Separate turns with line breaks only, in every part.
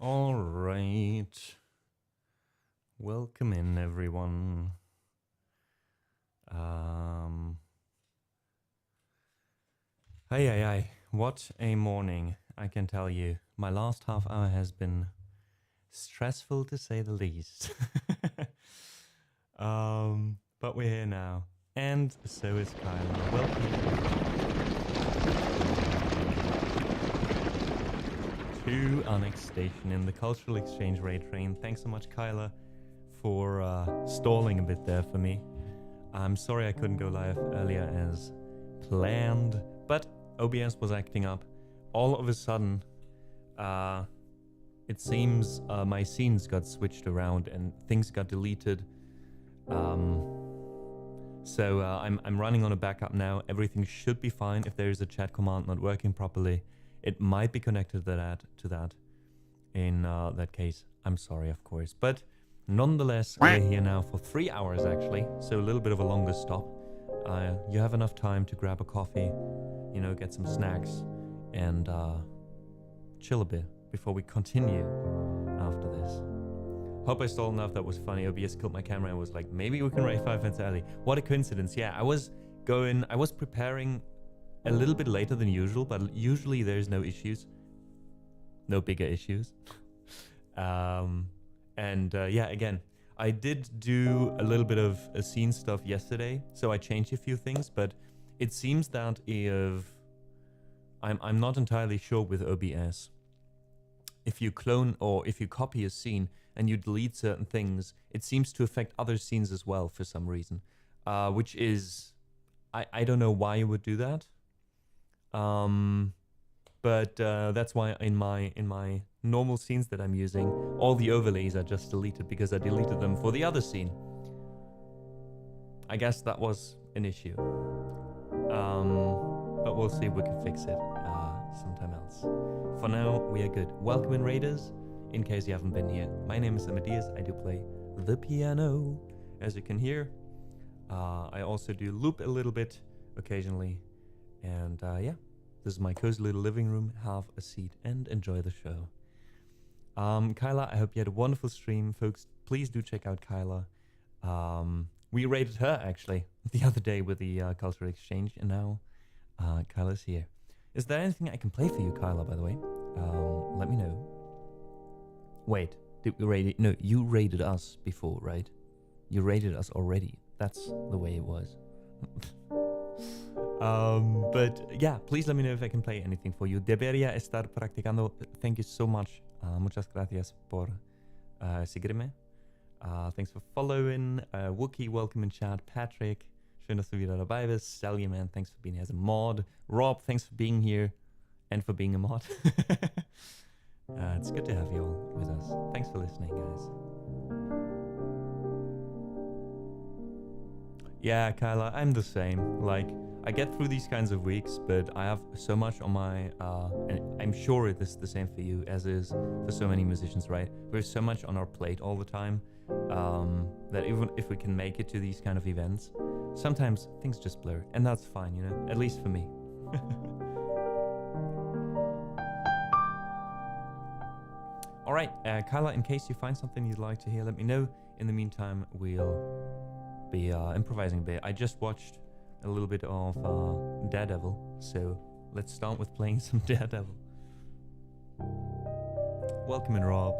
All right. Welcome in, everyone. Hi. What a morning, I can tell you. My last half hour has been stressful to say the least. But we're here now. And so is Kyla. Welcome to our next station in the Cultural Exchange Raid Train. Thanks so much, Kyla, for stalling a bit there for me. I'm sorry I couldn't go live earlier as planned, but OBS was acting up. All of a sudden, it seems my scenes got switched around and things got deleted. So I'm running on a backup now. Everything should be fine. If there is a chat command not working properly, it might be connected to that. In that case, I'm sorry, of course. But nonetheless, we're here now for 3 hours, actually. So a little bit of a longer stop. You have enough time to grab a coffee, you know, get some snacks, and chill a bit before we continue after this. Hope I stalled enough. That was funny. OBS killed my camera and was like, maybe we can raid 5 minutes early. What a coincidence. Yeah, I was preparing a little bit later than usual, but usually there's no issues. No bigger issues. Yeah, again, I did do a little bit of scene stuff yesterday, so I changed a few things, but it seems that if I'm not entirely sure with OBS, if you clone or if you copy a scene and you delete certain things, it seems to affect other scenes as well for some reason, which is, I don't know why you would do that. But that's why in my normal scenes that I'm using, all the overlays are just deleted because I deleted them for the other scene. I guess that was an issue. But we'll see if we can fix it sometime else. For now, we are good. Welcome in, Raiders, in case you haven't been here. My name is Amadeus. I do play the piano, as you can hear. I also do loop a little bit occasionally. And yeah, this is my cozy little living room. Have a seat and enjoy the show. Kyla, I hope you had a wonderful stream. Folks, please do check out Kyla. We rated her, actually, the other day with the Cultural Exchange, and now Kyla's here. Is there anything I can play for you, Kyla, by the way? Let me know. Wait, did we rate it? No, you rated us before, right? You rated us already. That's the way it was. But yeah, please let me know if I can play anything for you. Debería estar practicando. Thank you so much. Muchas gracias por seguirme. Thanks for following. Wookie, welcome in chat. Patrick, schön, dass du wieder dabei bist. Celia, man, thanks for being here as a mod. Rob, thanks for being here and for being a mod. It's good to have you all with us. Thanks for listening, guys. Yeah, Kyla, I'm the same. Like, I get through these kinds of weeks, but I have so much on my, and I'm sure this is the same for you, as is for so many musicians, right? There's so much on our plate all the time, that even if we can make it to these kind of events, sometimes things just blur, and that's fine, you know, at least for me. All right, Kyla, in case you find something you'd like to hear, let me know. In the meantime, we'll be improvising a bit. I just watched a little bit of Daredevil, so let's start with playing some Daredevil. Welcome in, Rob.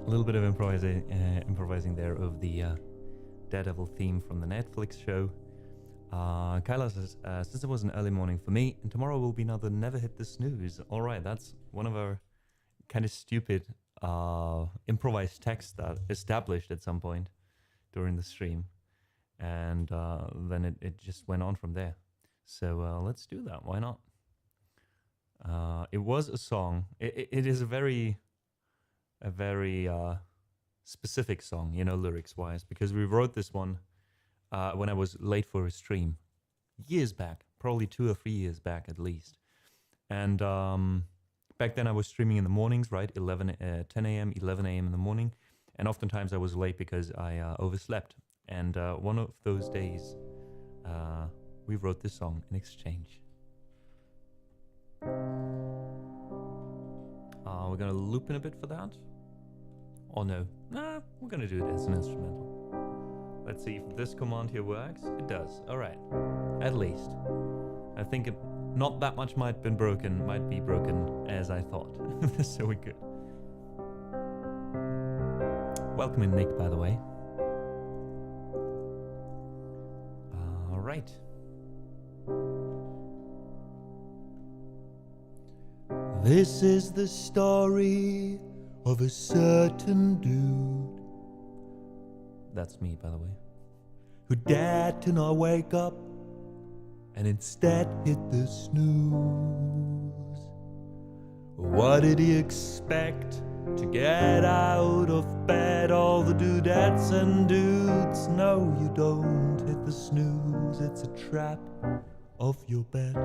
A little bit of improvising there of the Daredevil theme from the Netflix show. Kyla says, since it was an early morning for me, and tomorrow will be another Never Hit the Snooze. All right, that's one of our kind of stupid improvised texts that established at some point during the stream. And then it just went on from there. So let's do that. Why not? It was a song. It is a very specific song, you know, lyrics-wise, because we wrote this one when I was late for a stream years back, probably 2 or 3 years back at least. And back then I was streaming in the mornings, right? 10 a.m., 11 a.m. in the morning. And oftentimes I was late because I overslept. And one of those days, we wrote this song in exchange. We're going to loop in a bit for that. Or no? Nah, we're going to do it as an instrumental. Let's see if this command here works. It does. All right. At least. I think not that much might be broken as I thought. So we're good. Welcome in, Nick, by the way. All right. This is the story of a certain dude. That's me, by the way. Who dared to not wake up and instead hit the snooze. What did he expect to get out of bed? All the dudettes and dudes. No, you don't hit the snooze. It's a trap of your bed.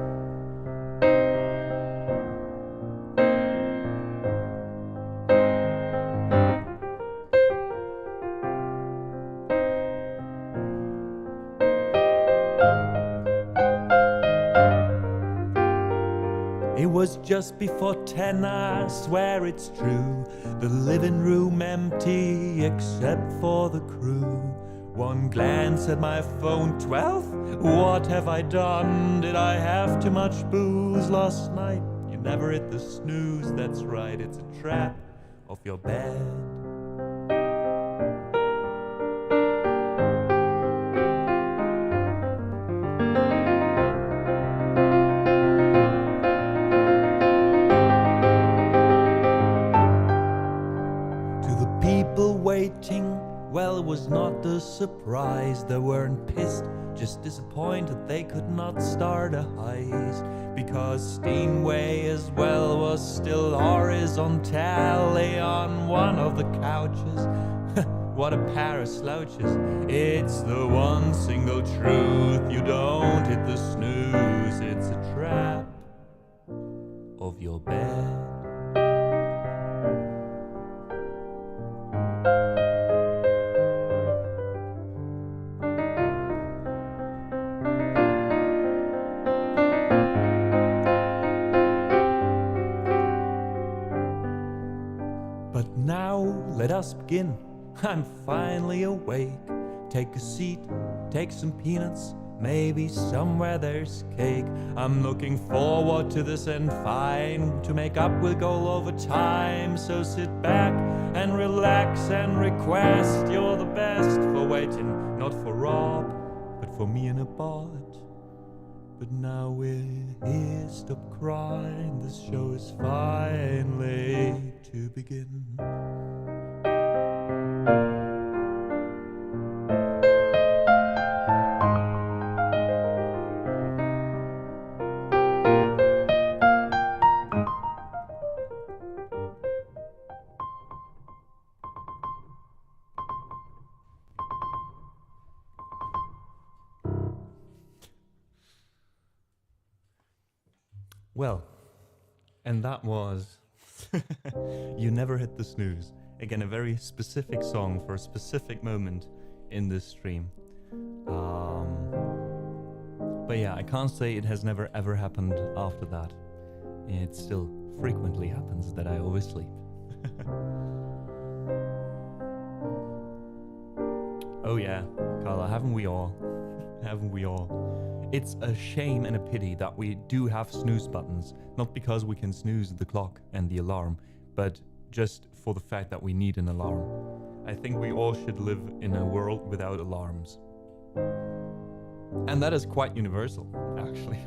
It was just before 10, I swear it's true. The living room empty except for the crew. One glance at my phone, 12? What have I done? Did I have too much booze last night? You never hit the snooze, that's right, it's a trap of your bed. Well, it was not a surprise. They weren't pissed, just disappointed they could not start a heist. Because Steinway as well was still horizontally on one of the couches. What a pair of slouches. It's the one single truth. You don't hit the snooze. It's a trap of your bed. Let us begin. I'm finally awake. Take a seat, take some peanuts, maybe somewhere there's cake. I'm looking forward to this and fine. To make up we'll go over time. So sit back and relax and request. You're the best for waiting, not for Rob, but for me and a bot. But now we're here, stop crying. This show is finally to begin. Well, and that was You Never Hit the Snooze. Again, a very specific song for a specific moment in this stream. But yeah, I can't say it has never ever happened after that. It still frequently happens that I oversleep. Oh yeah, Carla, haven't we all? Haven't we all? It's a shame and a pity that we do have snooze buttons, not because we can snooze the clock and the alarm, but just for the fact that we need an alarm. I think we all should live in a world without alarms. And that is quite universal, actually.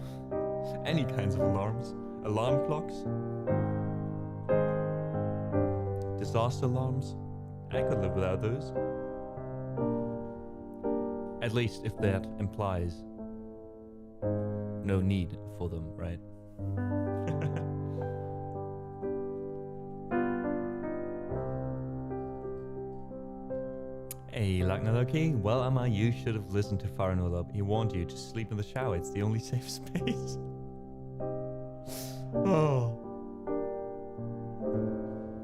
Any kinds of alarms. Alarm clocks. Disaster alarms. I could live without those. At least if that implies no need for them, right? Hey, Lucky. Well, Amma, you should have listened to Farhan Ulab. He warned you to sleep in the shower. It's the only safe space. Oh.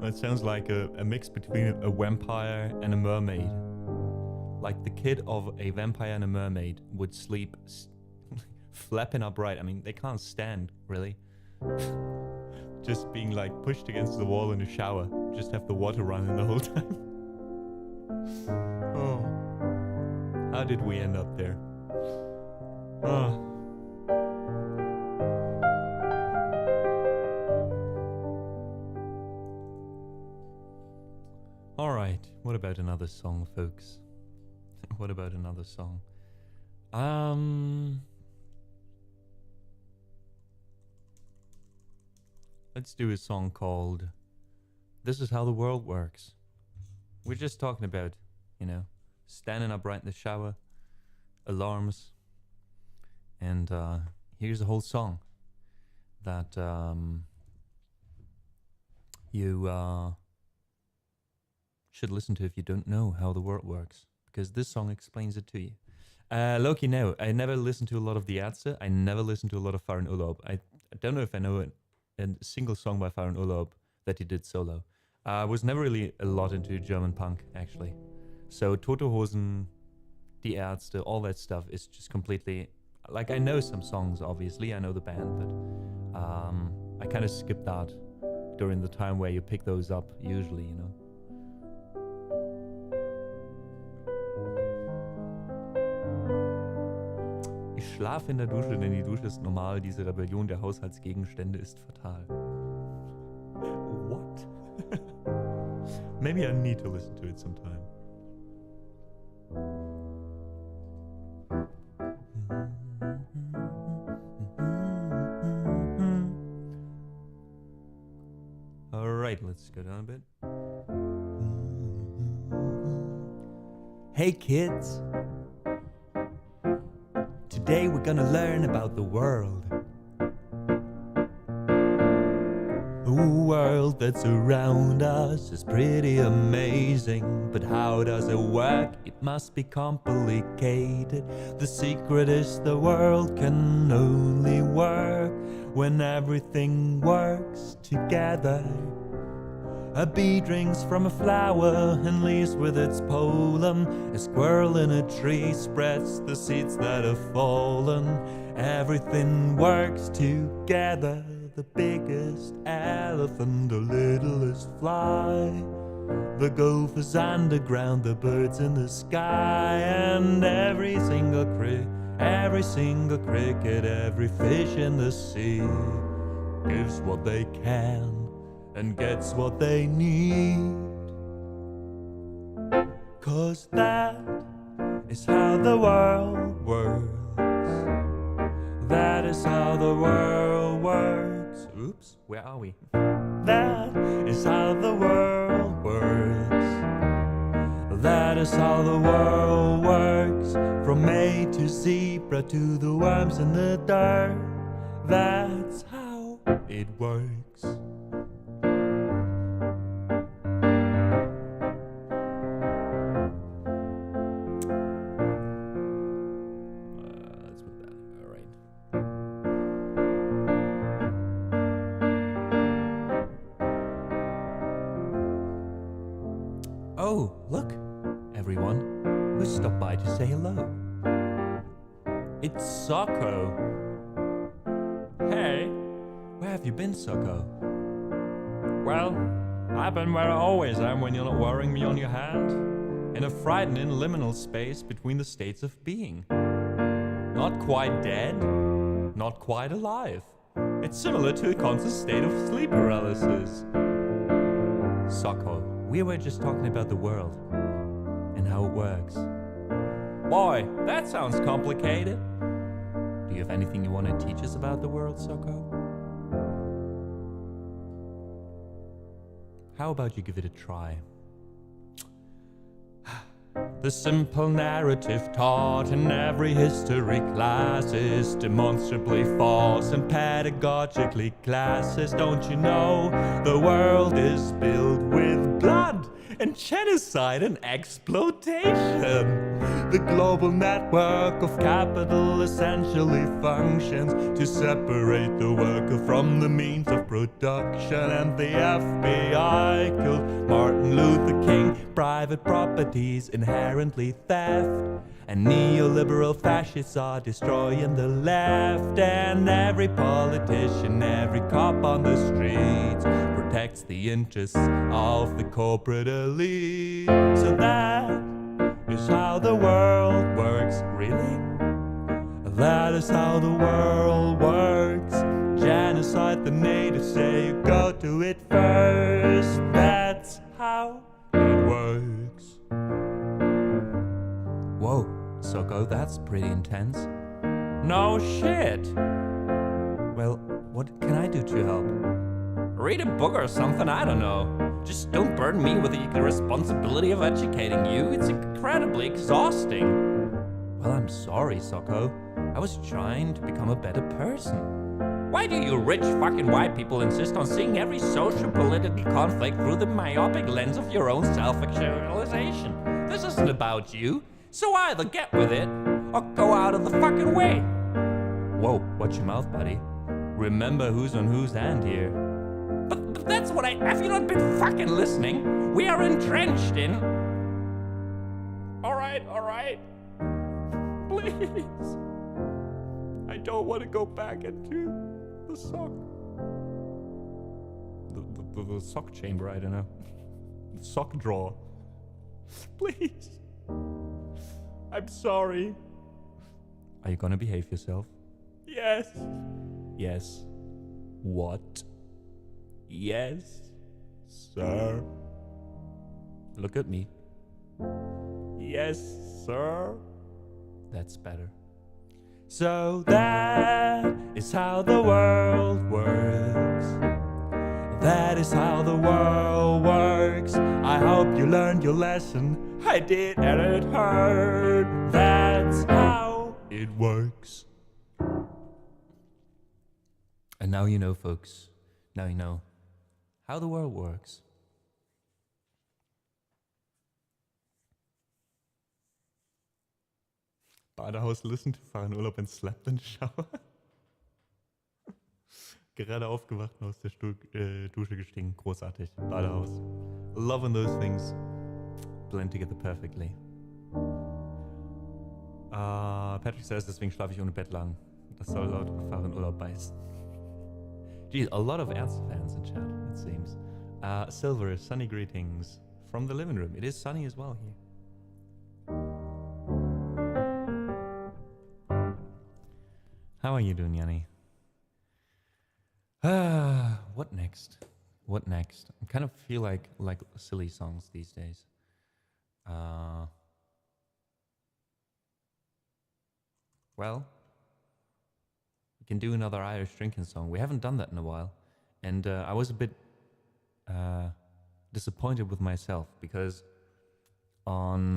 That sounds like a mix between a vampire and a mermaid. Like the kid of a vampire and a mermaid would sleep flapping upright. I mean, they can't stand, really. Just being like pushed against the wall in a shower. Just have the water running the whole time. Oh. How did we end up there? Oh. Alright, what about another song, folks? What about another song? Let's do a song called This Is How the World Works. We're just talking about, you know, standing upright in the shower, alarms, and here's a whole song that you should listen to if you don't know how the world works, because this song explains it to you. Loki, no, I never listened to a lot of DEEZER. I never listened to a lot of Farhan Ulab. I don't know if I know a single song by Farhan Ulab that he did solo. I was never really a lot into German punk, actually. So Tote Hosen, DEEZER, all that stuff is just completely... Like, I know some songs, obviously. I know the band, but I kind of skipped that during the time where you pick those up, usually, you know. Ich schlafe in der Dusche, denn die Dusche ist normal. Diese Rebellion der Haushaltsgegenstände ist fatal. What? Maybe I need to listen to it sometime. Alright, let's go down a bit. Hey kids! Today we're gonna learn about the world. The world that's around us is pretty amazing, but how does it work? It must be complicated. The secret is the world can only work when everything works together. A bee drinks from a flower and leaves with its pollen. A squirrel in a tree spreads the seeds that have fallen. Everything works together. The biggest elephant, the littlest fly, the gophers underground, the birds in the sky, and every single cricket, every fish in the sea gives what they can and gets what they need. 'Cause that is how the world works. That is how the world works. Oops, where are we? That is how the world works. That is how the world works. From A to zebra to the worms in the dirt. That's how it works. Oh, look, everyone who stopped by to say hello. It's Soko. Hey, where have you been, Soko? Well, I've been where I always am when you're not worrying me on your hand. In a frightening liminal space between the states of being. Not quite dead, not quite alive. It's similar to a constant state of sleep paralysis. Socko, we were just talking about the world and how it works. Boy, that sounds complicated. Do you have anything you want to teach us about the world, Socko? How about you give it a try? The simple narrative taught in every history class is demonstrably false and pedagogically classes. Don't you know the world is built with blood and genocide and exploitation? The global network of capital essentially functions to separate the worker from the means of production. And the FBI killed Martin Luther King. Private property's inherently theft, and neoliberal fascists are destroying the left. And every politician, every cop on the streets protects the interests of the corporate elite. So that is how the world works, really? That is how the world works. Genocide the natives, say you go to it first. That's how it works. Whoa, Socko, that's pretty intense. No shit. Well, what can I do to help? Read a book or something, I don't know. Just don't burden me with the responsibility of educating you. It's incredibly exhausting. Well, I'm sorry, Socko. I was trying to become a better person. Why do you rich fucking white people insist on seeing every social political conflict through the myopic lens of your own self-actualization? This isn't about you, so either get with it or go out of the fucking way. Whoa, watch your mouth, buddy. Remember who's on whose hand here. But that's what have you not been fucking listening? We are entrenched in... Alright. Please. I don't want to go back into the sock. The sock chamber, I don't know. The sock drawer. Please. I'm sorry. Are you gonna behave yourself? Yes. Yes. What? Yes, sir. Look at me. Yes, sir. That's better. So that is how the world works. That is how the world works. I hope you learned your lesson. I did, and it hurt. That's how it works. And now you know, folks. Now you know how the world works. Badehaus listen to fahren Urlaub and slept in the shower. Gerade aufgewacht und aus der Dusche gestiegen. Großartig. Badehaus. Loving those things. Blend together perfectly. Patrick says, deswegen schlafe ich ohne Bett lang. Das soll laut fahren Urlaub beißen. Geez, a lot of Ärzte fans in chat, it seems. Silver, sunny greetings from the living room. It is sunny as well here. How are you doing, Yanni? What next? What next? I kind of feel like silly songs these days. Well, we can do another Irish drinking song. We haven't done that in a while. And I was a bit disappointed with myself because on,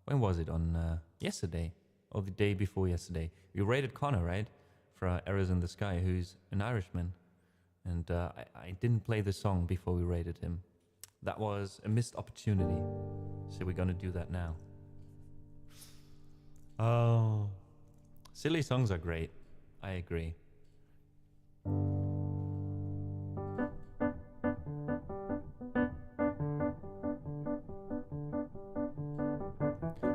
when was it? On yesterday, or the day before yesterday. We rated Connor, right? For Errors in the Sky, who's an Irishman. And I didn't play the song before we rated him. That was a missed opportunity. So we're gonna do that now. Oh, silly songs are great. I agree.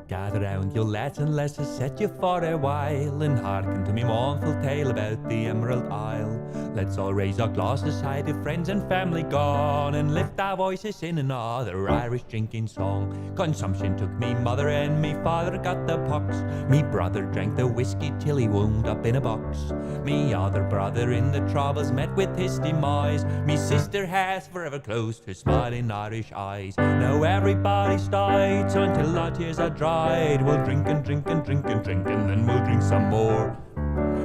Got gather round, you lads and lasses, set you for a while, and hearken to me mournful tale about the Emerald Isle. Let's all raise our glasses high to friends and family gone, and lift our voices in another Irish drinking song. Consumption took me mother and me father got the pox. Me brother drank the whiskey till he wound up in a box. Me other brother in the troubles met with his demise. Me sister has forever closed her smiling Irish eyes. Now everybody's died, so until our tears are dried, we'll drink and drink and drink and drink, and then we'll drink some more.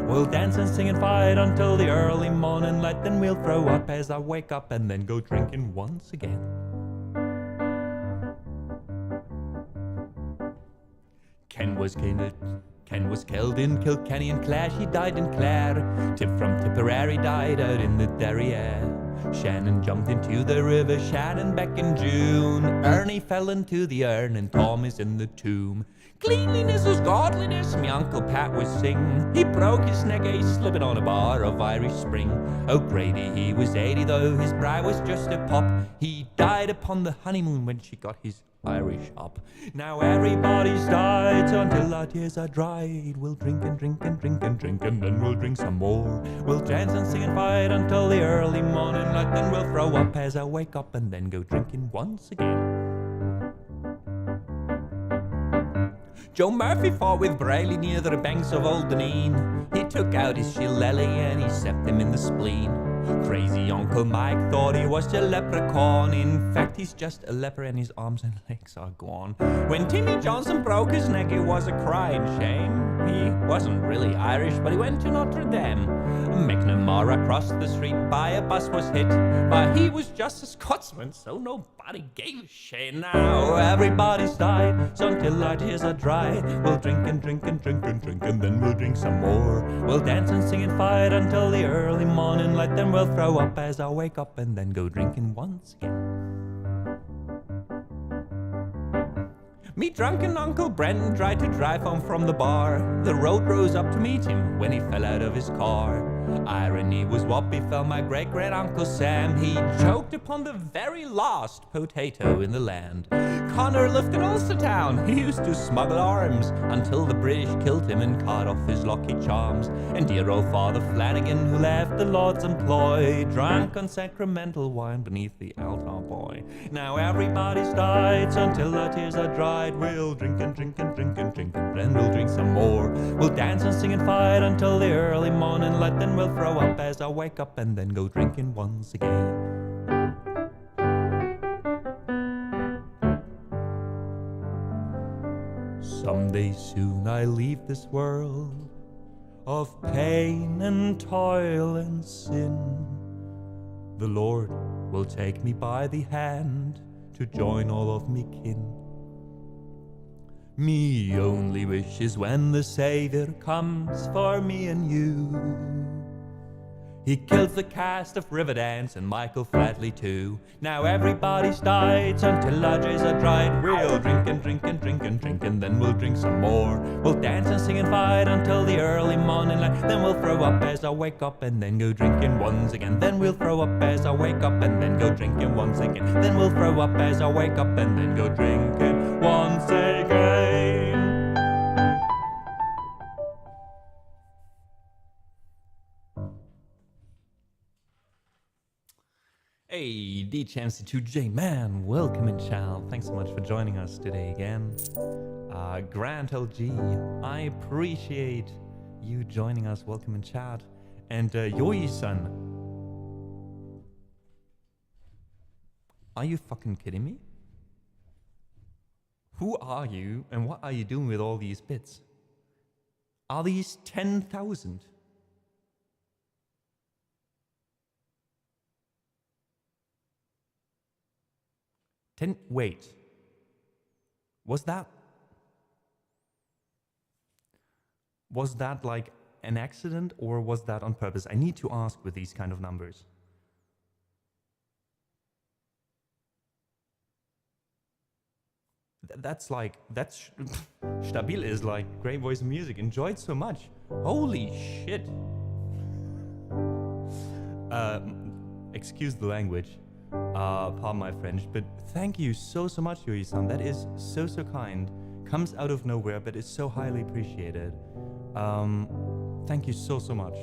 We'll dance and sing and fight until the early morning light, then we'll throw up as I wake up and then go drinking once again. Ken was killed in Kilkenny and Clash, he died in Clare. Tip from Tipperary died out in the Derriere. Shannon jumped into the river, Shannon back in June. Ernie fell into the urn and Tom is in the tomb. Cleanliness is godliness, me Uncle Pat was sing. He broke his neck slipping on a bar of Irish Spring. O'Grady, he was 80 though his brow was just a pop. He died upon the honeymoon when she got his Irish up. Now everybody's died, so until our tears are dried, we'll drink and drink and drink and drink, and then we'll drink some more. We'll dance and sing and fight until the early morning light, then we'll throw up as I wake up and then go drinking once again. Joe Murphy fought with Brayley near the banks of Old Deneen. He took out his shillelagh and he stepped him in the spleen. Crazy Uncle Mike thought he was a leprechaun. In fact, he's just a leper and his arms and legs are gone. When Timmy Johnson broke his neck, it was a crying shame. He wasn't really Irish, but he went to Notre Dame. McNamara crossed the street by a bus was hit, but he was just a Scotsman, so nobody gave a shit. Now everybody's died, so until our tears are dry, we'll drink and drink and drink and drink, and then we'll drink some more. We'll dance and sing and fight until the early morning light, then we'll throw up as I wake up and then go drinking once again. Me drunken Uncle Brendan tried to drive home from the bar. The road rose up to meet him when he fell out of his car. Irony was what befell my great-great-uncle Sam. He choked upon the very last potato in the land. Connor lived in Ulstertown. He used to smuggle arms until the British killed him and cut off his lucky charms. And dear old Father Flanagan, who left the Lord's employ, drank on sacramental wine beneath the altar boy. Now everybody's died, so until our tears are dried, we'll drink and drink and drink and drink, and then we'll drink some more. We'll dance and sing and fight until the early morning light, then we'll throw up as I wake up and then go drinking once again. Someday soon I leave this world of pain and toil and sin. The Lord will take me by the hand to join all of me kin. Me only wish is when the Saviour comes for me and you. He killed the cast of Riverdance and Michael Flatley too. Now everybody's died, so until our tears are dried, we'll drink and drink and drink and drink, and then we'll drink some more. We'll dance and sing and fight until the early morning light, then we'll throw up as I wake up and then go drinking once again. Then we'll throw up as I wake up and then go drinking once again. Then we'll throw up as I wake up and then go drinking once again. Hey, DChamp2J, man, welcome in chat. Thanks so much for joining us today again. Grant LG, I appreciate you joining us. Welcome in chat. And Yoi-san, are you fucking kidding me? Who are you and what are you doing with all these bits? Are these 10,000? Wait, was that like an accident or was that on purpose? I need to ask with these kind of numbers. That's Stabil is like great voice and music, enjoyed so much. Holy shit. Excuse the language. Pardon my French, but thank you so much, Yui-san. That is so kind. comes out of nowhere, but is so highly appreciated. Thank you so much.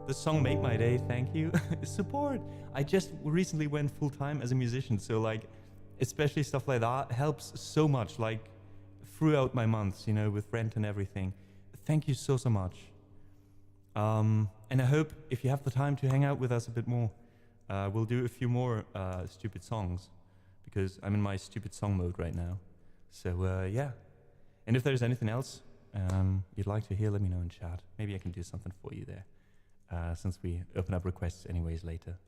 The song made my day, thank you. Support. I just recently went full-time as a musician, so like, especially stuff like that helps so much, like throughout my months, you know, with rent and everything. Thank you so much. And I hope if you have the time to hang out with us a bit more, we'll do a few more stupid songs, because I'm in my stupid song mode right now. So yeah. And if there's anything else you'd like to hear, let me know in chat. Maybe I can do something for you there. Since we open up requests anyways later.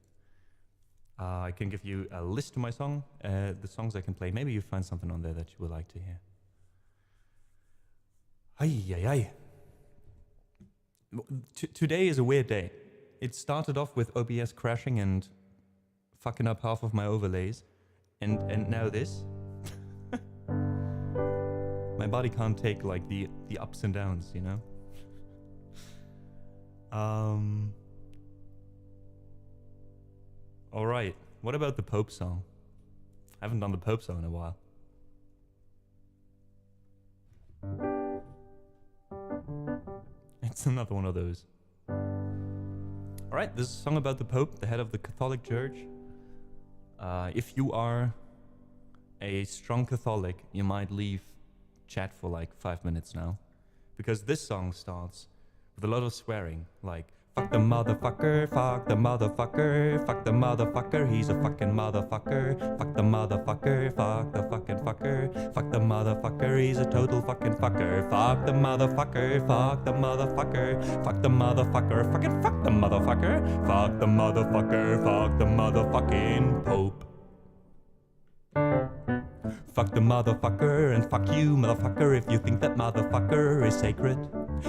I can give you a list of my song, the songs I can play. Maybe you find something on there that you would like to hear. Ay. Today is a weird day. It started off with OBS crashing and fucking up half of my overlays. And now this. My body can't take like the ups and downs, you know? Alright, what about the Pope song? I haven't done the Pope song in a while. It's another one of those. Alright, this is a song about the Pope, the head of the Catholic Church. If you are a strong Catholic, you might leave chat for like 5 minutes now. Because this song starts with a lot of swearing, like fuck the motherfucker, fuck the motherfucker, fuck the motherfucker, he's a fucking motherfucker, fuck the motherfucker, fuck the fucking fucker, fuck the motherfucker, he's a total fucking fucker, fuck the motherfucker, fuck the motherfucker, fuck the motherfucker, fucking fuck the motherfucker, fuck the motherfucker, fuck the motherfucking Pope. Fuck the motherfucker and fuck you, motherfucker, if you think that motherfucker is sacred.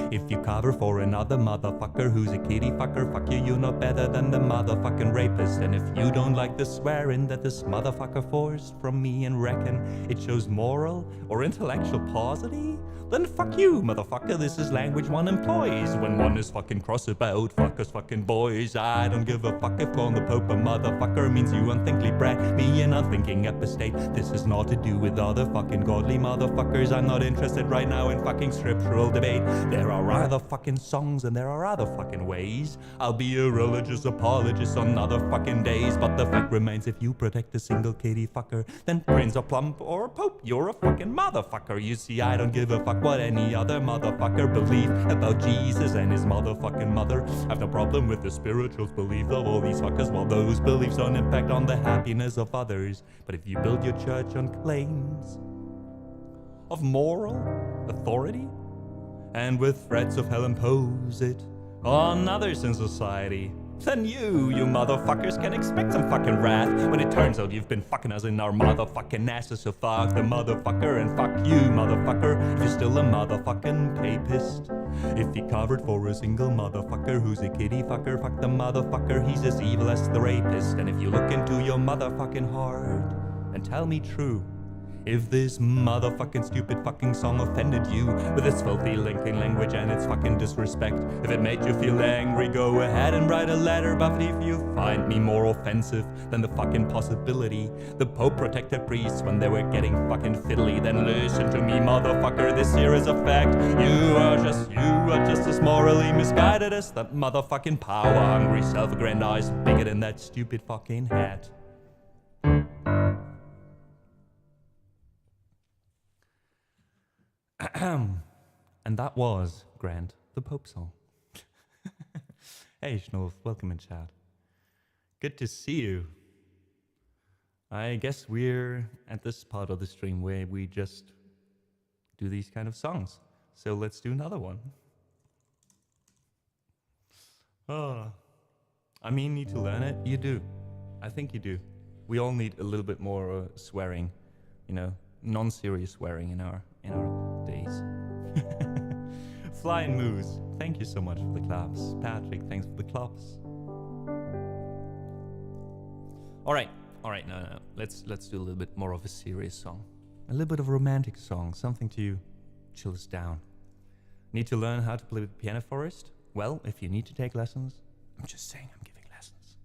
If you cover for another motherfucker who's a kitty fucker, fuck you, you're not better than the motherfucking rapist. And if you don't like the swearing that this motherfucker forced from me and reckon it shows moral or intellectual paucity, then fuck you, motherfucker, this is language one employs when one is fucking cross about fuckers fucking boys. I don't give a fuck if calling the Pope a motherfucker means you unthinkly brat me an unthinking apostate. This is not to do with other fucking godly motherfuckers. I'm not interested right now in fucking scriptural debate. There are other fucking songs and there are other fucking ways. I'll be a religious apologist on other fucking days, but the fact remains if you protect a single kitty fucker, then Prince or Plump or Pope, you're a fucking motherfucker. You see, I don't give a fuck what any other motherfucker believe about Jesus and his motherfucking mother. I've no problem with the spirituals' belief of all these fuckers, while those beliefs don't impact on the happiness of others. But if you build your church on claims of moral authority, and with threats of hell impose it on others in society, then you motherfuckers can expect some fucking wrath when it turns out you've been fucking us in our motherfucking asses. So fuck the motherfucker and fuck you, motherfucker, if you're still a motherfucking papist. If you covered for a single motherfucker who's a kitty fucker, fuck the motherfucker, he's as evil as the rapist. And if you look into your motherfucking heart and tell me true, if this motherfucking stupid fucking song offended you with its filthy linking language and its fucking disrespect, if it made you feel angry, go ahead and write a letter. But if you find me more offensive than the fucking possibility the Pope protected priests when they were getting fucking fiddly, then listen to me, motherfucker, this here is a fact. You are just as morally misguided as that motherfucking power-hungry, self-aggrandized bigot in that stupid fucking hat. And that was, Grant, the Pope song. Hey, Schnulf, welcome in chat. Good to see you. I guess we're at this part of the stream where we just do these kind of songs. So let's do another one. Oh, I mean, need to learn it? You do. I think you do. We all need a little bit more swearing, you know, non-serious swearing in our days. Flying Moose, thank you so much for the claps. Patrick, thanks for the claps. All right, no. Let's do a little bit more of a serious song. A little bit of a romantic song, something to chill us down. Need to learn how to play the piano forest? Well, if you need to take lessons, I'm just saying I'm giving lessons.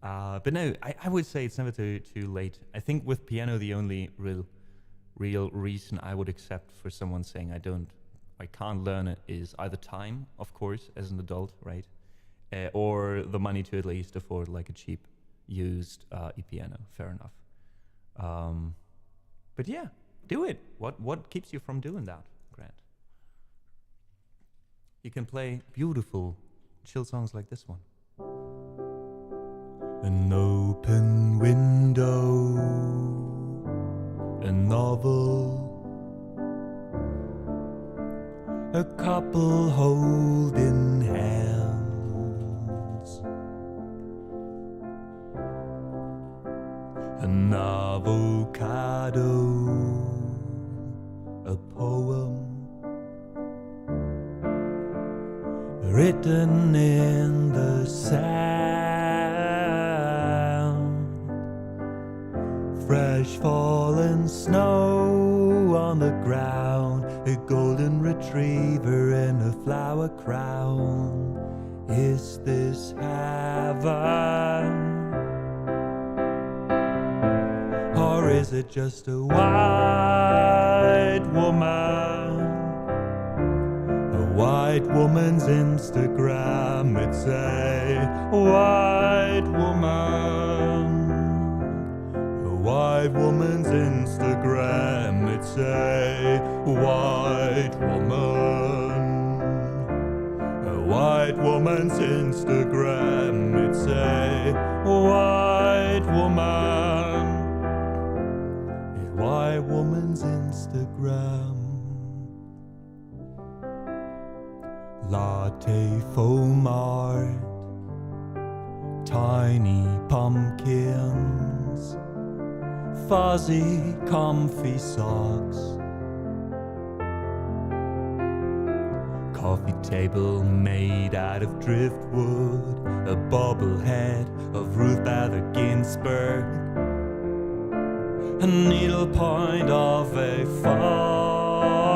But no, I would say it's never too late. I think with piano, the only real reason I would accept for someone saying I can't learn it is either time, of course, as an adult, right? Or the money to at least afford like a cheap used e-piano. Fair enough. But yeah, do it. What keeps you from doing that, Grant? You can play beautiful, chill songs like this one. An open window, a novel, a couple holding hands, an avocado, a poem written in the sand, fresh fallen snow on the ground, a golden retriever in a flower crown. Is this heaven? Or is it just a white woman? A white woman's Instagram, it's a white woman. A white woman's Instagram, it's a white woman. A white woman's Instagram, it's a white woman. A white woman's Instagram. Latte foam art, tiny pumpkins, fuzzy comfy socks, coffee table made out of driftwood, a bobblehead of Ruth Bader Ginsburg, a needlepoint of a fox,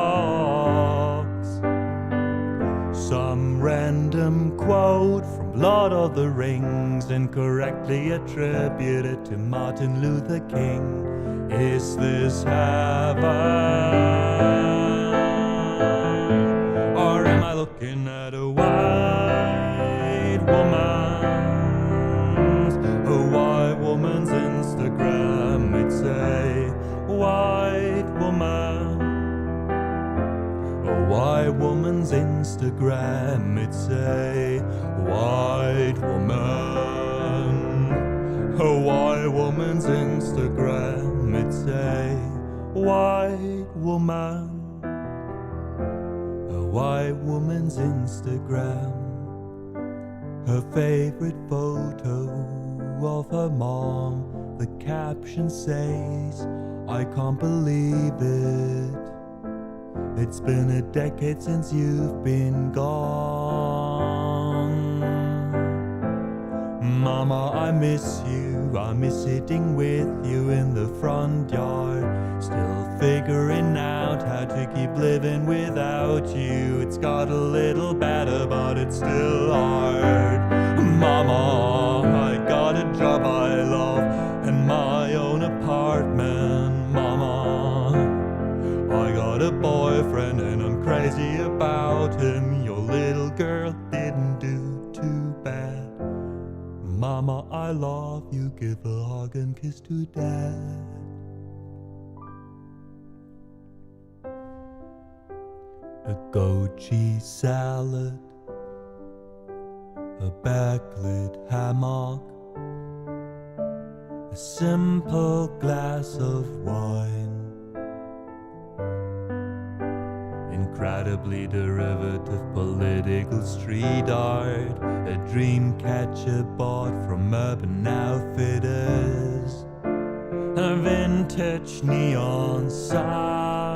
some random quote from Lord of the Rings incorrectly attributed to Martin Luther King. Is this heaven? Or am I looking at a white woman's Instagram? It's a white woman. A white woman's Instagram, it's a white woman. A white woman's Instagram, it's a white woman. A white woman's Instagram. Her favorite photo of her mom, the caption says, I can't believe it. It's been a decade since you've been gone. Mama, I miss you. I miss sitting with you in the front yard, still figuring out how to keep living without you. It's got a little better, but it's still hard. Mama, I got a job I love and my own apartment. Mama, I got a boyfriend and I'm crazy about him. Your little girl didn't do too bad. Mama, I love you. Give a hug and kiss to Dad. A goat cheese salad, a backlit hammock, a simple glass of wine. Incredibly derivative political street art, a dream catcher bought from Urban Outfitters, a vintage neon sign,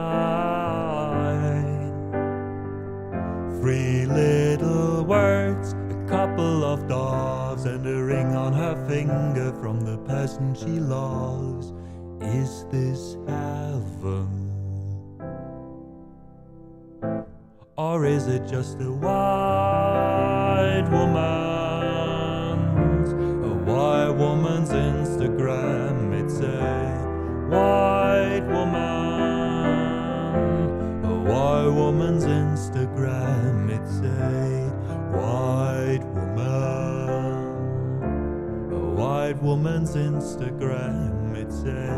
3 little words, a couple of dogs, and a ring on her finger from the person she loves. Is this heaven? Or is it just a white woman's woman's Instagram. It's a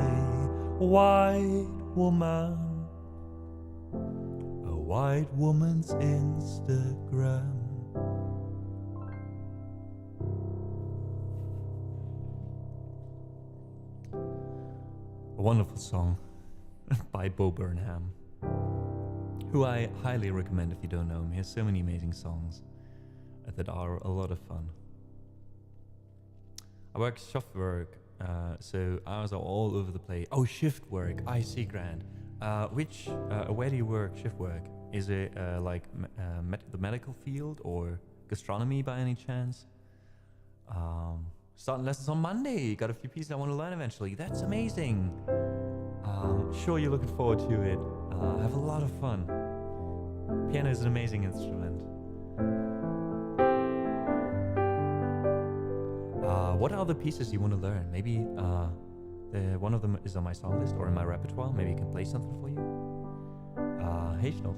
white woman. A white woman's Instagram. A wonderful song by Bo Burnham, who I highly recommend if you don't know him. He has so many amazing songs that are a lot of fun. I work shift work, so hours are all over the place. Oh, shift work, I see, grand. Where do you work shift work? Is it like the medical field or gastronomy by any chance? Starting lessons on Monday. Got a few pieces I want to learn eventually. That's amazing. Sure, you're looking forward to it. Have a lot of fun. Piano is an amazing instrument. What other pieces you want to learn? Maybe one of them is on my song list or in my repertoire. Maybe I can play something for you. Hey, Schnoff.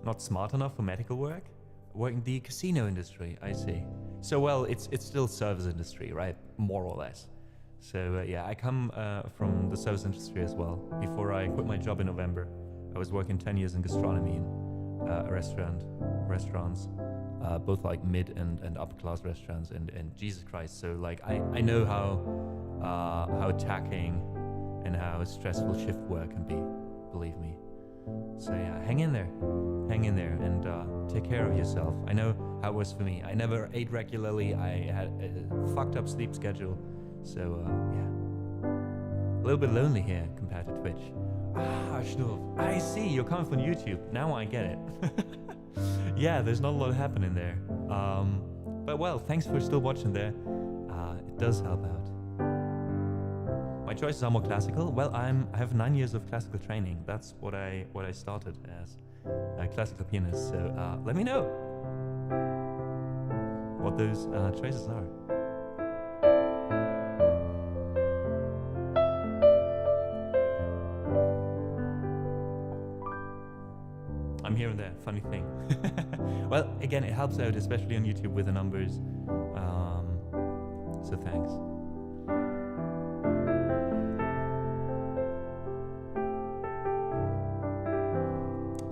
Not smart enough for medical work? Work in the casino industry, I see. So, well, it's still service industry, right? More or less. So, yeah, I come from the service industry as well. Before I quit my job in November, I was working 10 years in gastronomy in restaurants, both like mid and upper class restaurants, and Jesus Christ. So, like, I know how taxing and how stressful shift work can be, believe me. So yeah, hang in there, and take care of yourself. I know how it was for me. I never ate regularly. I had a fucked up sleep schedule. So yeah, a little bit lonely here compared to Twitch. Schnuff. I see, you're coming from YouTube. Now I get it. Yeah, there's not a lot happening there. But well, thanks for still watching there. It does help out. My choices are more classical. Well, I have 9 years of classical training. That's what I started as a classical pianist. So let me know what those choices are. I'm here and there. Funny thing. Well, again, it helps out, especially on YouTube with the numbers. So thanks.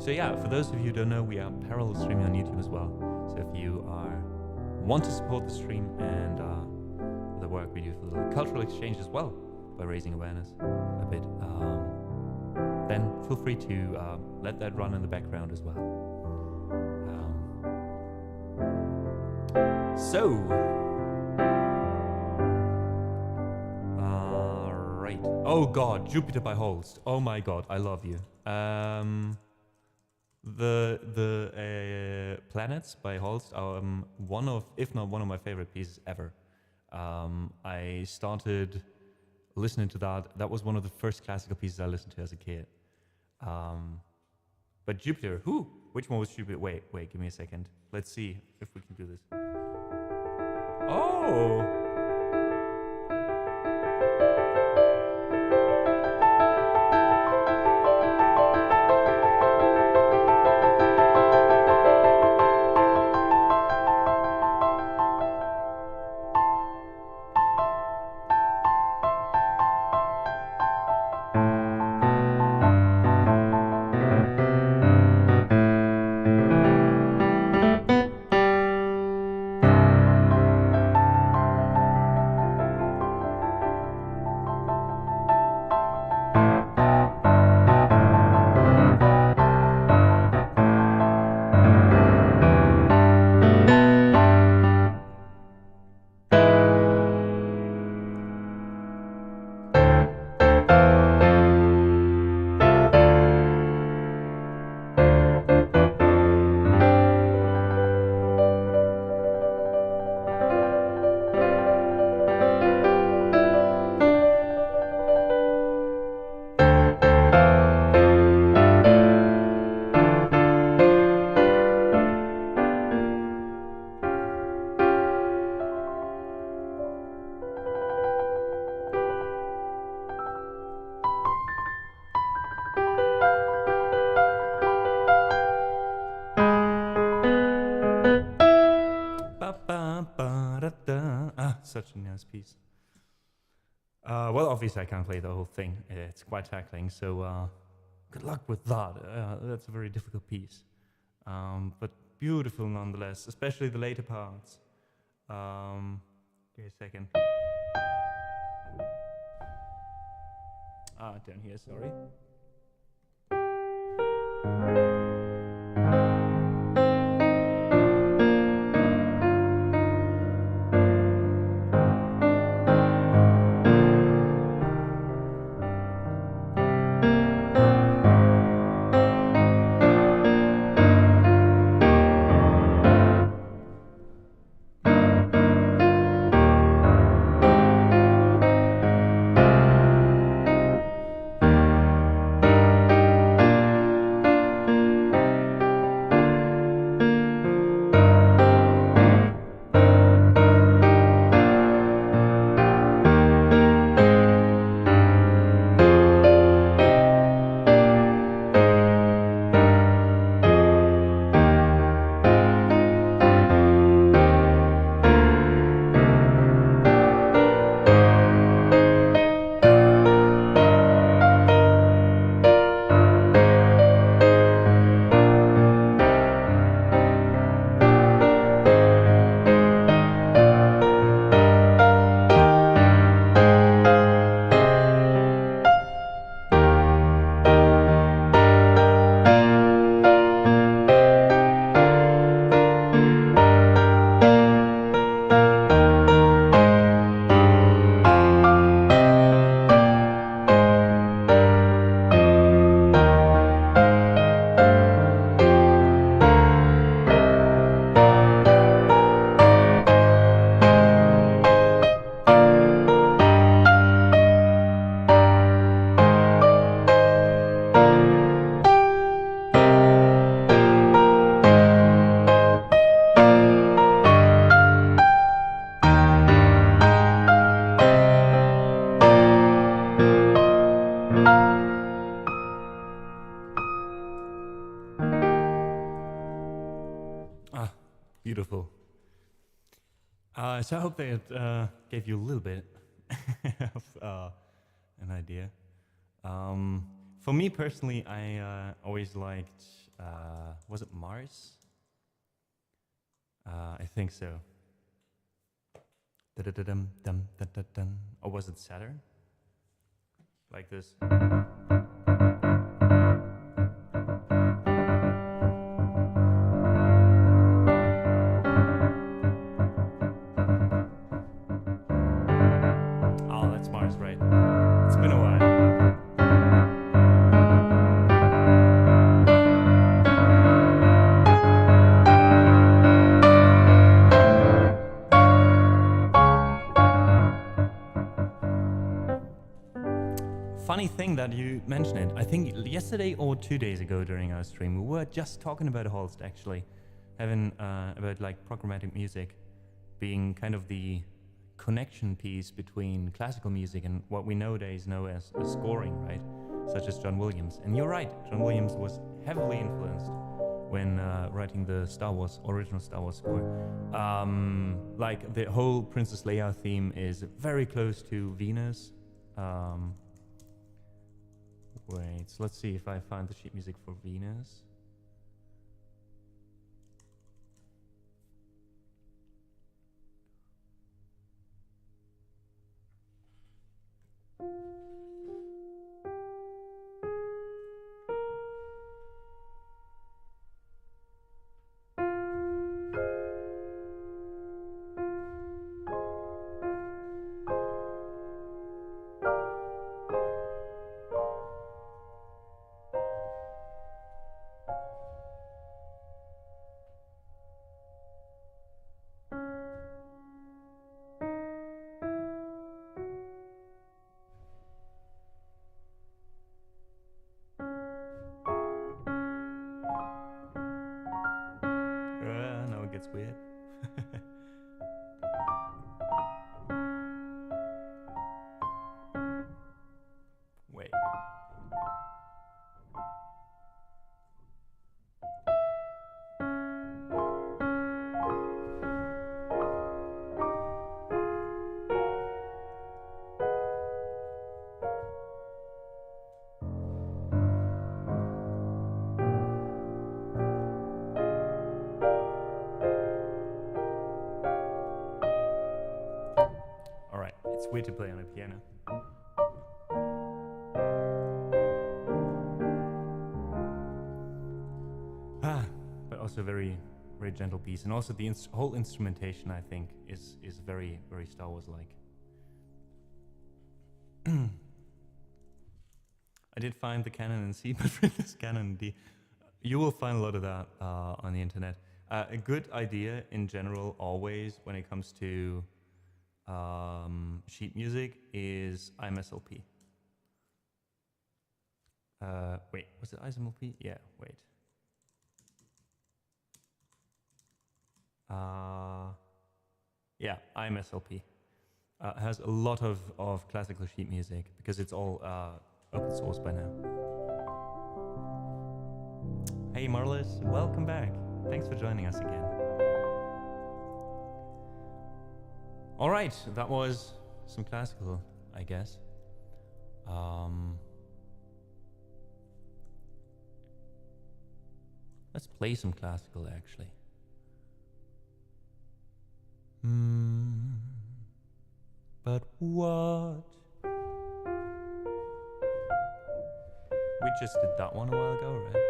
So yeah, for those of you who don't know, we are parallel streaming on YouTube as well. So if you want to support the stream and the work we do for the cultural exchange as well, by raising awareness a bit, then feel free to let that run in the background as well. Right. Oh God, Jupiter by Holst. Oh my God, I love you. The Planets by Holst are one of, if not one of my favorite pieces ever. I started listening to that. That was one of the first classical pieces I listened to as a kid. But Jupiter, which one was Jupiter? Wait, give me a second. Let's see if we can do this. Oh! such a nice piece. Well, obviously I can't play the whole thing. It's quite tackling, so good luck with that. That's a very difficult piece. But beautiful nonetheless, especially the later parts. Give me a second. Down here, sorry. Beautiful. So I hope that gave you a little bit of an idea. For me personally, I always liked, was it Mars? I think so. Or was it Saturn? Like this. Right. It's been a while. Funny thing that you mentioned it. I think yesterday or 2 days ago during our stream, we were just talking about Holst actually, having about like programmatic music being kind of the connection piece between classical music and what we nowadays know as scoring, right? Such as John Williams. And you're right, John Williams was heavily influenced when writing the original Star Wars score. Like the whole Princess Leia theme is very close to Venus. Wait, so let's see if I find the sheet music for Venus. Now it gets weird. Wait. weird to play on a piano. But also very, very gentle piece, and also the whole instrumentation, I think, is very, very Star Wars like. I did find the canon in C, but for this canon in D. You will find a lot of that on the internet. A good idea in general, always when it comes to sheet music, is IMSLP. Wait, was it IMSLP? Yeah, wait. Yeah, IMSLP. Has a lot of classical sheet music because it's all open source by now. Hey Marlis, welcome back. Thanks for joining us again. Alright, that was some classical, I guess. Let's play some classical actually. But what? We just did that one a while ago, right?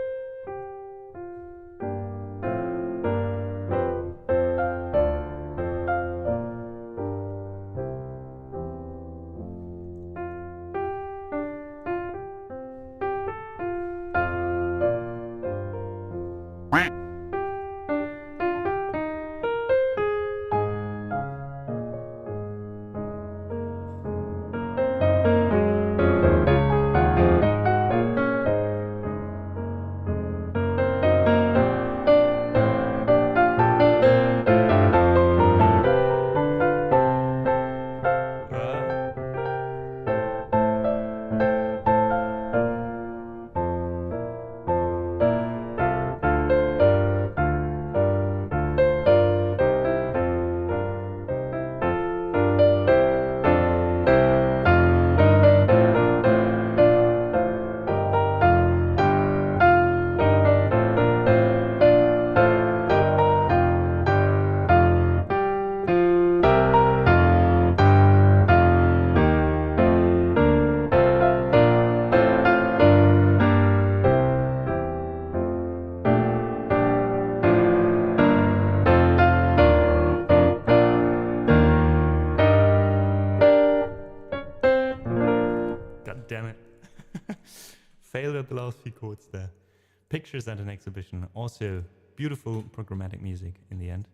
Damn it. Failed at the last few chords there. Pictures at an exhibition. Also beautiful programmatic music in the end.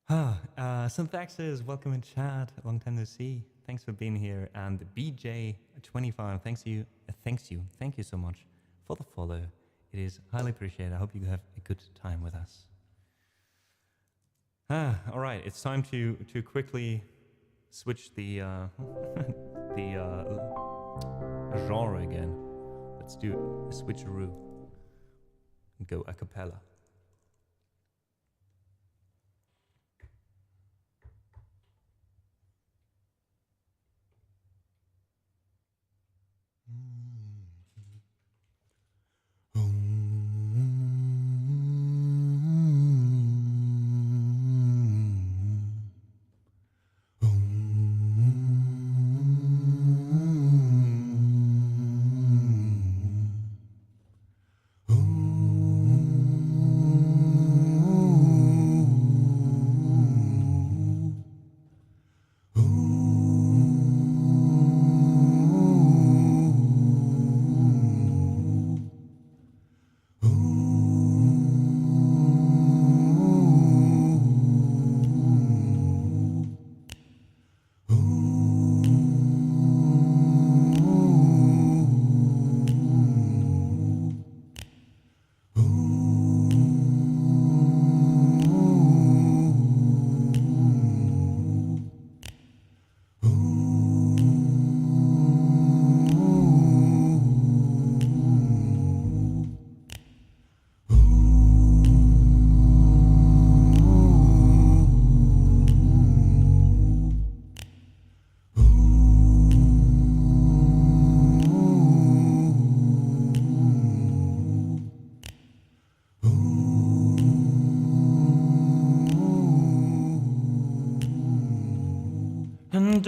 Syntaxis, welcome in chat. Long time no see. Thanks for being here. And BJ25, thank you so much for the follow. It is highly appreciated. I hope you have a good time with us. All right, it's time to quickly switch the genre again. Let's do a switcheroo and go a cappella.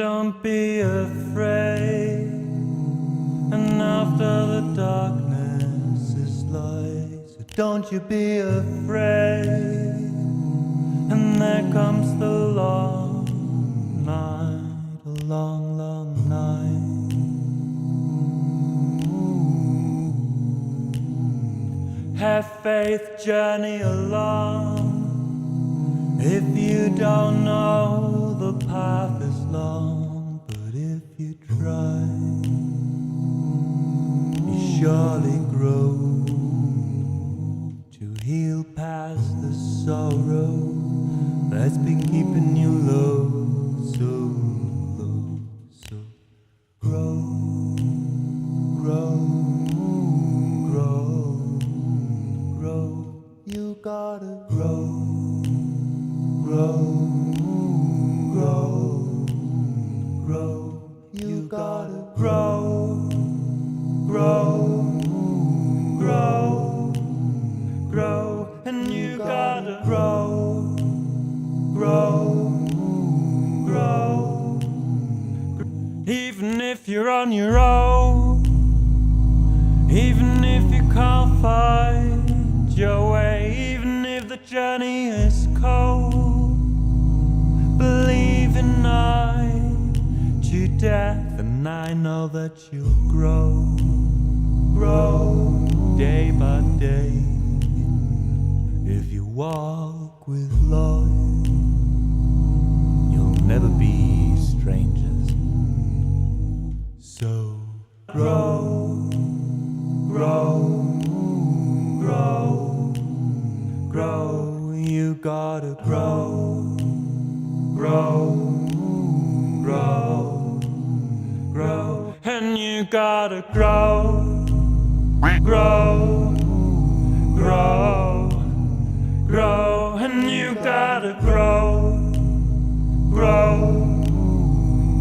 don't be afraid. And after the darkness is light, so don't you be afraid. And there comes the long night, a long, long night. Have faith, journey along. If you don't know, the path is long, but if you try, you surely grow to heal past the sorrow that's been keeping you low, so low. So grow, grow, grow, grow. You gotta grow, grow, grow, grow. You gotta grow, grow, grow, grow. And you gotta grow, grow, grow. Even if you're on your own, even if you can't find your way, even if the journey is cold, believe in night to death, and I know that you'll grow, grow day by day. If you walk with love, you'll never be strangers. So grow, grow, grow, grow. You gotta grow, grow, grow, grow. And you gotta grow, grow, grow, grow. And you gotta grow, grow,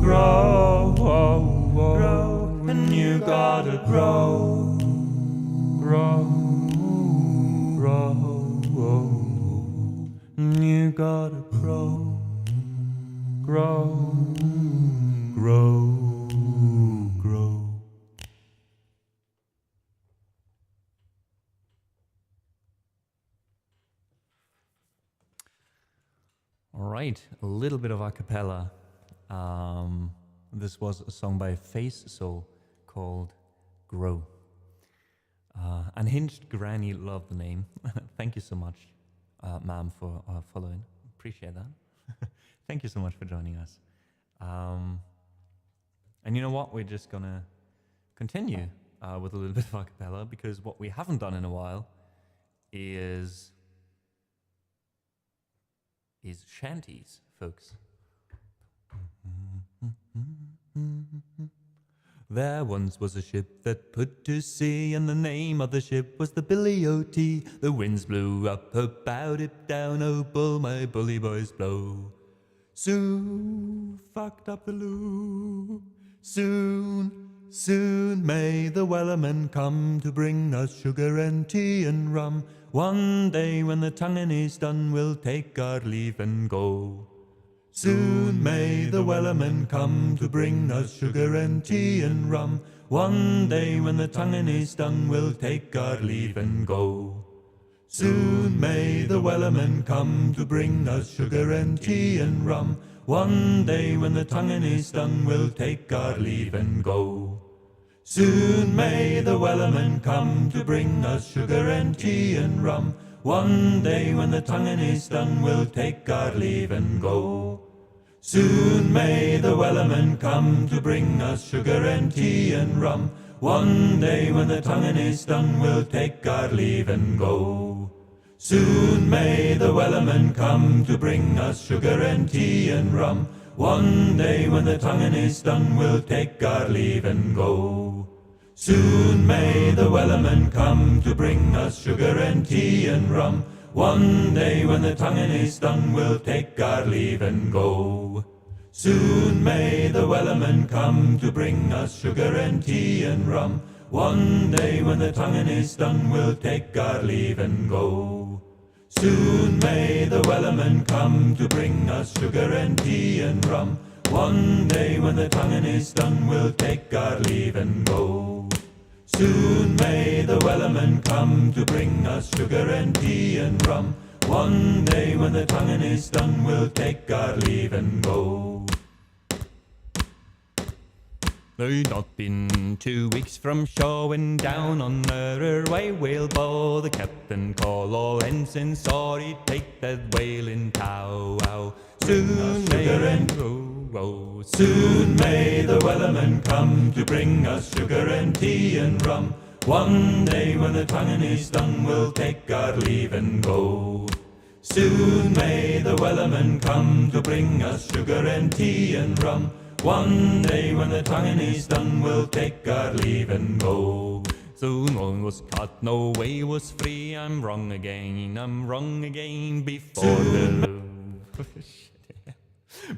grow, grow. And you gotta grow, grow, grow. And you gotta grow, grow, grow, grow. All right, a little bit of a cappella. This was a song by Face So called Grow. Unhinged Granny loved the name. Thank you so much, ma'am, for following. Appreciate that. Thank you so much for joining us. And you know what? We're just gonna continue with a little bit of a cappella, because what we haven't done in a while is shanties, folks. There once was a ship that put to sea, and the name of the ship was the Billy O.T. The winds blew up about it down, oh bull, my bully boys blow. Soon fucked up the loo. Soon may the wellerman come to bring us sugar and tea and rum. One day when the tonguing is done, we'll take our leave and go. Soon may the wellerman come to bring us sugar and tea and rum. One day when the tonguing is done, we'll take our leave and go. Soon may the wellerman come to bring us sugar and tea and rum. One day when the tonguing is done, we'll take our leave and go. Soon may the wellerman come to bring us sugar and tea and rum. One day when the tonguing is done, we'll take our leave and go. Soon may the wellerman come to bring us sugar and tea and rum. One day when the tonguing is done, we'll take our leave and go. Soon may the wellerman come to bring us sugar and tea and rum. One day when the tonguing is done, we'll take our leave and go. Soon may the wellerman come to bring us sugar and tea and rum. One day when the tonguing is done, we'll take our leave and go. Soon may the wellerman come to bring us sugar and tea and rum. One day when the tonguing is done, we'll take our leave and go. Soon may the wellerman come to bring us sugar and tea and rum.
One day when the tonguing is done, we'll take our leave and go. Soon may the wellerman come to bring us sugar and tea and rum. One day when the tonguing is done, we'll take our leave and go.
They've not been 2 weeks from showing down on her way whale bow. The captain called all ensigns, sorry, take that whale in tow. Soon may
Soon may the wellerman come to bring us sugar and tea and rum. One day when the tonguing is done, we'll take our leave and go. Soon may the wellerman come to bring us sugar and tea and rum. One day when the tonguing is done, we'll take our leave and go.
Soon one was caught, no way was free. I'm wrong again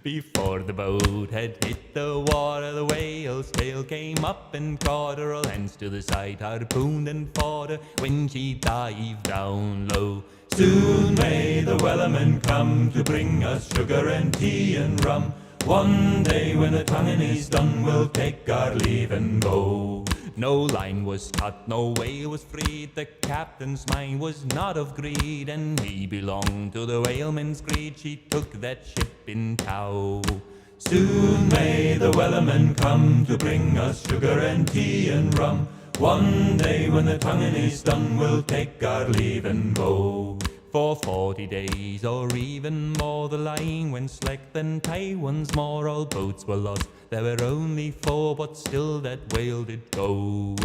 before the boat had hit the water. The whale's tail came up and caught her, all hands to the side, harpooned and fought her when she dived down low.
Soon may the wellerman come to bring us sugar and tea and rum. One day when the tonguing is done, we'll take our leave and go.
No line was cut, no whale was freed. The captain's mind was not of greed, and he belonged to the whaleman's creed. She took that ship in tow.
Soon may the wellerman come to bring us sugar and tea and rum. One day when the tonguing is done, we'll take our leave and go.
For 40 days or even more, the line went slack, then tight once more. All boats were lost, there were only 4, but still that whale did go.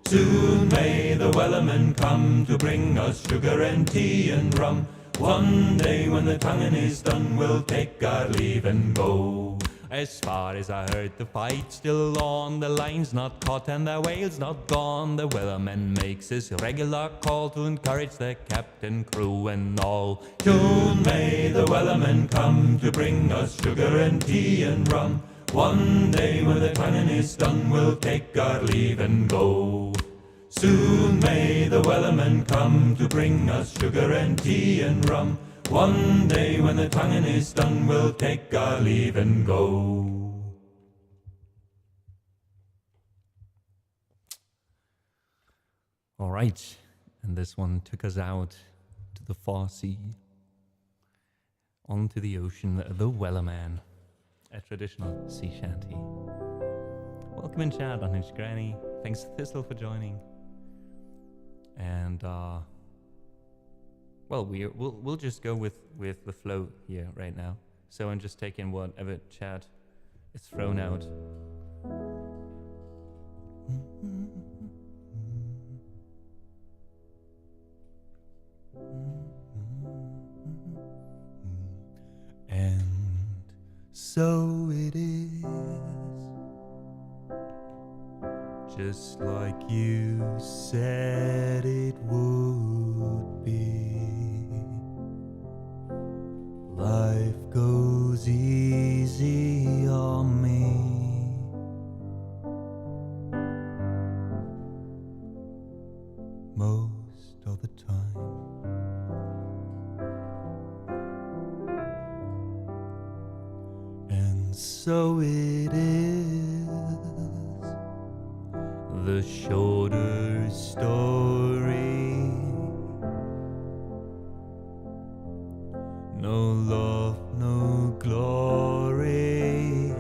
Soon may the wellerman come to bring us sugar and tea and rum. One day when the tonguing is done, we'll take our leave and go.
As far as I heard, the fight's still on. The line's not caught and the whale's not gone. The wellerman makes his regular call to encourage the captain, crew and all.
Soon may the wellerman come to bring us sugar and tea and rum. One day when the tonguing is done, we'll take our leave and go. Soon may the wellerman come to bring us sugar and tea and rum. One day when the tonguing is done, we'll take our leave and go.
All right, and this one took us out to the far sea, onto the ocean, the Wellerman, a traditional sea shanty. Welcome in chat, Unhinged Granny. Thanks Thistle for joining. And well, we'll just go with the flow here right now. So I'm just taking whatever chat is thrown out.
And so it is, just like you said it would be. Life goes easy on me. Most of the time. And so it is, the shorter story. No love, no glory.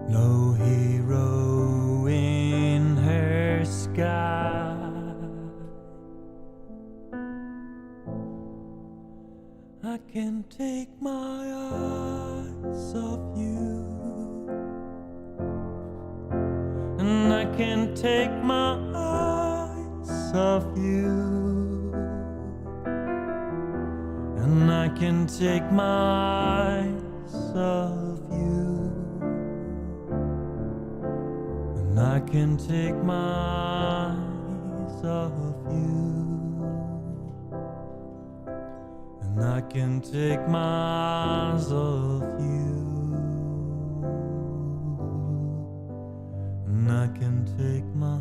No hero in her sky. I can't take my eyes off you, and I can't take my eyes off you. And I can take my eyes off you, and I can take my eyes off you, and I can take my eyes off you, and I can take my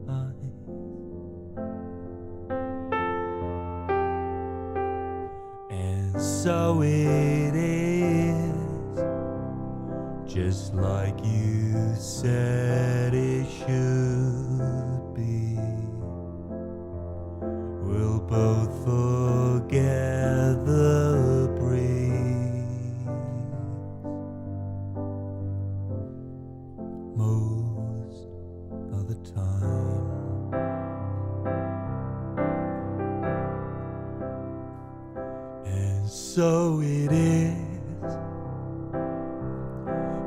eyes. So it you said it should be. We'll both forget the breeze most of the time. And so it is,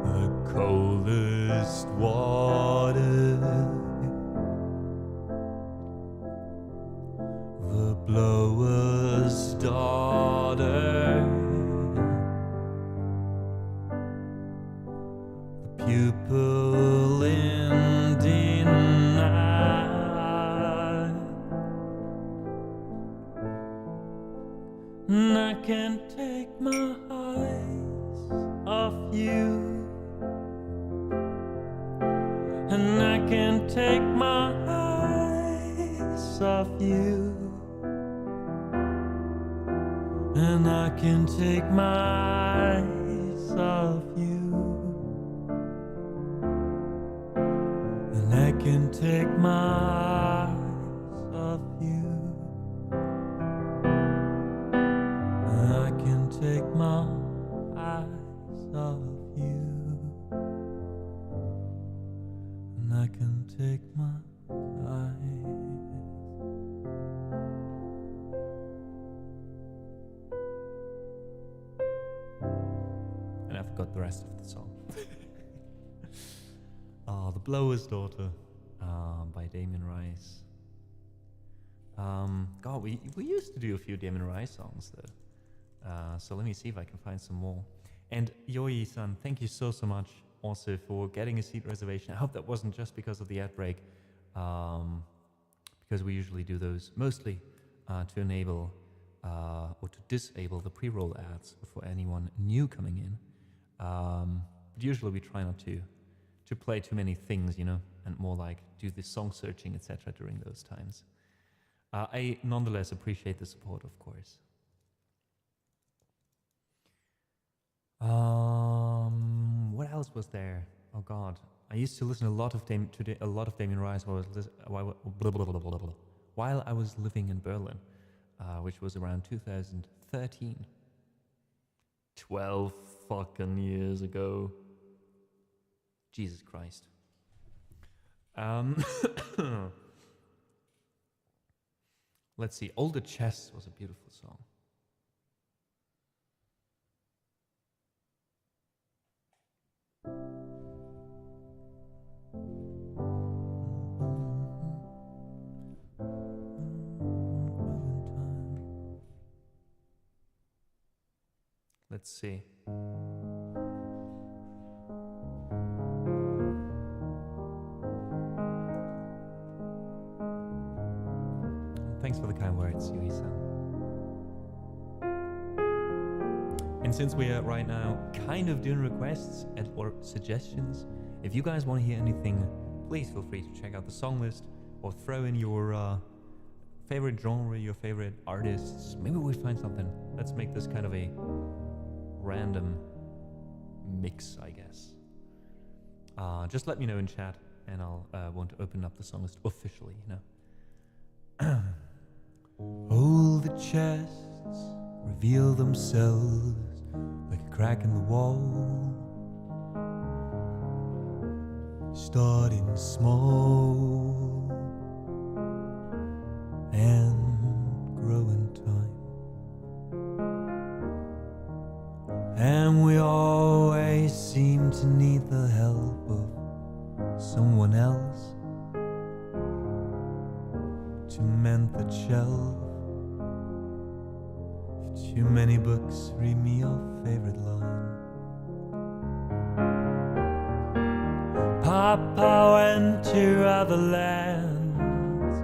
the coldest water, the blower's daughter, the pupil in denial. And I can't take my eyes off you, and I can't take my eyes off you, and I can take my eyes off you, and I can take my eyes off you, and I can take my eyes off you, and I can take my eyes. And I forgot the rest of the song. The Blower's Daughter by Damien Rice. God, we used to do a few Damien Rice songs though. So let me see if I can find some more. And Yoi-san, thank you so much also for getting a seat reservation. I hope that wasn't just because of the ad break, because we usually do those mostly to enable or to disable the pre-roll ads for anyone new coming in. But usually we try not to play too many things, you know, and more like do the song searching, etc. during those times. I nonetheless appreciate the support, of course. What else was there? Oh God, I used to listen a lot of Damien Rice while I was living in Berlin, which was around 2013. 12 fucking years ago. Jesus Christ. Let's see. Older Chess was a beautiful song. Let's see. Thanks for the kind words, Yui-san. And since we are right now kind of doing requests or suggestions, if you guys want to hear anything, please feel free to check out the song list or throw in your favorite genre, your favorite artists. Maybe we find something. Let's make this kind of a random mix, I guess. Just let me know in chat and I'll want to open up the song list officially, you know. All the chests reveal themselves like a crack in the wall, starting small and grow in time. And we always seem to need the help of someone else to mend the shelf. If too many books, read me your favorite line. Papa went to other lands,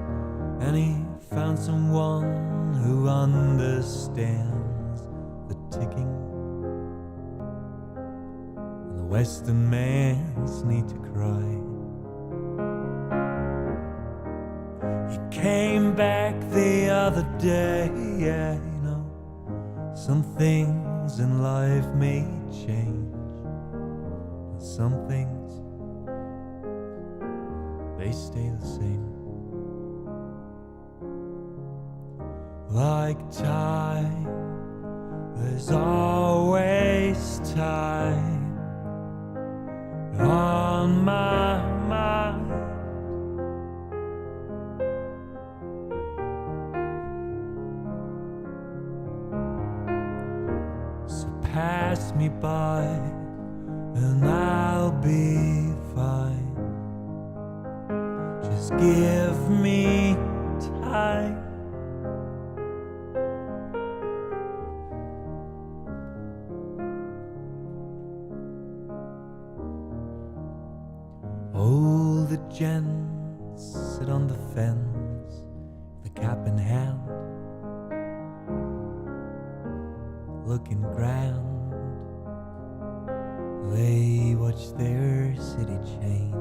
and he found someone who understands the ticking. And the Western man's need to cry. He came back the other day, yeah, you know, some things in life may change, and some things
they stay the same. Like time, there's always time on my mind. So pass me by and I'll be fine. Just give me time. Older gents sit on the fence, the cap in hand, looking grand. They watch their city change.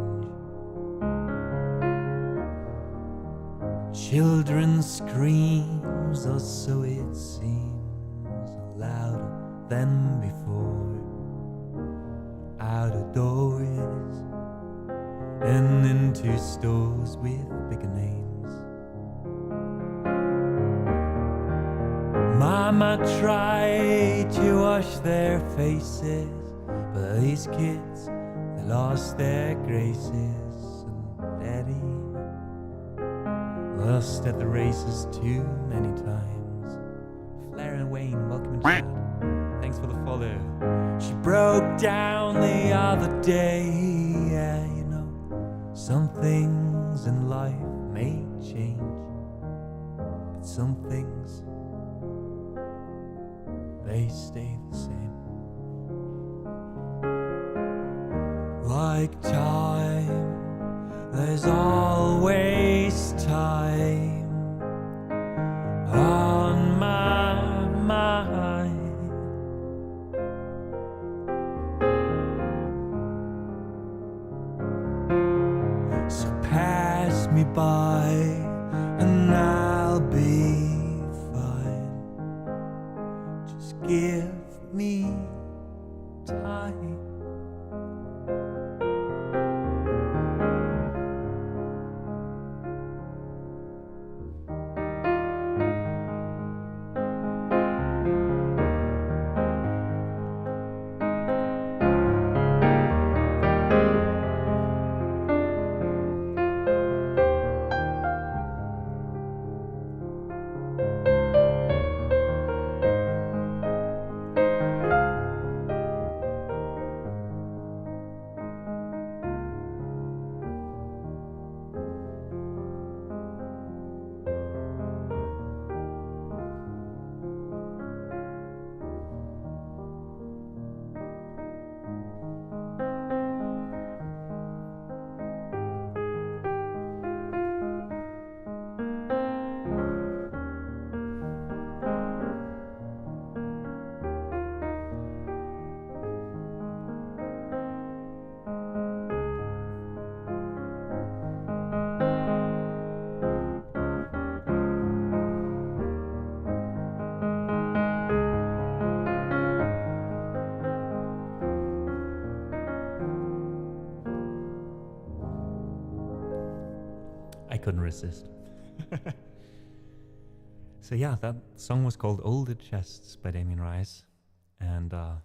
Children's screams, or so it seems, louder than before. Out of doors and into stores with bigger names. Mama tried to wash their faces, but these kids, they lost their graces. And Daddy lost at the races too many times. Flair and Wayne, welcome in chat. Thanks for the follow. She broke down the other day. Yeah, you know, some things in life may change, but some things, they stay the same. Like time, there's always time on my mind. So pass me by and I'll be fine. Just give me time. I couldn't resist. So yeah, that song was called Older Chests by Damien Rice, and a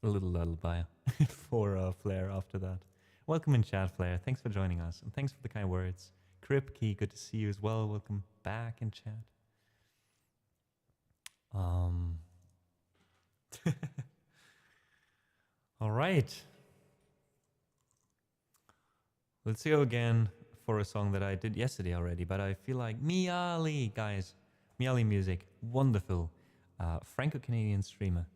little lullaby for Flair after that. Welcome in chat, Flair. Thanks for joining us, and thanks for the kind words. Kripke, good to see you as well. Welcome back in chat. All right. Let's go again for a song that I did yesterday already, but I feel like Miali, guys. Miali music, wonderful. Franco-Canadian streamer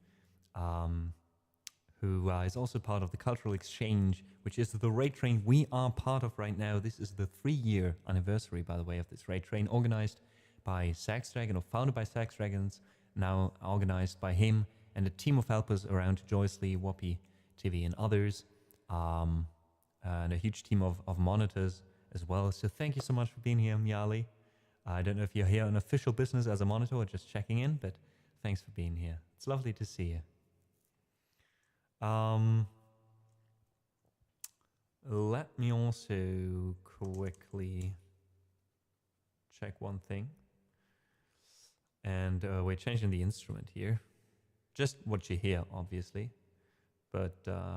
who is also part of the Cultural Exchange, which is the raid train we are part of right now. This is the 3-year anniversary, by the way, of this raid train, organized by Sax Dragon, or founded by Sax Dragons, now organized by him and a team of helpers around Joyce Lee, Whoppy TV, and others, and a huge team of monitors as well. So thank you so much for being here, Miali. I don't know if you're here on official business as a monitor or just checking in, but thanks for being here. It's lovely to see you. Let let me also quickly check one thing. And we're changing the instrument here. Just what you hear, obviously. But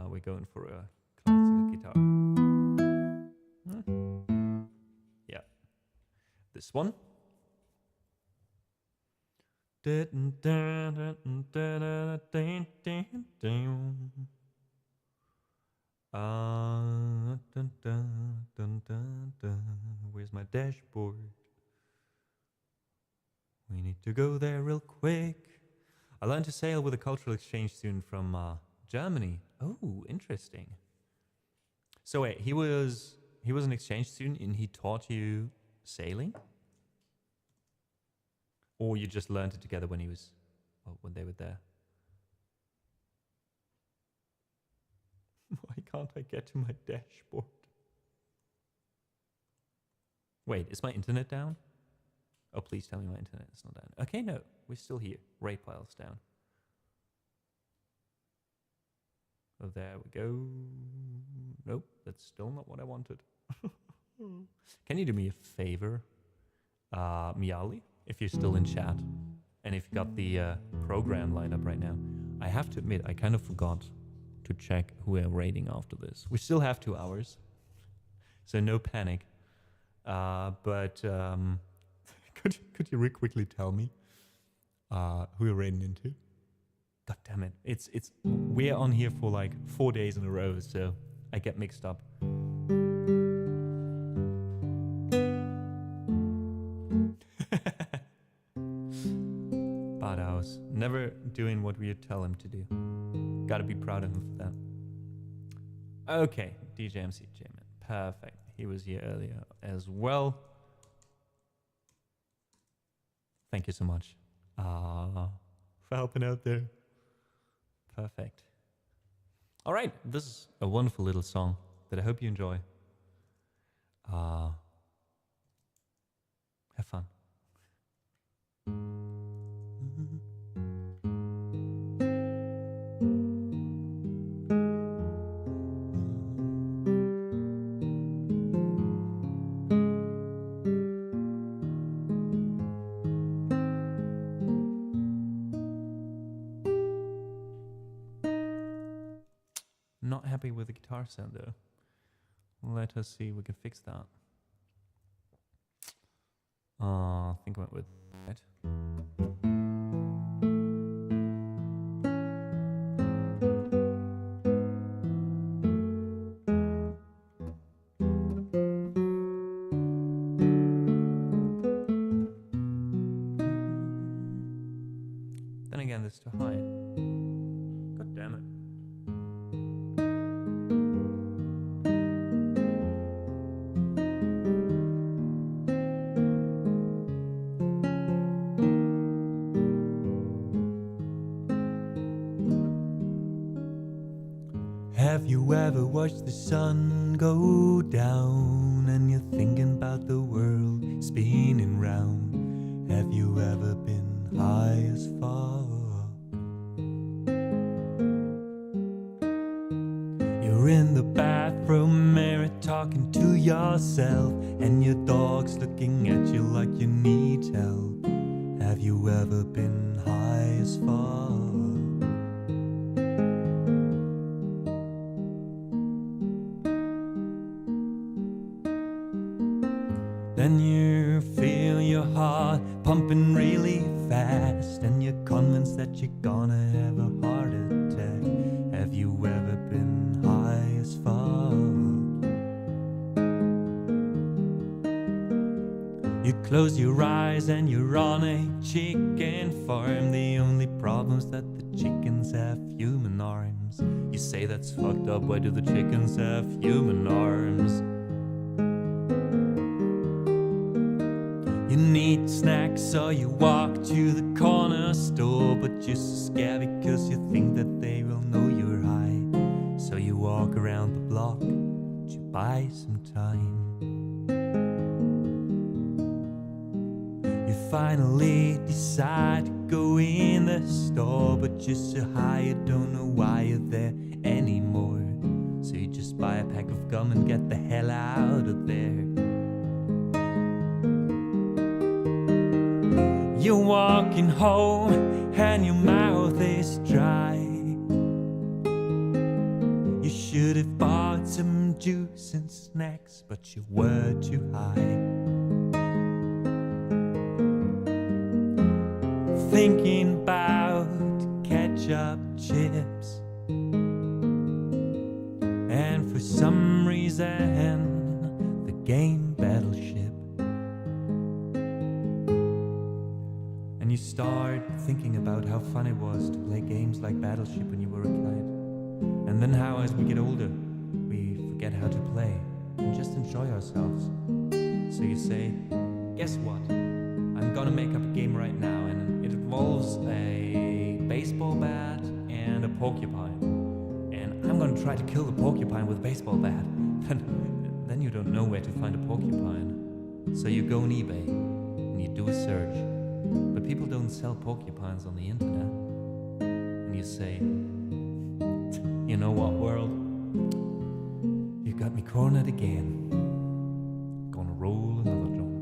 we're going for a classical guitar. Yeah. This one. Where's my dashboard? We need to go there real quick. I learned to sail with a cultural exchange student from Germany. Oh, interesting. So wait, he was an exchange student and he taught you sailing? Or you just learned it together when when they were there? Why can't I get to my dashboard? Wait, is my internet down? Oh, please tell me my internet is not down. Okay, no, we're still here. Ray pile's down. Oh, there we go. Nope, that's still not what I wanted. Can you do me a favor, Miali, if you're still in chat, and if you got the program lined up right now? I have to admit, I kind of forgot to check who we're rating after this. We still have 2 hours, so no panic. But could you really quickly tell me who you're rating into? God damn it! We're on here for like 4 days in a row, so I get mixed up. Badass, never doing what we tell him to do. Gotta be proud of him for that. Okay, DJ MC J-Man, perfect. He was here earlier as well. Thank you so much for helping out there. Perfect. All right, this is a wonderful little song that I hope you enjoy. Have fun. Not happy with the guitar sound though. Let us see if we can fix that. I think I went with that. Then again, this is too high. God damn it. Have you ever watched the sun go down and you're thinking about the world spinning round? Have you ever been high as fuck? You're in the bathroom mirror talking to yourself and your dog's looking at you like you need help. Have you ever been high as fuck? Then you feel your heart pumping really fast and you're convinced that you're gonna have a heart attack. Have you ever been high as fuck? You close your eyes and you're on a chicken farm. The only problem's that the chickens have human arms. You say that's fucked up, why do the chickens have human arms? You need snacks, so you walk to the corner store, but you're so scared because you think that they will know you're high. So you walk around the block to buy some time. You finally decide to go in the store, but you're so high you don't know why you're there anymore. So you just buy a pack of gum gum and get the hell out of there. You're walking home and your mouth is dry. You should have bought some juice and snacks, but you were too high. Thinking about ketchup chips, and for some reason the game Battleship. And you start thinking about how fun it was to play games like Battleship when you were a kid, and then how as we get older we forget how to play and just enjoy ourselves. So you say, guess what, I'm gonna make up a game right now, and it involves a baseball bat and a porcupine, and I'm gonna try to kill the porcupine with a baseball bat. Then you don't know where to find a porcupine, so you go on eBay and you do a search, but people don't sell porcupines on the internet. And you say, you know what, world, you got me cornered again. Gonna roll another drum.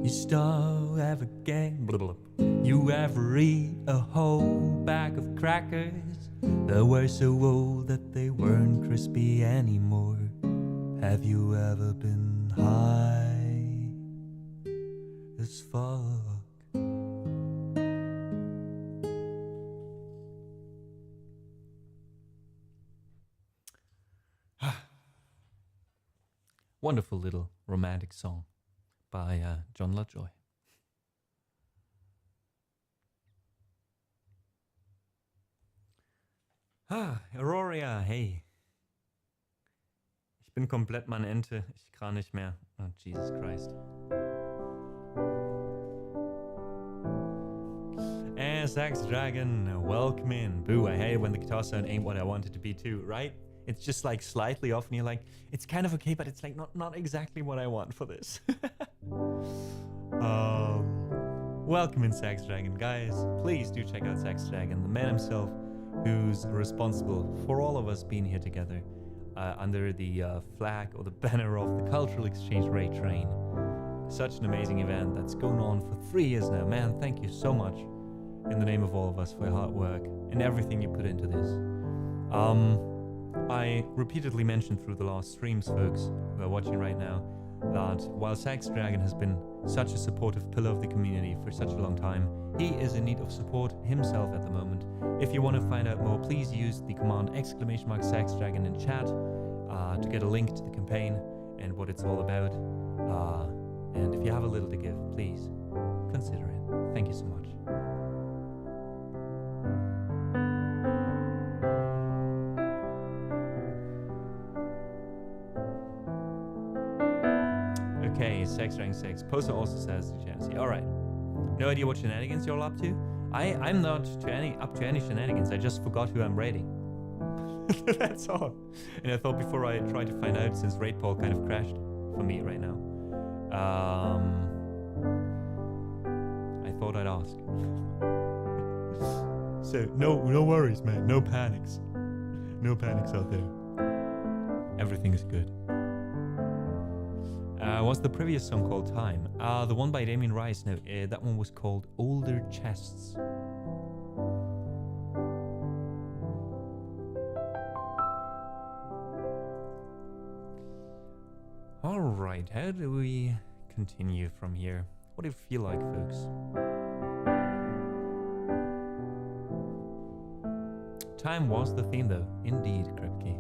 You starve ever game, blah, blah, blah. You ever eat a whole bag of crackers that were so old that they weren't crispy anymore? Have you ever been high as fuck? Wonderful little romantic song by John Lovejoy. Aurora, hey. Ich bin komplett meine Ente. Ich kann nicht mehr. Oh, Jesus Christ. And Sax Dragon, welcome in. Boo, I hate it when the guitar sound ain't what I want it to be too, right? It's just like slightly off and you're like, it's kind of okay, but it's like not exactly what I want for this. Welcome in, Sax Dragon. Guys, please do check out Sax Dragon, the man himself who's responsible for all of us being here together under the flag or the banner of the Cultural Exchange Raid Train. Such an amazing event that's going on for 3 years now. Man, thank you so much in the name of all of us for your hard work and everything you put into this. I repeatedly mentioned through the last streams, folks who are watching right now, that while Sax Dragon has been such a supportive pillar of the community for such a long time, he is in need of support himself at the moment. If you want to find out more, please use the command !Sax Dragon in chat to get a link to the campaign and what it's all about. And if you have a little to give, please consider it. Thank you so much. Okay, Sex Rank 6. Poster also says to Chancy. Alright. No idea what shenanigans you're all up to? I'm not up to any shenanigans. I just forgot who I'm raiding. That's all. And I thought before I try to find out, since raid poll kind of crashed for me right now, I thought I'd ask. So no worries, man. No panics. No panics out there. Everything is good. What's the previous song called? Time. The one by Damien Rice. No, that one was called Older Chests. Alright, how do we continue from here? What do you feel like, folks? Time was the theme, though. Indeed, Kripke.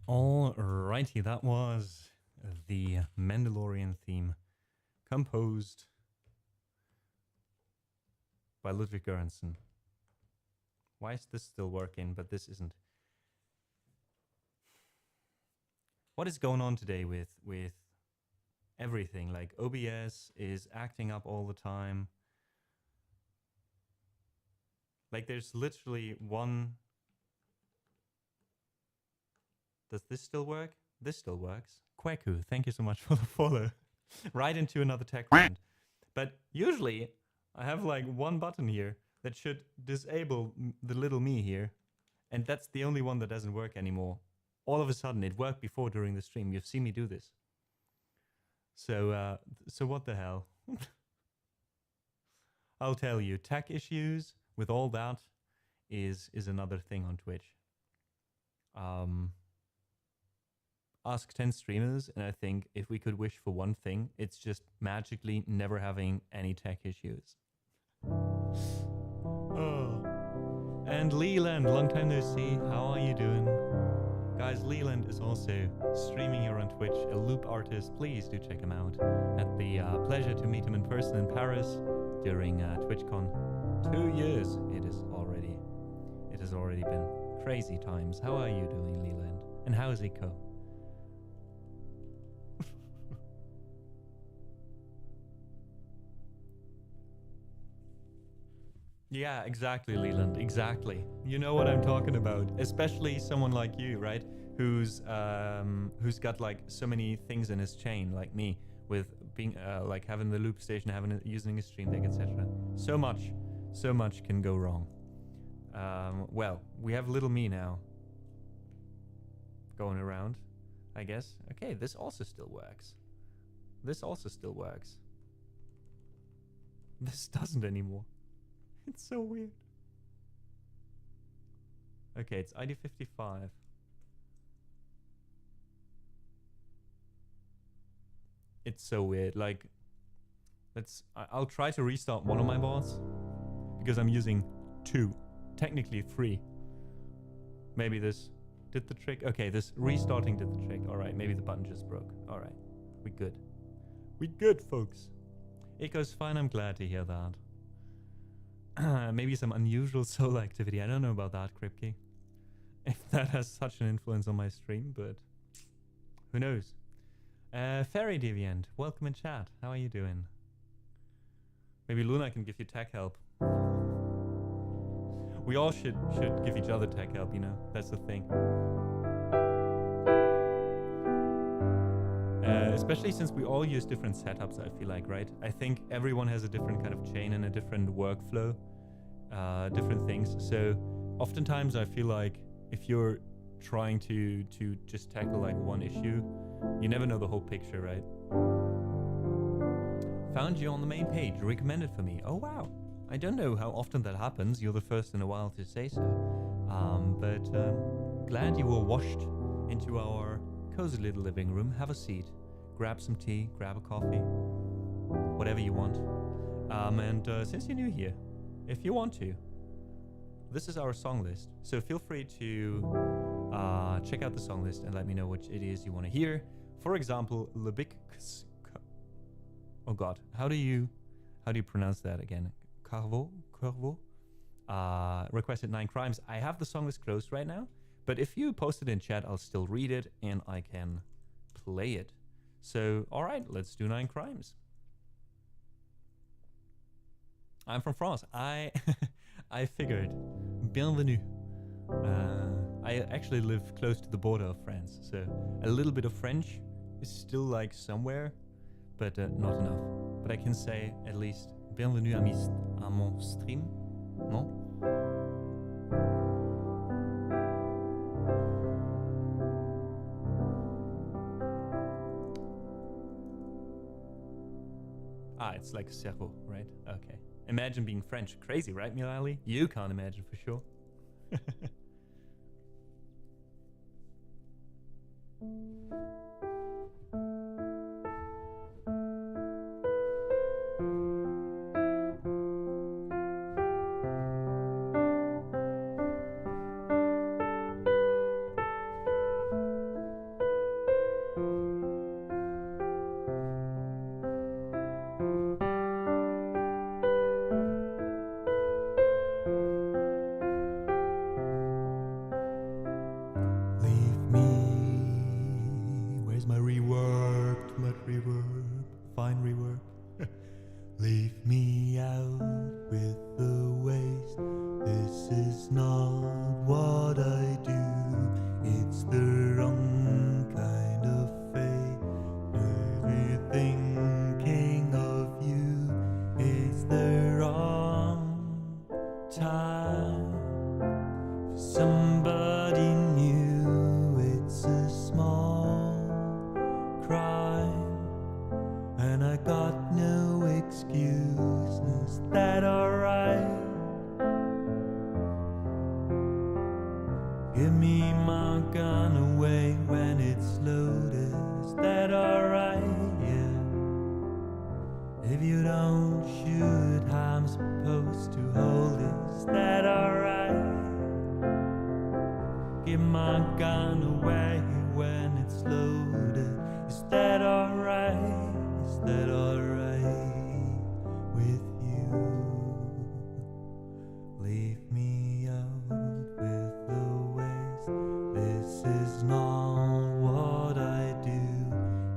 Alrighty, that was the Mandalorian theme composed by Ludwig Göransson. Why is this still working, but this isn't? What is going on today with everything? Like OBS is acting up all the time. Like there's literally one. Does this still work? This still works. Kweku, thank you so much for the follow. Right into another tech round. But usually I have like one button here that should disable the little me here. And that's the only one that doesn't work anymore. All of a sudden, it worked before during the stream. You've seen me do this. So what the hell? I'll tell you, tech issues with all that is another thing on Twitch. Ask 10 streamers, and I think if we could wish for one thing, it's just magically never having any tech issues. Oh. And Leland, long time no see. How are you doing? Guys, Leland is also streaming here on Twitch, a loop artist. Please do check him out. Had the pleasure to meet him in person in Paris during TwitchCon. 2 years it has already been. Crazy times. How are you doing, Leland? And how is Eco? Yeah, exactly, Leland. Exactly. You know what I'm talking about. Especially someone like you, right? Who's got like so many things in his chain, like me, with being like having the loop station, using a stream deck, etc. So much can go wrong. Well, we have little me now going around, I guess. Okay, this also still works. This doesn't anymore. It's so weird. Okay, it's ID 55. It's so weird. Like, I'll try to restart one of my bots because I'm using 2, technically 3. Maybe this did the trick. Okay, this restarting did the trick. All right, maybe the button just broke. All right, we good. We good, folks. Eco's fine. I'm glad to hear that. Maybe some unusual solo activity. I don't know about that, Kripke. If that has such an influence on my stream, but who knows? Fairy Deviant, welcome in chat. How are you doing? Maybe Luna can give you tech help. We all should give each other tech help, you know? That's the thing. Especially since we all use different setups, I feel like, right? I think everyone has a different kind of chain and a different workflow, different things. So oftentimes I feel like if you're trying to just tackle like one issue, you never know the whole picture, right? Found you on the main page, recommended for me. Oh wow, I don't know how often that happens. You're the first in a while to say so. But glad you were washed into our cozy little living room. Have a seat, grab some tea, grab a coffee, whatever you want. And since you're new here, if you want to, this is our song list. So feel free to check out the song list and let me know which it is you want to hear. For example, Lebik. Oh God, how do you pronounce that again? Corvo. Requested 9 Crimes. I have the song list closed right now, but if you post it in chat, I'll still read it and I can play it. So, all right, let's do 9 Crimes. I'm from France. I figured. Bienvenue. I actually live close to the border of France, so a little bit of French is still like somewhere, but not enough. But I can say at least bienvenue à mon stream. Non? Ah, it's like cerveau, right? Okay. Imagine being French. Crazy, right, Milali? You can't imagine for sure.
Where's my rework? Too much reverb. Fine reverb. Leave me out with the waste. This is not what I do. It's the wrong kind of fate. Maybe thinking of you is the wrong time for somebody new. It's a small crime, and I got no excuse. Is that alright? Give me my gun away when it's loaded. Is that alright? Yeah. If you don't shoot, I'm supposed to hold it. Is that alright? Give my gun away when it's loaded. Is that alright? Is that alright with you? Leave me out with the waste. This is not what I do.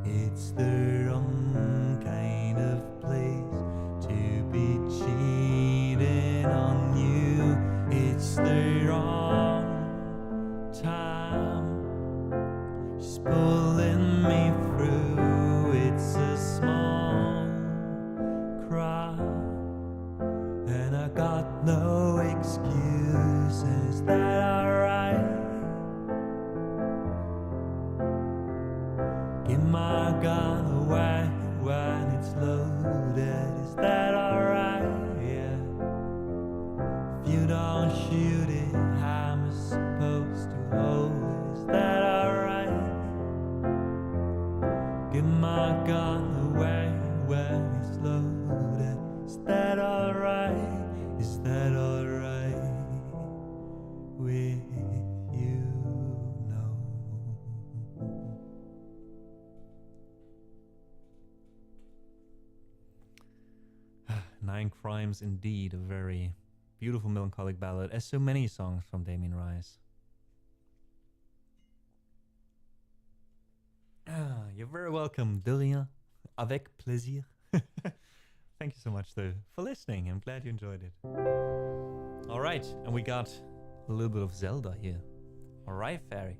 It's the wrong kind of place to be cheating on you. It's the wrong time. She's pulling me through. It's a small crime, and I got no excuses. That alright? Give my gun away when it's loaded. Is that alright? Yeah. If you don't shoot it, I'm supposed to hold it. Is that alright? Give my gun away when it's loaded. Is that alright? Is that alright with you? No.
9 Crimes, indeed, a very beautiful melancholic ballad, as so many songs from Damien Rice. You're very welcome, Delia. Avec plaisir. Thank you so much, though, for listening. I'm glad you enjoyed it. All right, and we got a little bit of Zelda here. All right, Fairy.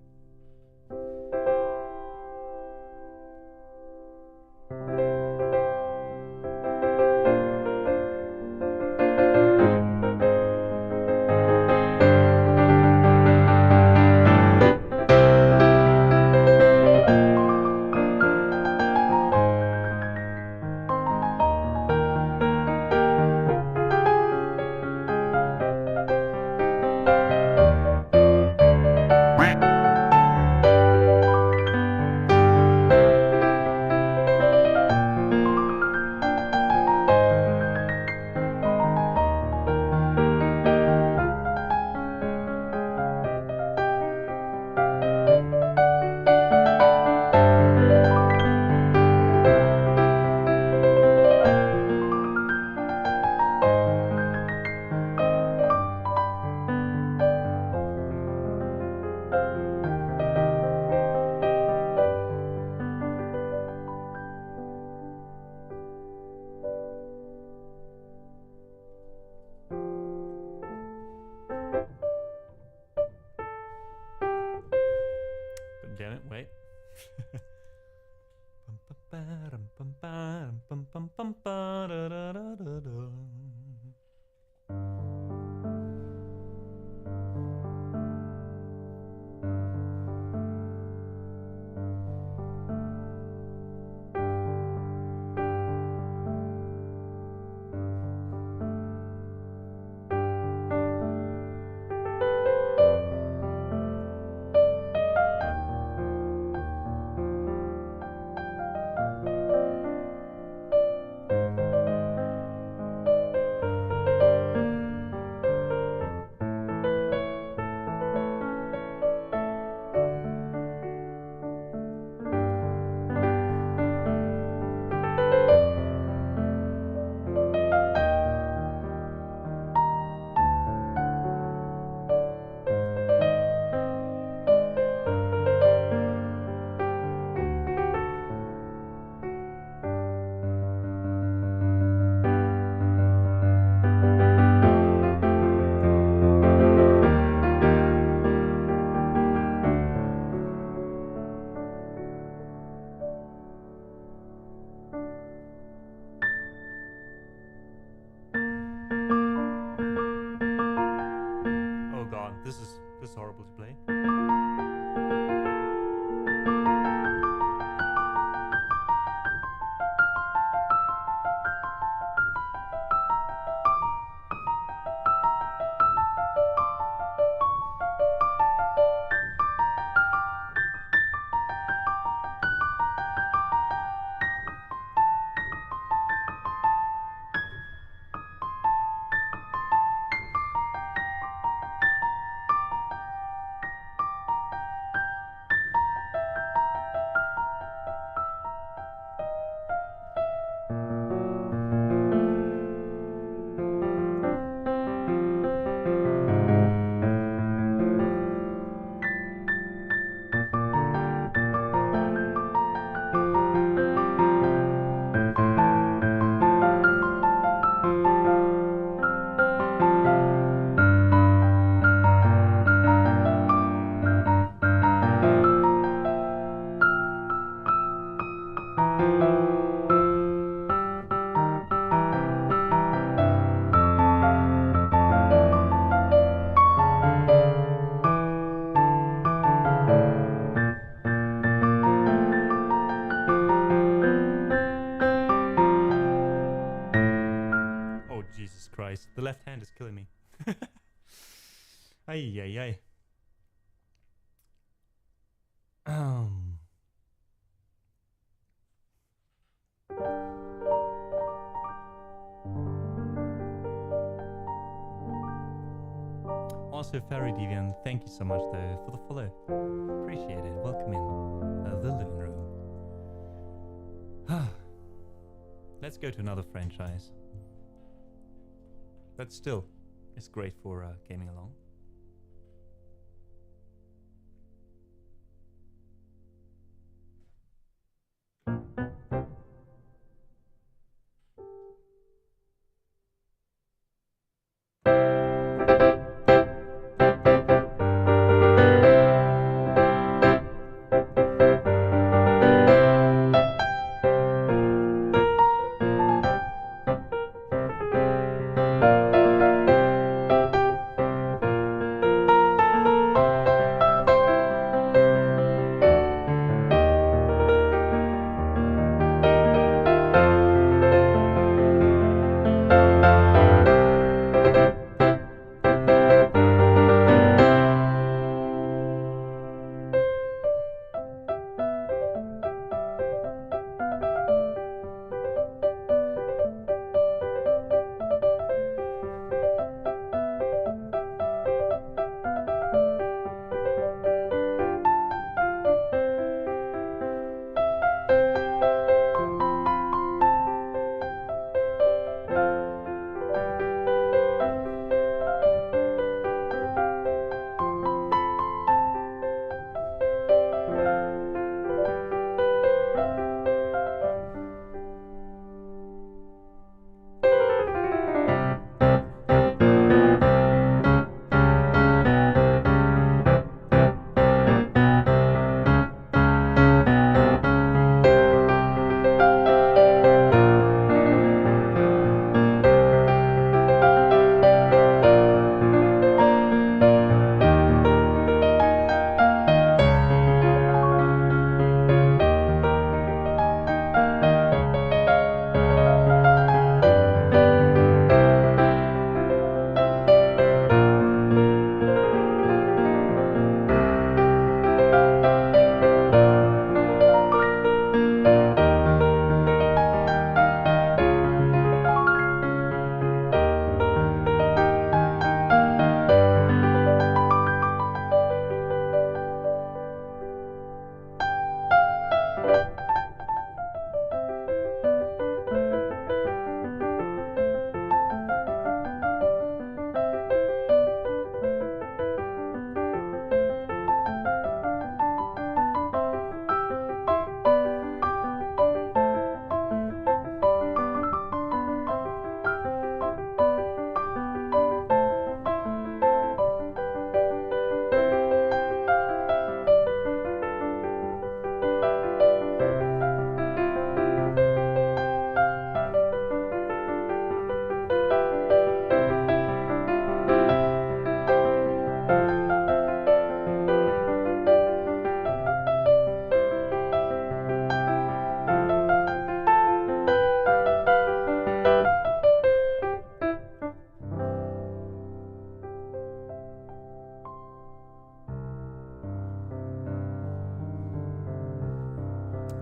Damn it, wait. Oh, Jesus Christ. The left hand is killing me. Ay, ay, ay. Also, Fairy Deviant, thank you so much though for the follow. Appreciate it. Welcome in the living room. Let's go to another franchise. But still, it's great for gaming along.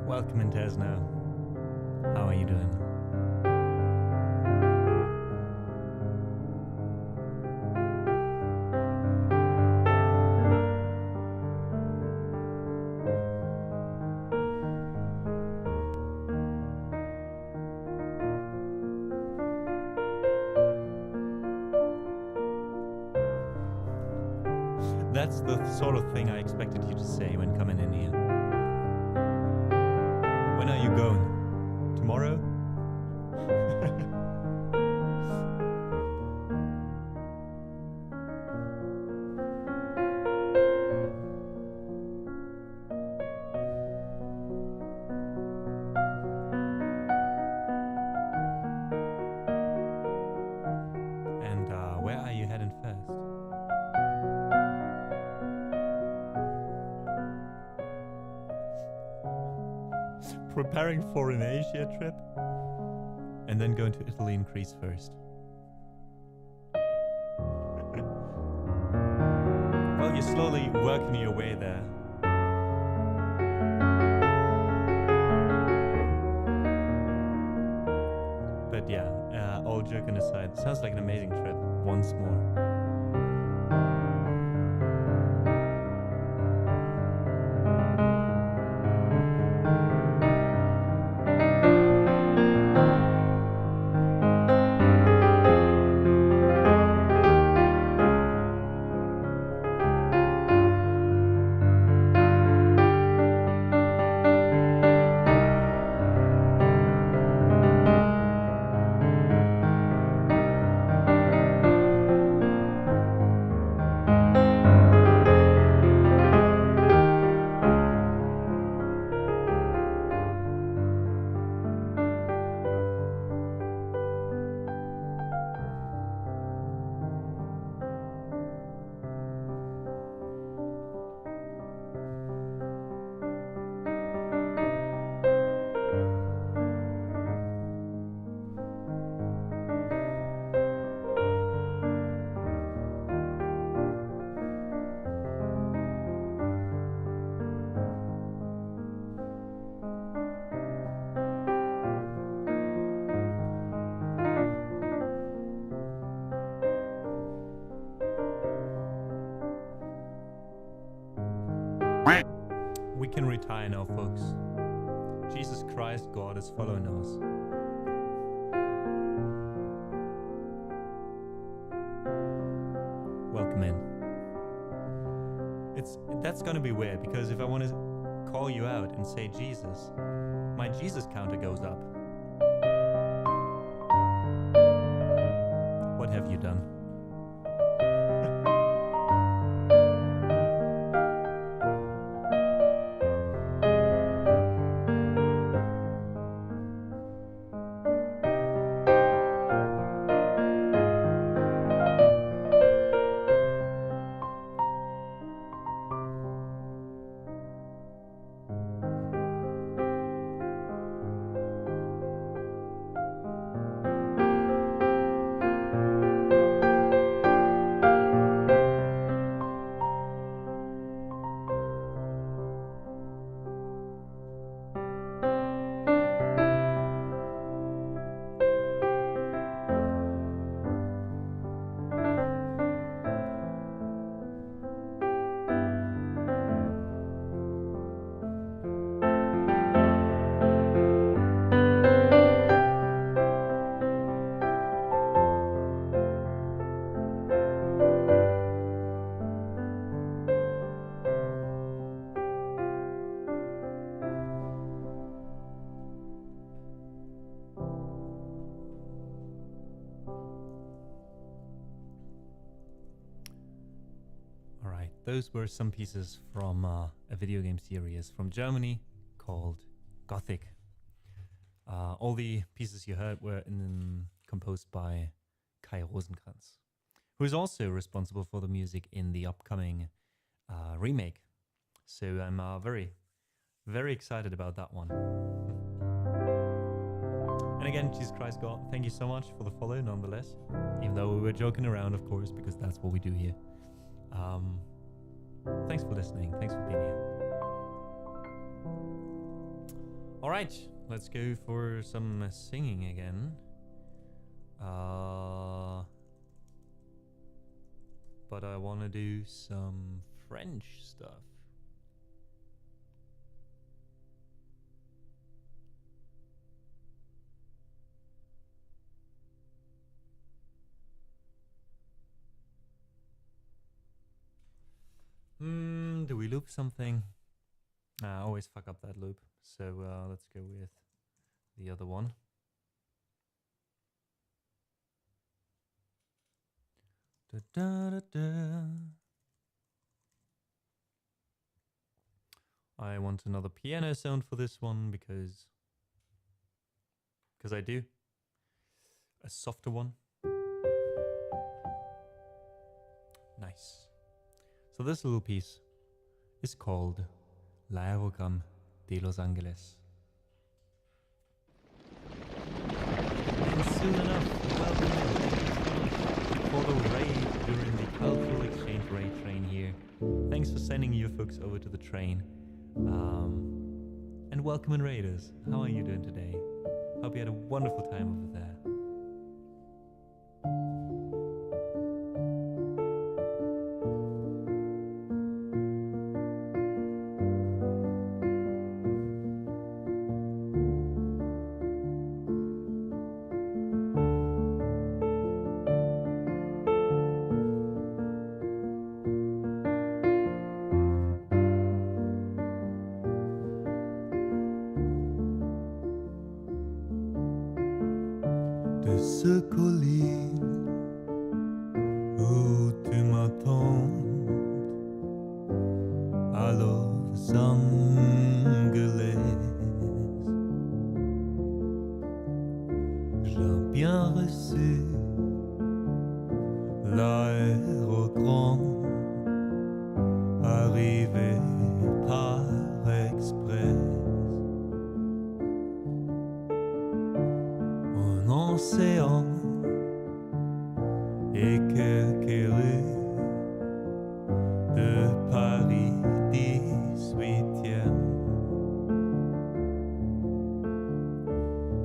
Welcome in, Tesno. How are you doing? That's the sort of thing I expected you to say when coming in here. When are you going? Tomorrow? preparing for an Asia trip and then going to Italy and Greece first. Well, you're slowly working your way there. But yeah, all joking aside, sounds like an amazing trip once more. We can retire now, folks. Jesus Christ, God is following us. Welcome in. That's gonna be weird, because if I want to call you out and say Jesus, my Jesus counter goes up. What have you done? Those were some pieces from a video game series from Germany called Gothic. All the pieces you heard were composed by Kai Rosenkranz, who is also responsible for the music in the upcoming remake. So I'm very, very excited about that one. And again, Jesus Christ God, thank you so much for the follow nonetheless. Even though we were joking around, of course, because that's what we do here. Thanks for listening. Thanks for being here. All right, let's go for some singing again. But I want to do some French stuff. Do we loop something? I always fuck up that loop. So let's go with the other one. Da, da, da, da. I want another piano sound for this one because I do. A softer one. Nice. So this little piece is called L'Aérogramme de Los Angeles. soon enough. Welcome in. Thank you so much for the raid during the cultural exchange raid train here. Thanks for sending you folks over to the train. And welcome in raiders. How are you doing today? Hope you had a wonderful time over there.
De ce colline où tu m'attends à Los Angeles, j'ai bien reçu l'aérogramme arrivé par express. Un océan et quelques rues de Paris 18e.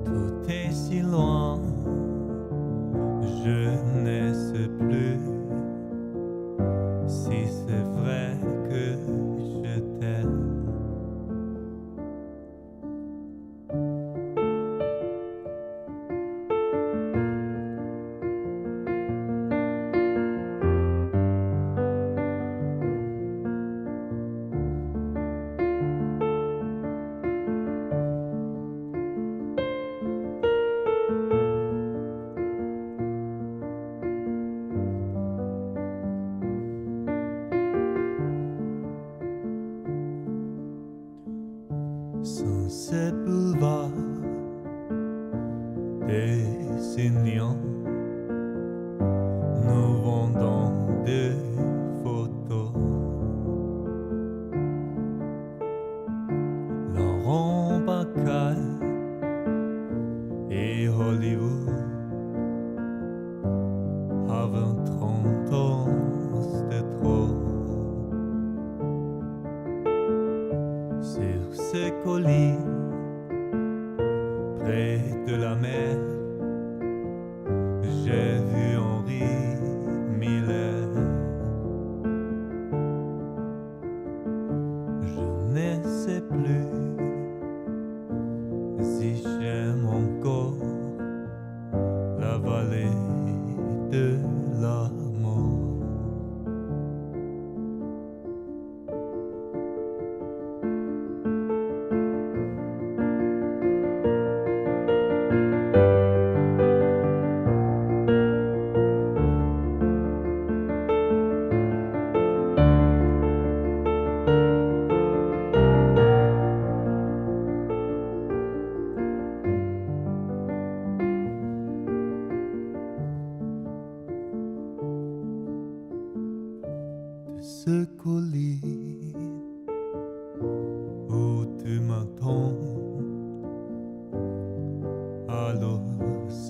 Tout est si loin, je ne sais plus si c'est vrai que je t'aime. Sur ces boulevards désignants, nous vendons des photos. Laurent Bacall et Hollywood avant 30 ans, c'était trop. Sur ces collines, près de la mer, j'ai vu Henri Miller. Je ne sais plus si j'aime encore la vallée de la mort. Ce colline où tu m'attends à Los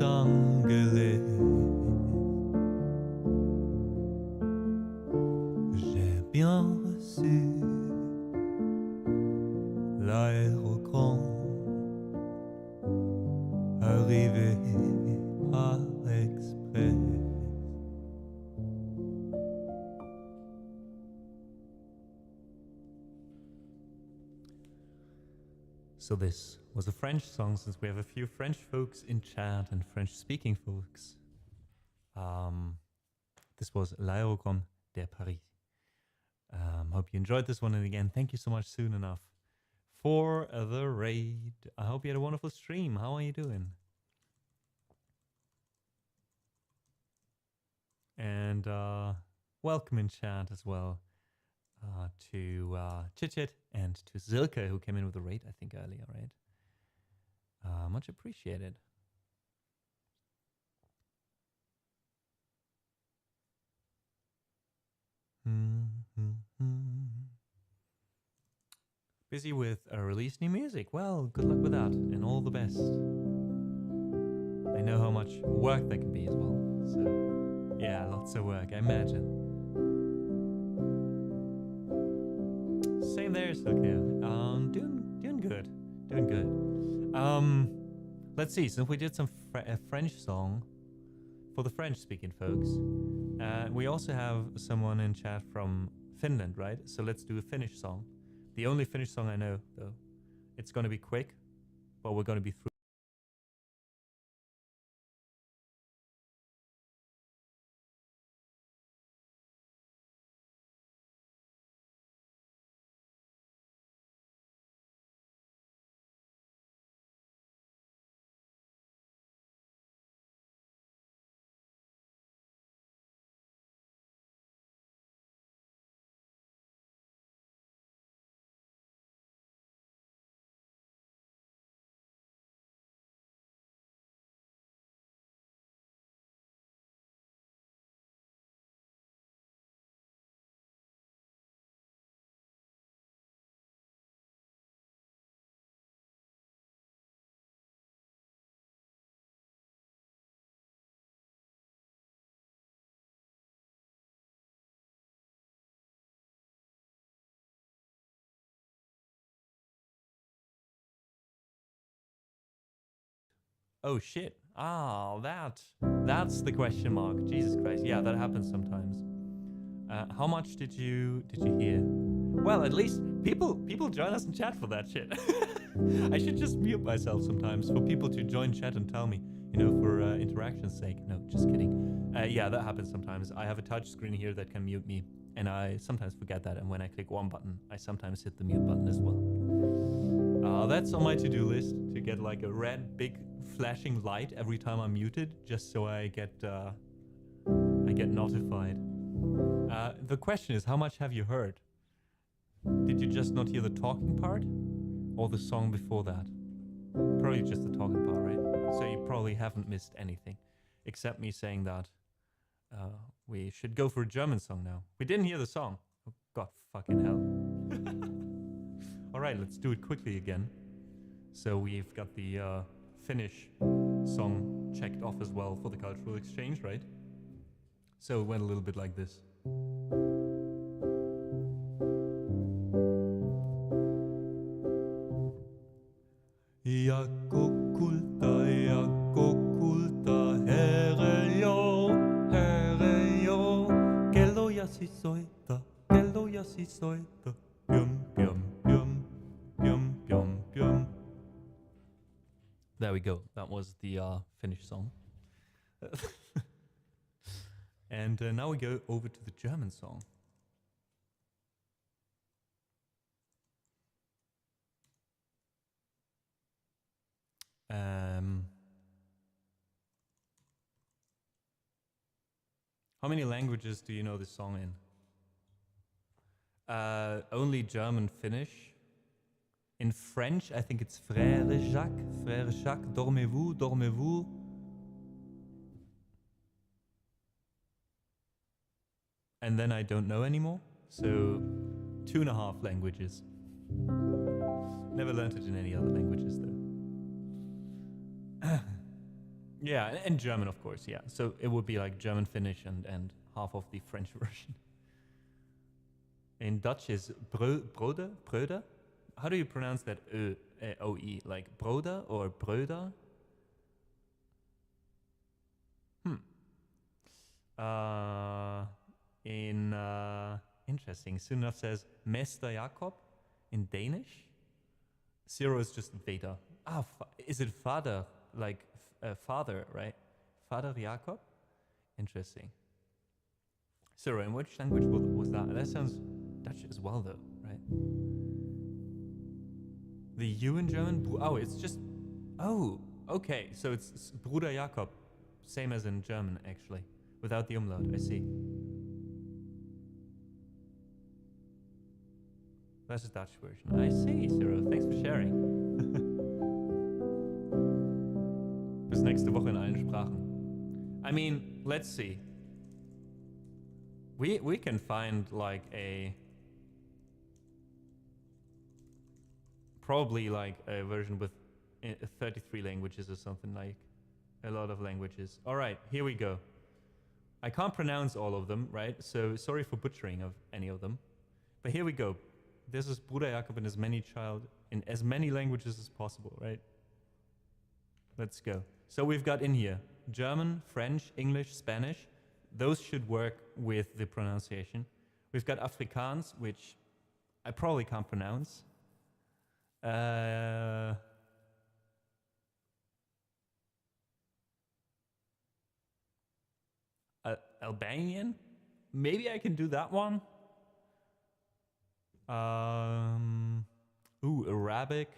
Angeles, j'ai bien reçu l'aérogramme arrivé par express.
So this was a French song, since we have a few French folks in chat and French-speaking folks. This was L'Aérodrome de Paris. Hope you enjoyed this one, and again, thank you so much, Soon Enough, for the raid. I hope you had a wonderful stream. How are you doing? And welcome in chat as well to Chit and to Zilka, who came in with a raid, I think, earlier, right? Much appreciated. Busy with release new music. Well, good luck with that, and all the best. I know how much work that can be as well. So, yeah, lots of work, I imagine. Same there, Silkia. Doing good. Doing good. Let's see, since we did some French song for the French-speaking folks, we also have someone in chat from Finland, right? So let's do a Finnish song. The only Finnish song I know, though. It's going to be quick, but we're going to be through. Oh shit. Ah, that's the question mark. Jesus Christ. Yeah, that happens sometimes. How much did you hear? Well, at least people join us in chat for that shit. I should just mute myself sometimes for people to join chat and tell me, you know, for interaction's sake. No, just kidding. Yeah, that happens sometimes. I have a touch screen here that can mute me, and I sometimes forget that. And when I click one button, I sometimes hit the mute button as well. That's on my to-do list, to get like a red big flashing light every time I'm muted, just so I get notified. The question is, how much have you heard? Did you just not hear the talking part, or the song before that? Probably just the talking part, right? So you probably haven't missed anything, except me saying that we should go for a German song now. We didn't hear the song. Oh, God fucking hell. All right, let's do it quickly again. So we've got the Finnish song checked off as well for the cultural exchange, right? So it went a little bit like this. Jakko kulta, herre jo, kelloja siis soita, pyöm, pyöm, pyöm, pyöm, pyöm, pyöm. There we go. That was the Finnish song. And now we go over to the German song. How many languages do you know this song in? Only German, Finnish. In French, I think it's Frère Jacques, dormez-vous, dormez-vous. And then I don't know anymore. So 2.5 languages. Never learned it in any other languages though. Yeah, and German, of course, yeah. So it would be like German, Finnish, and half of the French version. In Dutch is broder? How do you pronounce that O-E? Like broda or broda? Interesting. Sunaf says Mester Jakob in Danish. Zero is just Veda. Ah, is it father? Like father, right? Father Jakob? Interesting. Zero, in which language was that? That sounds Dutch as well, though, right? The U in German? Oh, it's just... Oh, okay. So it's Bruder Jakob. Same as in German, actually. Without the umlaut, I see. That's the Dutch version. I see, Zero. Thanks for sharing. Bis nächste Woche in allen Sprachen. I mean, let's see. We can find like probably like a version with 33 languages or something like. A lot of languages. All right, here we go. I can't pronounce all of them, right? So sorry for butchering of any of them. But here we go. This is Bruder Jakob in as many languages as possible, right? Let's go. So we've got in here German, French, English, Spanish. Those should work with the pronunciation. We've got Afrikaans, which I probably can't pronounce. Albanian? Maybe I can do that one. Arabic.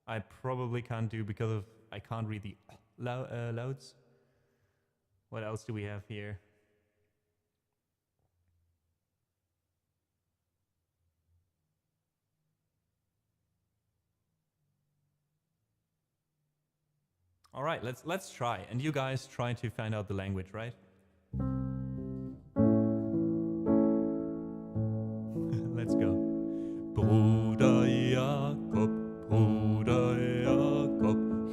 I probably can't do because I can't read the louds. What else do we have here? All right, let's try. And you guys try to find out the language, right? Let's go. Bruder Jakob,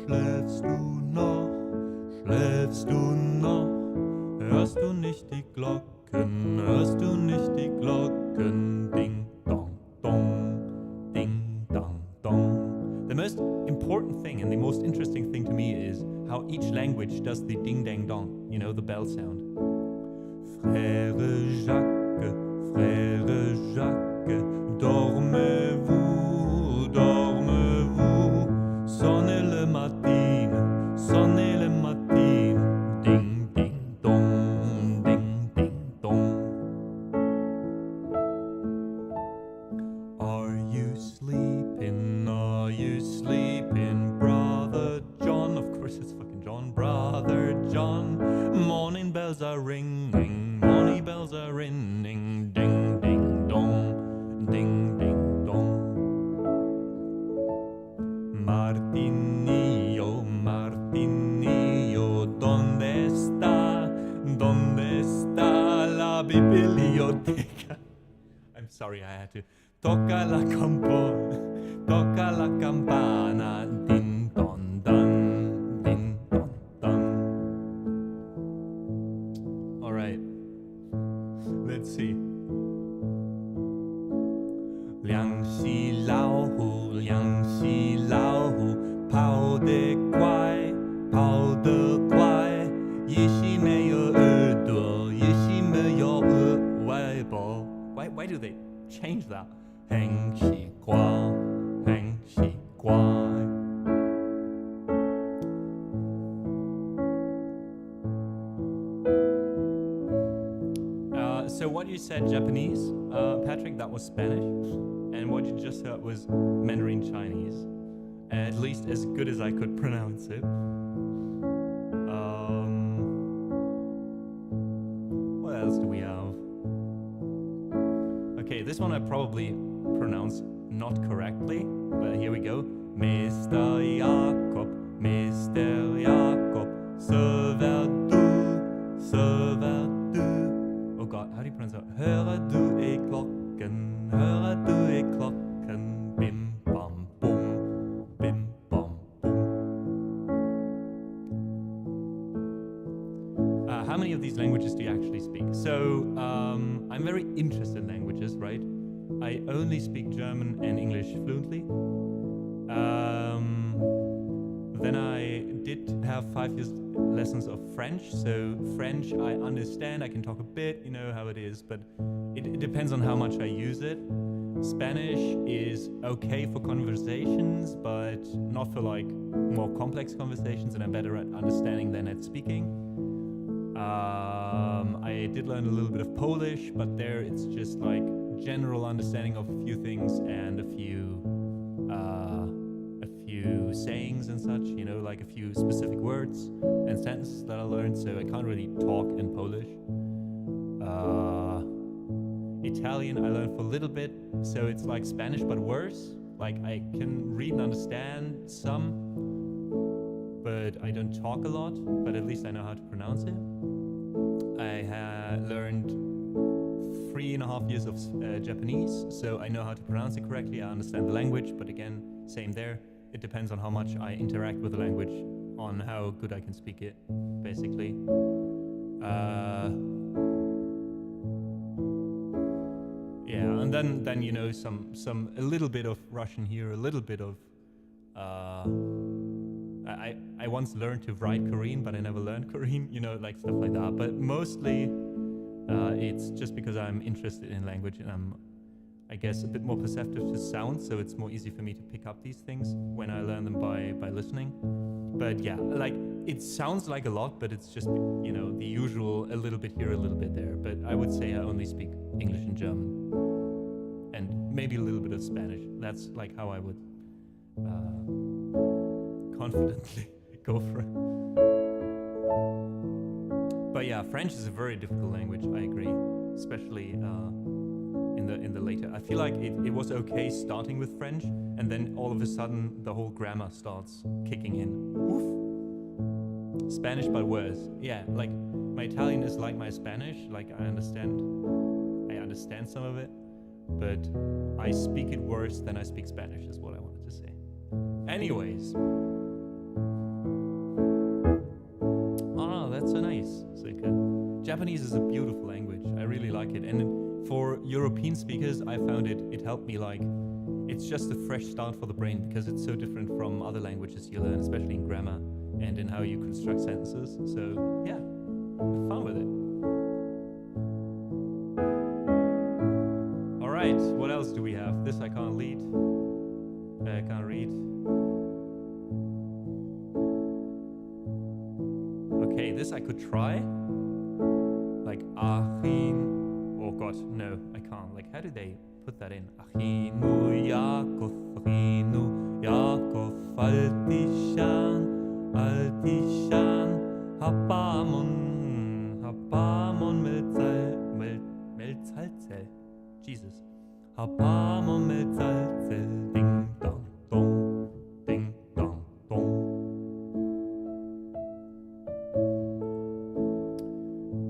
schläfst du noch, schläfst du noch? Hörst du nicht die Glocken, hörst du nicht die Glocken? Ding dong dong, ding dong dong. The most important thing and the most interesting thing to me is how each language does the ding dang dong, you know, the bell sound. Frère Jacques, dormez-vous, dormez-vous, sonnez le matin, ding ding dong, ding ding dong. Are you sleeping, brother John? Of course it's fucking John, brother John. Morning bells are ringing, morning bells are ringing, ding ding dong, ding ding dong. Martinillo, ¿dónde está la biblioteca? I'm sorry, I had to. Toca la campana, din don dun, din don dun. All right, let's see. Liang xi lao hu, pao de kwai, yi xi me yo duo, yi xi me yo wai bo. Why do they change that? Heng xi guai. So what you said Japanese, Patrick, that was Spanish. And what you just heard was Mandarin Chinese. At least as good as I could pronounce it. What else do we have? Okay, this one I probably pronounced not correctly, but here we go. Mr. Jakob, server du. Oh God, how do you pronounce that? Höre du e klokken, bim bam boom, bim bam boom. How many of these languages do you actually speak? So, I'm very interested in languages, right? I only speak German and English fluently. Then I did have 5 years lessons of French. So French I understand, I can talk a bit, you know how it is, but it depends on how much I use it. Spanish is okay for conversations, but not for like more complex conversations, and I'm better at understanding than at speaking. I did learn a little bit of Polish, but there it's just like general understanding of a few things and a few sayings and such, you know, like a few specific words and sentences that I learned, so I can't really talk in Polish. Italian I learned for a little bit, so it's like Spanish but worse. Like I can read and understand some, but I don't talk a lot, but at least I know how to pronounce it. I learned 3.5 years of Japanese, so I know how to pronounce it correctly. I understand the language, but again, same there. It depends on how much I interact with the language on how good I can speak it, basically. Yeah, and then you know, a little bit of Russian here, a little bit of I once learned to write Korean, but I never learned Korean, you know, like stuff like that. But mostly it's just because I'm interested in language, and I'm, I guess, a bit more perceptive to sound, so it's more easy for me to pick up these things when I learn them by listening. But yeah, like, it sounds like a lot, but it's just, you know, the usual, a little bit here, a little bit there. But I would say I only speak English and German, and maybe a little bit of Spanish. That's like how I would confidently go for it. But yeah, French is a very difficult language, I agree, especially in the later. I feel like it was okay starting with French, and then all of a sudden the whole grammar starts kicking in. Oof. Spanish, but worse. Yeah, like my Italian is like my Spanish. Like I understand some of it, but I speak it worse than I speak Spanish, is what I wanted to say. Anyways. Oh, that's so nice, Silke. Japanese is a beautiful language. I really like it. And for European speakers, I found it helped me, like, it's just a fresh start for the brain, because it's so different from other languages you learn, especially in grammar and in how you construct sentences. So yeah, have fun with it. All right, what else do we have? This I can't read. Okay, this I could try. Like Achin. Oh god, no, I can't. Like, how do they put that in? Achinu Yaakov, Achinu Yaakov, Altishan, Hapamon Melzalzel. Jesus. Hapamon Melzalzel, ding dong dong, ding dong dong.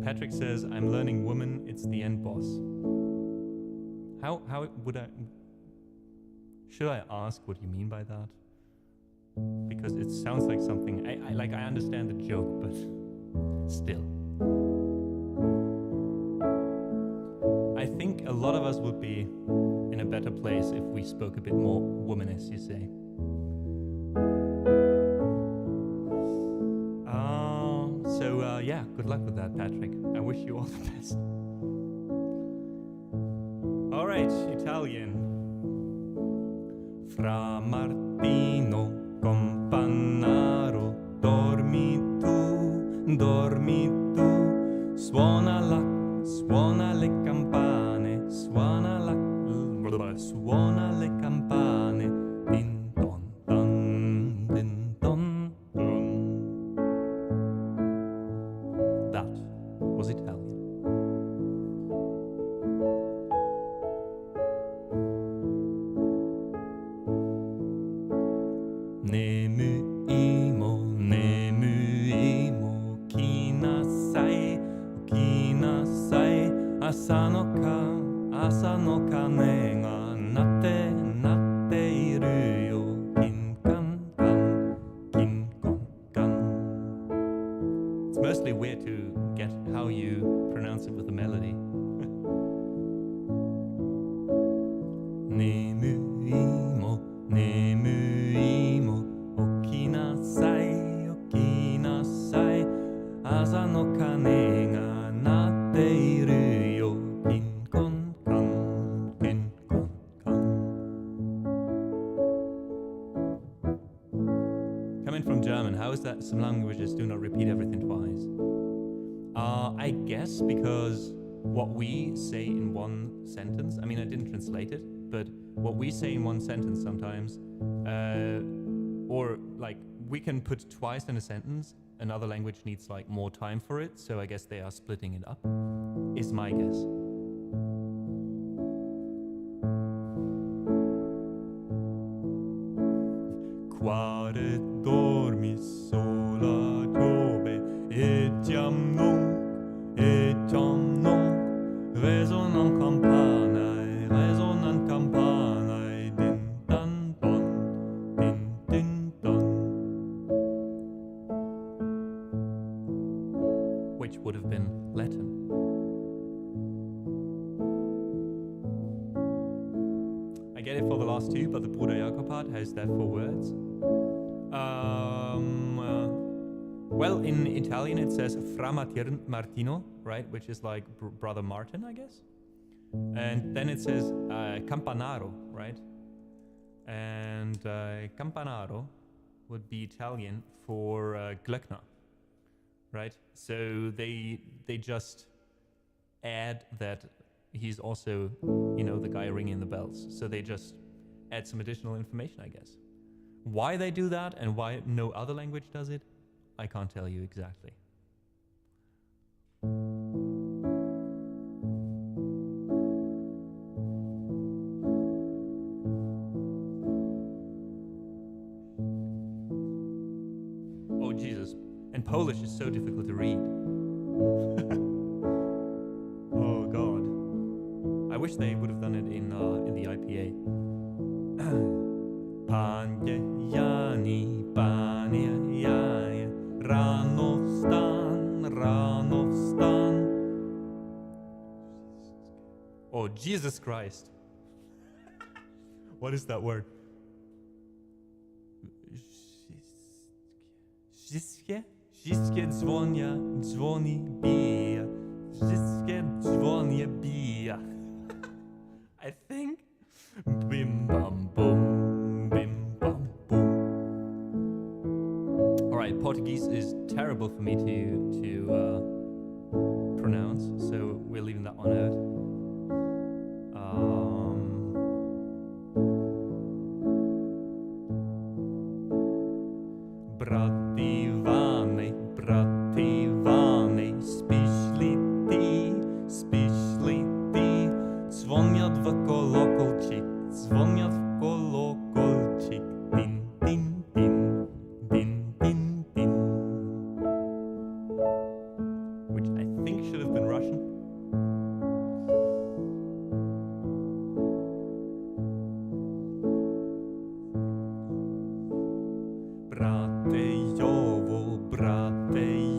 Patrick says, I'm learning woman, it's the end boss. How would I... Should I ask what you mean by that? Because it sounds like something... I understand the joke, but still. I think a lot of us would be in a better place if we spoke a bit more womanish, you say. Yeah, good luck with that, Patrick. I wish you all the best. All right, Italian. Fra Martino Companaro, dormi tu, suona le campane, suona le campane, din don don, din don don. That was Italian. Nemuimo, kinasai, asa no kane ga natte iru yo, kin kan. It's mostly weird to get how you pronounce it with the melody. Nemuimo, okinasai, asa no kane ga natte iru yo, kin kon kan. Coming from German, how is that some languages do not repeat everything twice? I guess because what we say in one sentence, I mean, I didn't translate it, but what we say in one sentence sometimes, or like we can put twice in a sentence, another language needs like more time for it, so I guess they are splitting it up, is my guess. Quare dormi sola Giove, e jam non, resonan campanae, din dan don, din din don. how's that for words? Well, in Italian it says Fra Martino, right? Which is like Brother Martin, I guess. And then it says Campanaro, right? And Campanaro would be Italian for Glöckner, right? So they just add that he's also, you know, the guy ringing the bells. So they just add some additional information, I guess. Why they do that and why no other language does it, I can't tell you exactly. Oh, Jesus. And Polish is so difficult to read. Oh, God. I wish they would have done it in the IPA. Panie Jani, panie Janie, rano wstan. Oh, Jesus Christ. What is that word? Wszystkie dzwoni, bija. Wszystkie dzwonie, bija. I think. Bim bam boom, bim bam boom. All right, Portuguese is terrible for me to pronounce, so we're leaving that one out. Brativane, spisz li ty, dzwonią w kolokolczyk, din, din, din, din, din, din. Which I think should have been Russian. Brate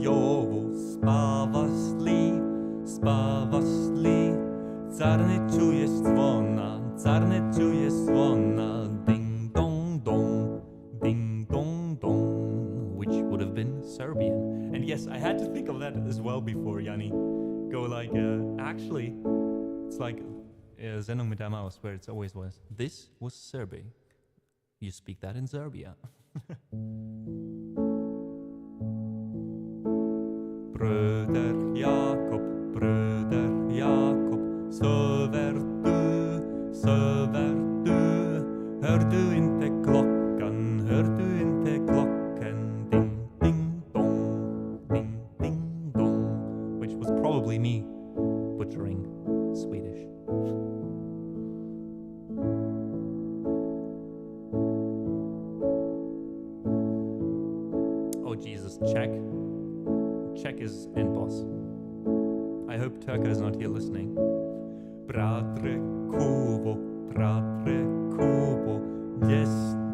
Jowo, spawasz li, czarny czujesz dzwona, ding dong dong, which would have been Serbian. And yes, I had to think of that as well before, Yanni. Go like, actually, it's like Sendung mit der Maus, where it always was. This was Serbia. You speak that in Serbia. Bröder Jakob, söver du, hör du inte klockan, ding, ding, dong, which was probably me butchering Swedish. Oh Jesus, Czech is end boss. I hope Turka is not here listening. Bratre Kubo,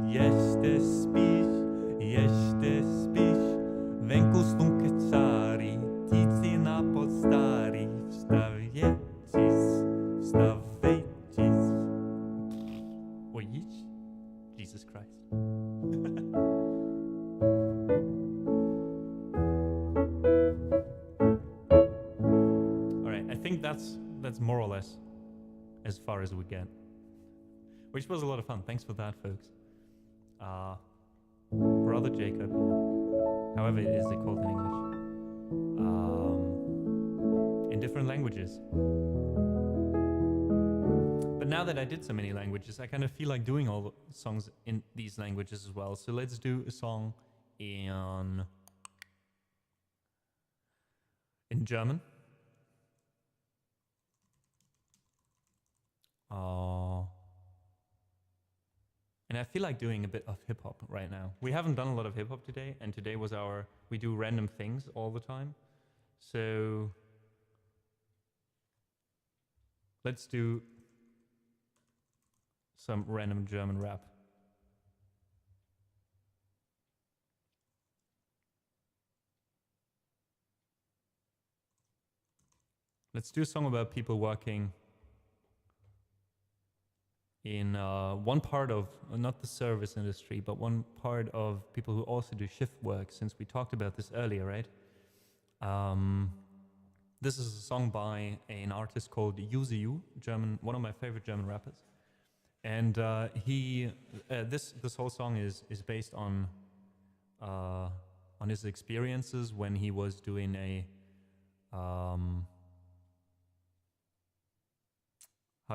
jeszcze spisz, węku stunke cari, tici na podstari, wstawię cis. Ojić? Jesus Christ. Alright, I think that's more or less as far as we get. Which was a lot of fun. Thanks for that, folks. Brother Jacob, however it is called in English, in different languages. But now that I did so many languages, I kind of feel like doing all the songs in these languages as well. So let's do a song in German. And I feel like doing a bit of hip-hop right now. We haven't done a lot of hip-hop today, and today was we do random things all the time. So let's do some random German rap. Let's do a song about people working in one part of, not the service industry, but one part of people who also do shift work, since we talked about this earlier, right? This is a song by an artist called Yuzu, German, one of my favorite German rappers. And this whole song is based on his experiences when he was doing a, how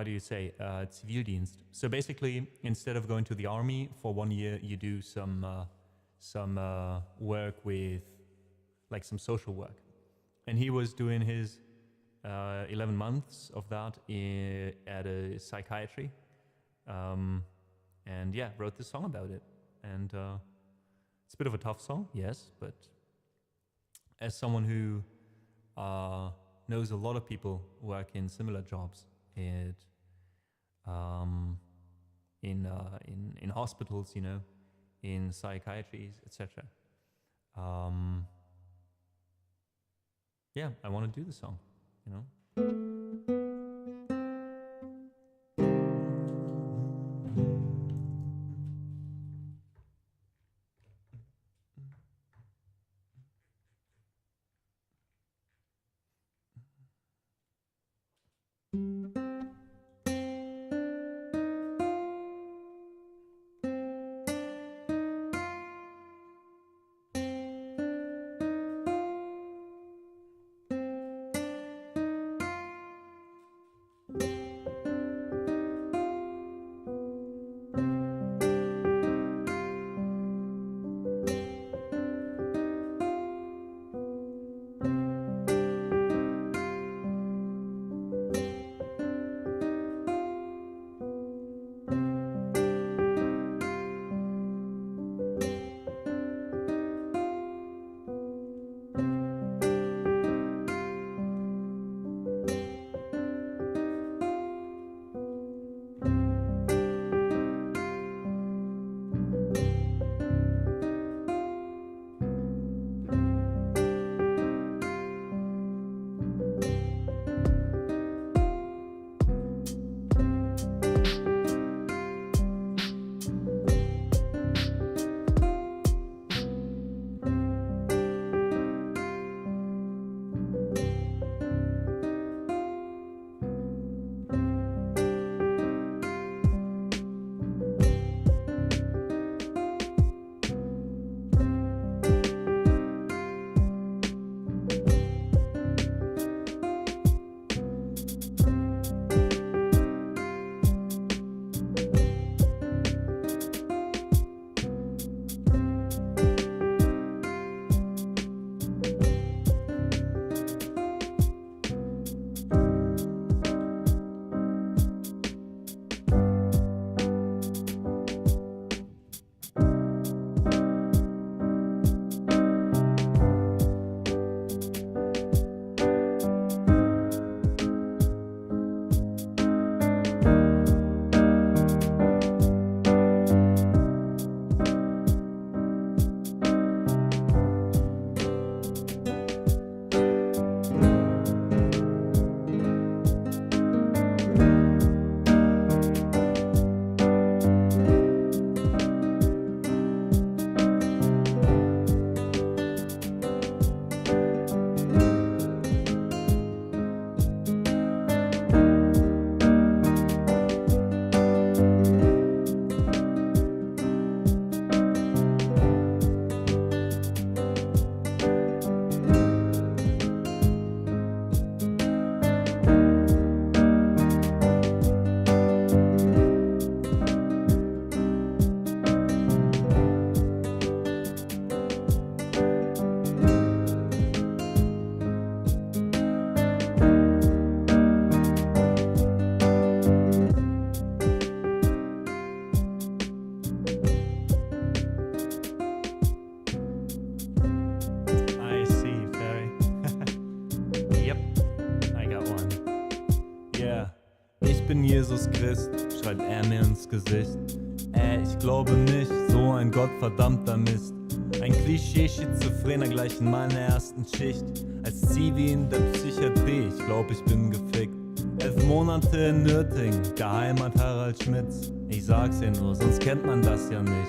do you say, Zivildienst. So basically, instead of going to the army for 1 year, you do some work with, like, some social work. And he was doing his 11 months of that at a psychiatry. And yeah, wrote this song about it. And it's a bit of a tough song, yes, but as someone who knows a lot of people who work in similar jobs, in hospitals, you know, in psychiatries, etc. Yeah, I want to do the song, you know.
bin Jesus Christ, schreit er mir ins Gesicht. Ich glaube nicht, so ein gottverdammter Mist. Ein Klischee-Schizophrener gleich in meiner ersten Schicht. Als Zivi in der Psychiatrie, ich glaub, ich bin gefickt.
11 Monate in Nürting, Geheimat Harald Schmitz. Ich sag's ja nur, sonst kennt man das ja nicht.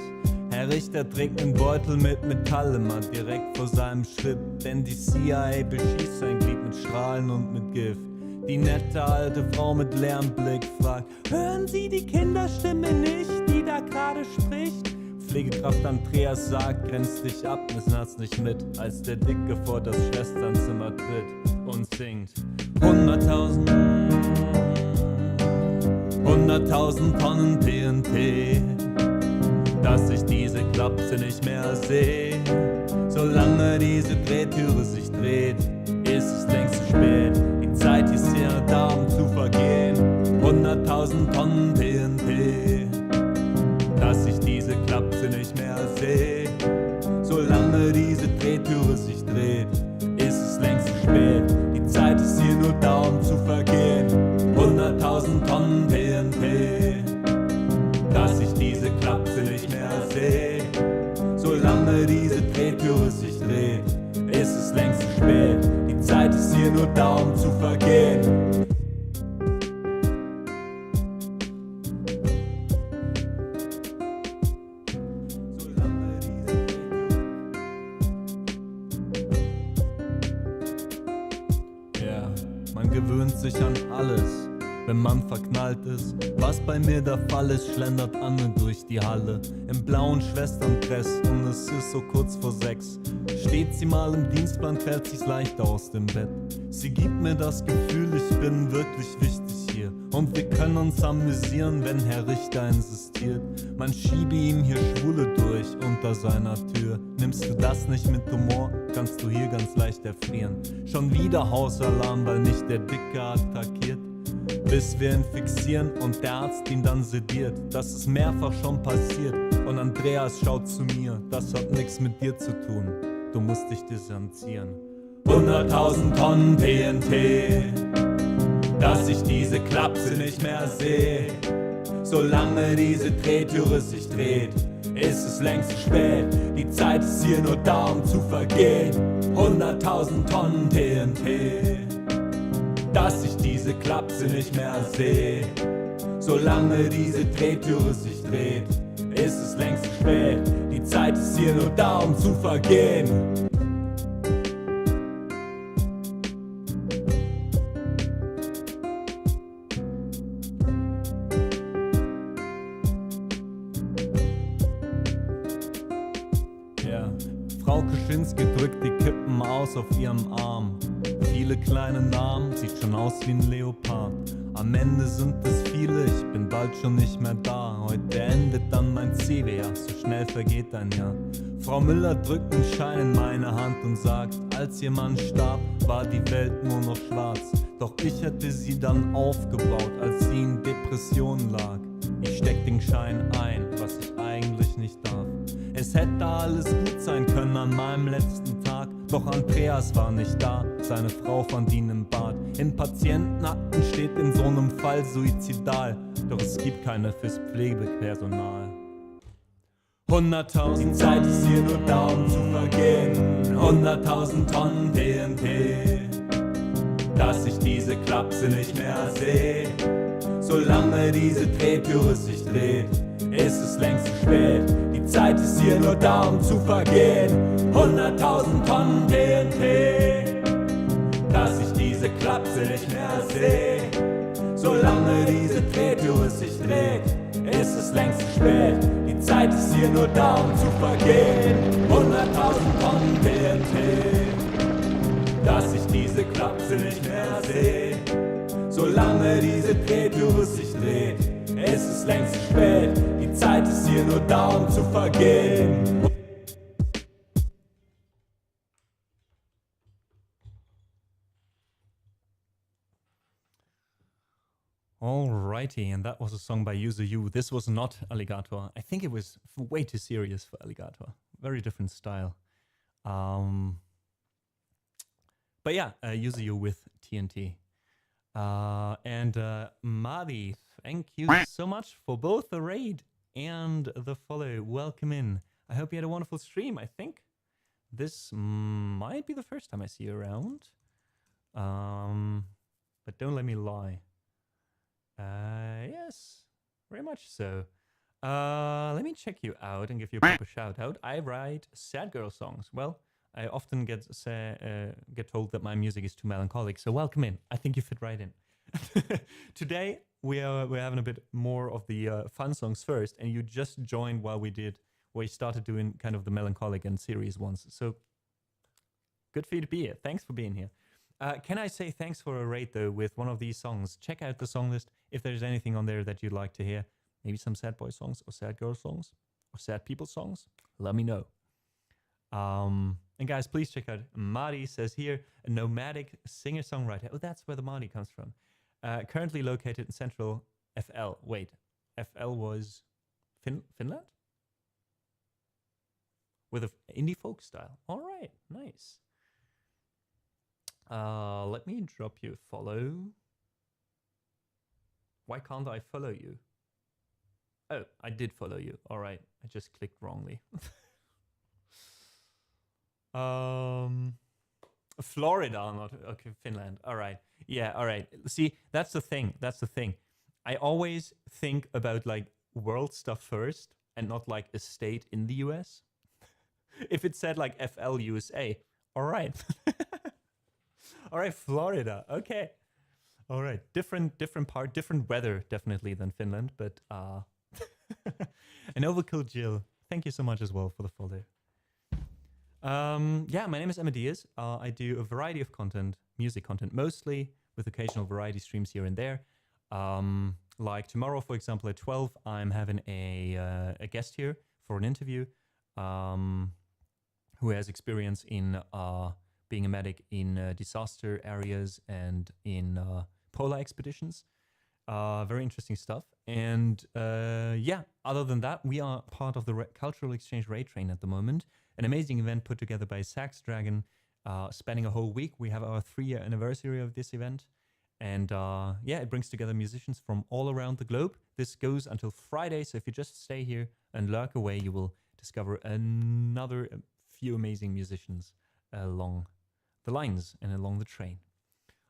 Herr Richter trägt einen Beutel mit Metall immer direkt vor seinem Schritt. Denn die CIA beschießt sein Glied mit Strahlen und mit Gift. Die nette alte Frau mit leerem Blick fragt: Hören Sie die Kinderstimme nicht, die da gerade spricht? Pflegekraft Andreas sagt: Grenz dich ab, müssen das nicht mit. Als der Dicke vor das Schwesternzimmer tritt und singt: 100.000 Tonnen TNT, dass ich diese Klapse nicht mehr sehe. Solange diese Drehtüre sich dreht, ist es längst zu spät. Die Zeit ist hier da, um zu vergehen. 100.000 Tonnen TNT, dass ich diese Klapse nicht mehr sehe. Solange diese Drehtüre sich dreht, ist es längst zu spät. Die Zeit ist hier nur da, um zu vergehen. 100.000 Tonnen TNT, dass ich diese Klapse nicht mehr sehe. Solange diese Drehtüre sich dreht, ist es längst zu spät. Die Zeit ist hier nur da, um zu vergehen. Ja, man gewöhnt sich an alles, wenn man verknallt ist. Was bei mir der Fall ist, schlendert Anne durch die Halle im blauen Schwesterndress und es ist so kurz vor 6. Steht sie mal im Dienstplan, quält sich's leichter aus dem Bett. Sie gibt mir das Gefühl, ich bin wirklich wichtig hier und wir können uns amüsieren, wenn Herr Richter insistiert. Man schiebe ihm hier Schwule durch unter seiner Tür. Nimmst du das nicht mit Humor, kannst du hier ganz leicht erfrieren. Schon wieder Hausalarm, weil mich der Dicke attackiert. Bis wir ihn fixieren und der Arzt ihn dann sediert. Das ist mehrfach schon passiert und Andreas schaut zu mir: Das hat nix mit dir zu tun, du musst dich distanzieren. 100.000 Tonnen TNT, dass ich diese Klapse nicht mehr sehe. Solange diese Drehtüre sich dreht, ist es längst zu spät. Die Zeit ist hier nur da, um zu vergehen. 100.000 Tonnen TNT, dass ich diese Klapse nicht mehr sehe. Solange diese Drehtüre sich dreht, ist es längst zu spät. Die Zeit ist hier nur da, um zu vergehen. Ja, Frau Kuschinski drückt die Kippen aus auf ihrem Arm. Viele kleine Namen, sieht schon aus wie ein Leopard. Am Ende sind es viele, ich bin bald schon nicht mehr da. Heute endet dann mein CW, ja, so schnell vergeht ein Jahr. Frau Müller drückt einen Schein in meine Hand und sagt: Als ihr Mann starb, war die Welt nur noch schwarz. Doch ich hätte sie dann aufgebaut, als sie in Depressionen lag. Ich steck den Schein ein, was ich eigentlich nicht darf. Es hätte alles gut sein können an meinem letzten Tag. Doch Andreas war nicht da, seine Frau fand ihn im Bad. In Patientenakten steht in so einem Fall suizidal. Doch es gibt keine fürs Pflegepersonal. 100.000, die Zeit ist hier nur da, um zu vergehen. 100.000 Tonnen TNT, dass ich diese Klapse nicht mehr sehe. Solange diese Drehtüre sich dreht, ist es längst zu spät. Die Zeit ist hier nur da, um zu vergehen. 100.000 Tonnen TNT, dass ich diese Klapse nicht mehr sehe. Solange diese Drehtüre sich dreht, ist es längst zu spät. Die Zeit ist hier nur da, um zu vergehen. 100.000 Tonnen TNT, dass ich diese Klapse nicht mehr sehe. Solange diese Drehtüre sich dreht, ist es längst zu spät. Die Zeit ist hier nur da, um zu vergehen. Alrighty, and that was a song by User You. This was not Alligator. I think it was way too serious for Alligator. Very different style. But yeah, User You with TNT. And Madi, thank you so much for both the raid and the follow. Welcome in. I hope you had a wonderful stream. I think this might be the first time I see you around. But don't let me lie. Yes, very much so. Let me check you out and give you a proper shout out. I write sad girl songs. Well, I often get told that my music is too melancholic. So welcome in. I think you fit right in. Today we're having a bit more of the fun songs first, and you just joined while we started doing kind of the melancholic and serious ones. So good for you to be here. Thanks for being here. Can I say thanks for a rate though with one of these songs? Check out the song list if there's anything on there that you'd like to hear. Maybe some sad boy songs or sad girl songs or sad people songs. Let me know. And guys, please check out Mari says here, a nomadic singer-songwriter. Oh, that's where the Mari comes from. Currently located in central FL. Wait, FL was Finland? With an indie folk style. All right, nice. Let me drop you a follow. Why can't I follow you? Oh, I did follow you. All right, I just clicked wrongly. Florida, not okay. Finland. All right, yeah. All right. See, that's the thing. That's the thing. I always think about like world stuff first, and not like a state in the US. If it said like FL USA, all right. All right, Florida. Okay. All right. Different part, different weather definitely than Finland, but and Overkill Jill, thank you so much as well for the follow. Yeah, my name is Emma Diaz. I do a variety of content, music content mostly, with occasional variety streams here and there. Like tomorrow, for example, at 12, I'm having a guest here for an interview who has experience in being a medic in disaster areas and in polar expeditions. Very interesting stuff. And yeah, other than that, we are part of the Cultural Exchange Raid Train at the moment. An amazing event put together by Sax Dragon, spanning a whole week. We have our 3-year anniversary of this event. And yeah, it brings together musicians from all around the globe. This goes until Friday, so if you just stay here and lurk away, you will discover another few amazing musicians along the lines and along the train.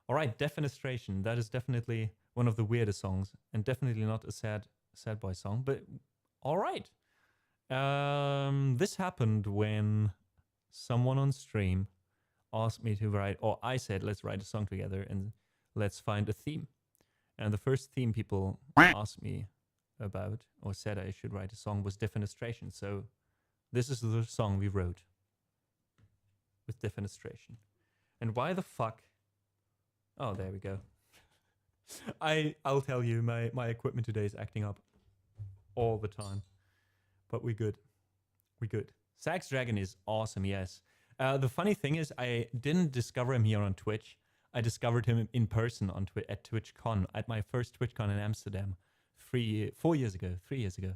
All right, Defenestration. That is definitely one of the weirdest songs, and definitely not a sad boy song, but all right. This happened when someone on stream asked me to write, or I said, let's write a song together and let's find a theme. And the first theme people asked me about, or said I should write a song, was Defenestration. So this is the song we wrote with Defenestration. And why the fuck? Oh, there we go. I'll tell you, my equipment today is acting up all the time. But we good. We good. Sax Dragon is awesome, yes. The funny thing is, I didn't discover him here on Twitch. I discovered him in person on at TwitchCon, at my first TwitchCon in Amsterdam 3 years ago.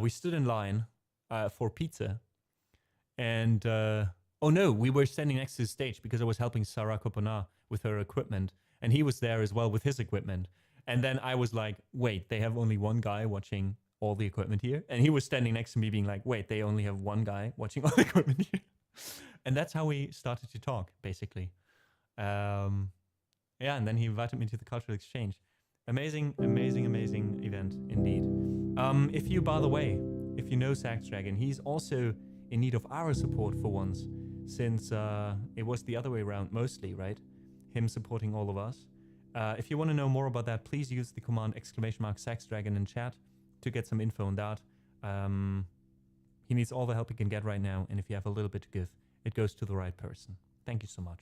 We stood in line for pizza. And, oh no, we were standing next to the stage because I was helping Sarah Coppola with her equipment. And he was there as well with his equipment. And then I was like, wait, they have only one guy watching all the equipment here. And he was standing next to me being like, wait, they only have one guy watching all the equipment here. And that's how we started to talk, basically. Yeah, and then he invited me to the Cultural Exchange. Amazing, amazing, amazing event, indeed. If you, by the way, if you know Sax Dragon, he's also in need of our support for once, since it was the other way around mostly, right? Him supporting all of us. If you want to know more about that, please use the command !SaxDragon in chat to get some info on that. He needs all the help he can get right now, and if you have a little bit to give, it goes to the right person. Thank you so much.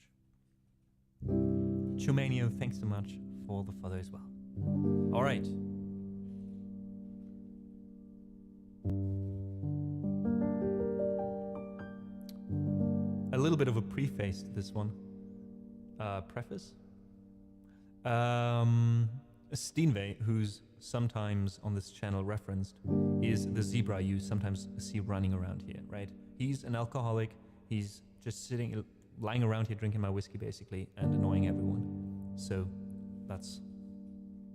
Chumanio, thanks so much for the follow as well. All right. A little bit of a preface to this one. Preface. Steenway, who's sometimes on this channel referenced, is the zebra you sometimes see running around here, right? He's an alcoholic. He's just lying around here drinking my whiskey, basically, and annoying everyone. So that's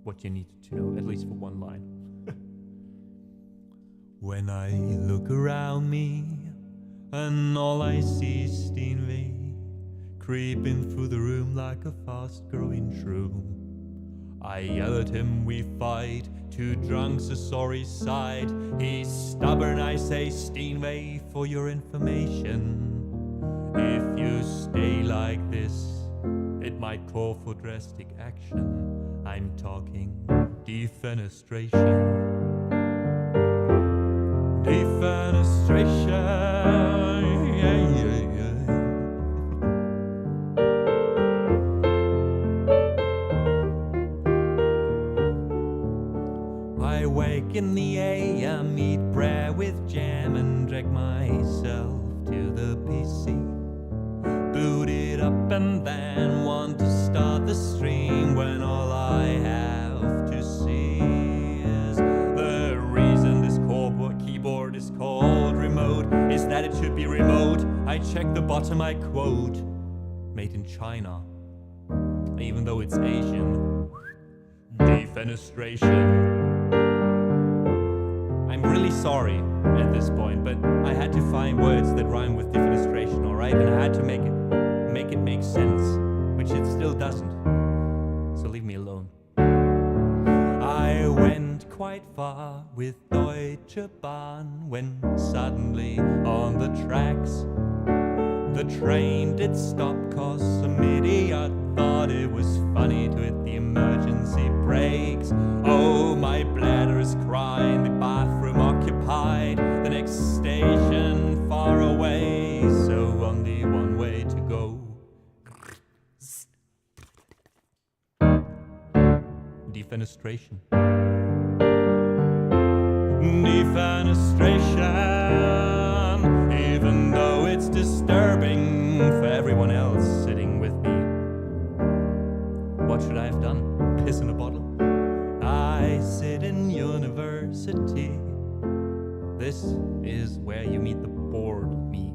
what you need to know, at least for one line. When I look around me and all I see is Steenway creeping through the room like a fast-growing shroom, I yell at him, we fight. Two drunks, a sorry sight. He's stubborn, I say, Steenway, for your information. If you stay like this, it might call for drastic action. I'm talking defenestration. Defenestration. Yeah, yeah, yeah. I wake in the AM, eat bread with jam, and drag myself to the PC. Boot it up and then want to start the stream when all I have to see is the reason this keyboard is called remote is that it should be remote. I check the bottom, I quote, made in China, even though it's Asian. Defenestration. I'm really sorry at this point, but I had to find words that rhyme with defenestration, alright? And I had to make it make sense, which it still doesn't. So leave me alone. I went quite far with Deutsche Bahn when suddenly on the tracks the train did stop, cause some idiot thought it was funny to hit the emergency brakes. Oh, my bladder is crying, the bathroom occupied, the next station far away, so only one way to go. Defenestration. Defenestration, even though it's disturbing for everyone else sitting with me. What should I have done? Piss in a bottle? I sit in university. This is where you meet the bored me.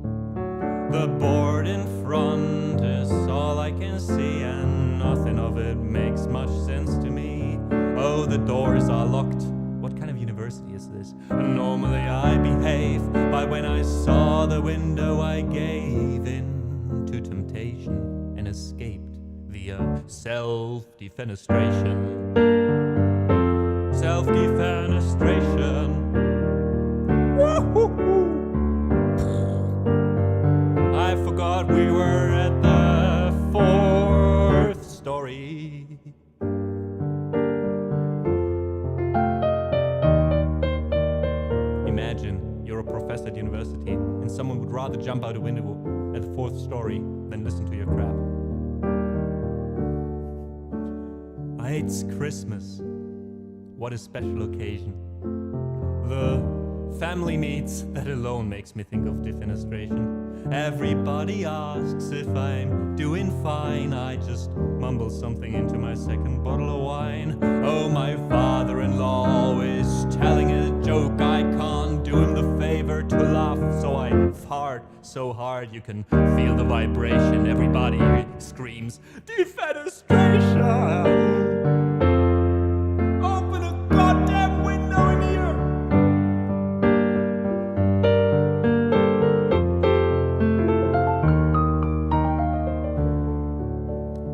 The board in front is all I can see, and nothing of it makes much sense to me. Oh, the doors are locked. What kind of university is this? Normally I behave, but when I saw the window I gave in to temptation and escaped via self-defenestration. Self-defenestration. I forgot we were at the 4th story. Imagine you're a professor at university and someone would rather jump out a window at the 4th story than listen to your crap. It's Christmas. What a special occasion. The family meets, that alone makes me think of defenestration. Everybody asks if I'm doing fine. I just mumble something into my second bottle of wine. Oh, my father-in-law always telling a joke. I can't do him the favor to laugh, so I fart so hard you can feel the vibration. Everybody screams, defenestration! Open a goddamn window in here!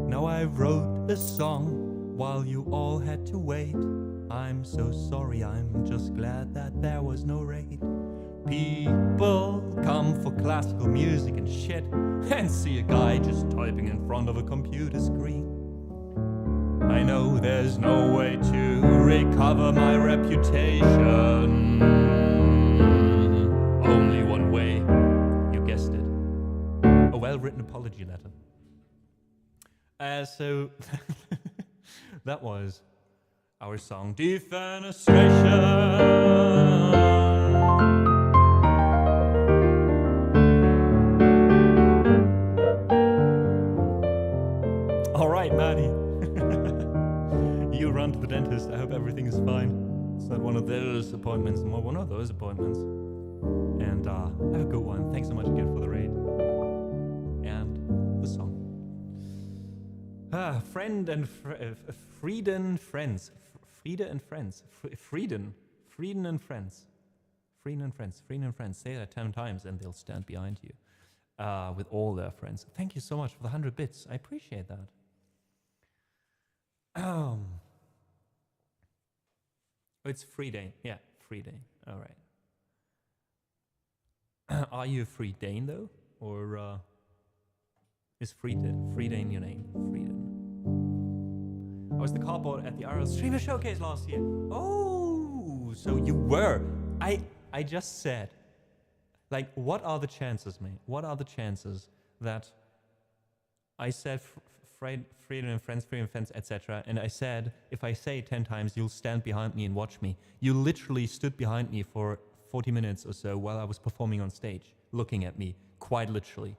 Now I wrote a song while you all had to wait. I'm so sorry, I'm just glad that there was no raid. People come for classical music and shit, and see a guy just typing in front of a computer screen. I know there's no way to recover my reputation. Only one way, you guessed it. A well-written apology letter. So that was our song Defenestration. All right, Maddie. You run to the dentist. I hope everything is fine. It's not one of those appointments, more one of those appointments. And have a good one. Thanks so much again for the raid. And the song. Friend and Frieden friends. Friede and friends. Frieden and friends. Frieden and friends. Frieden and friends. Say that 10 times and they'll stand behind you. With all their friends. Thank you so much for the 100 bits. I appreciate that. Oh, it's free Dane. Yeah, free Dane. All right. Are you a free Dane though, or is free Dane your name? Freedom. I was the cardboard at the RL Streamer Showcase last year. Oh, so you were. I just said, like, what are the chances, mate? What are the chances that I said freedom and friends, etc. And I said, if I say it 10 times, you'll stand behind me and watch me. You literally stood behind me for 40 minutes or so while I was performing on stage, looking at me, quite literally.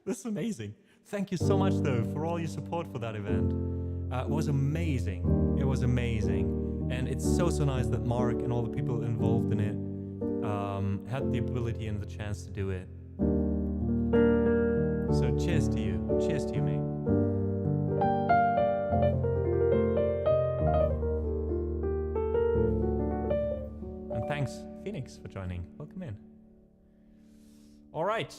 This is amazing. Thank you so much, though, for all your support for that event. It was amazing. It was amazing. And it's so nice that Mark and all the people involved in it had the ability and the chance to do it. So cheers to you. Cheers to you, mate. And thanks, Phoenix, for joining. Welcome in. All right.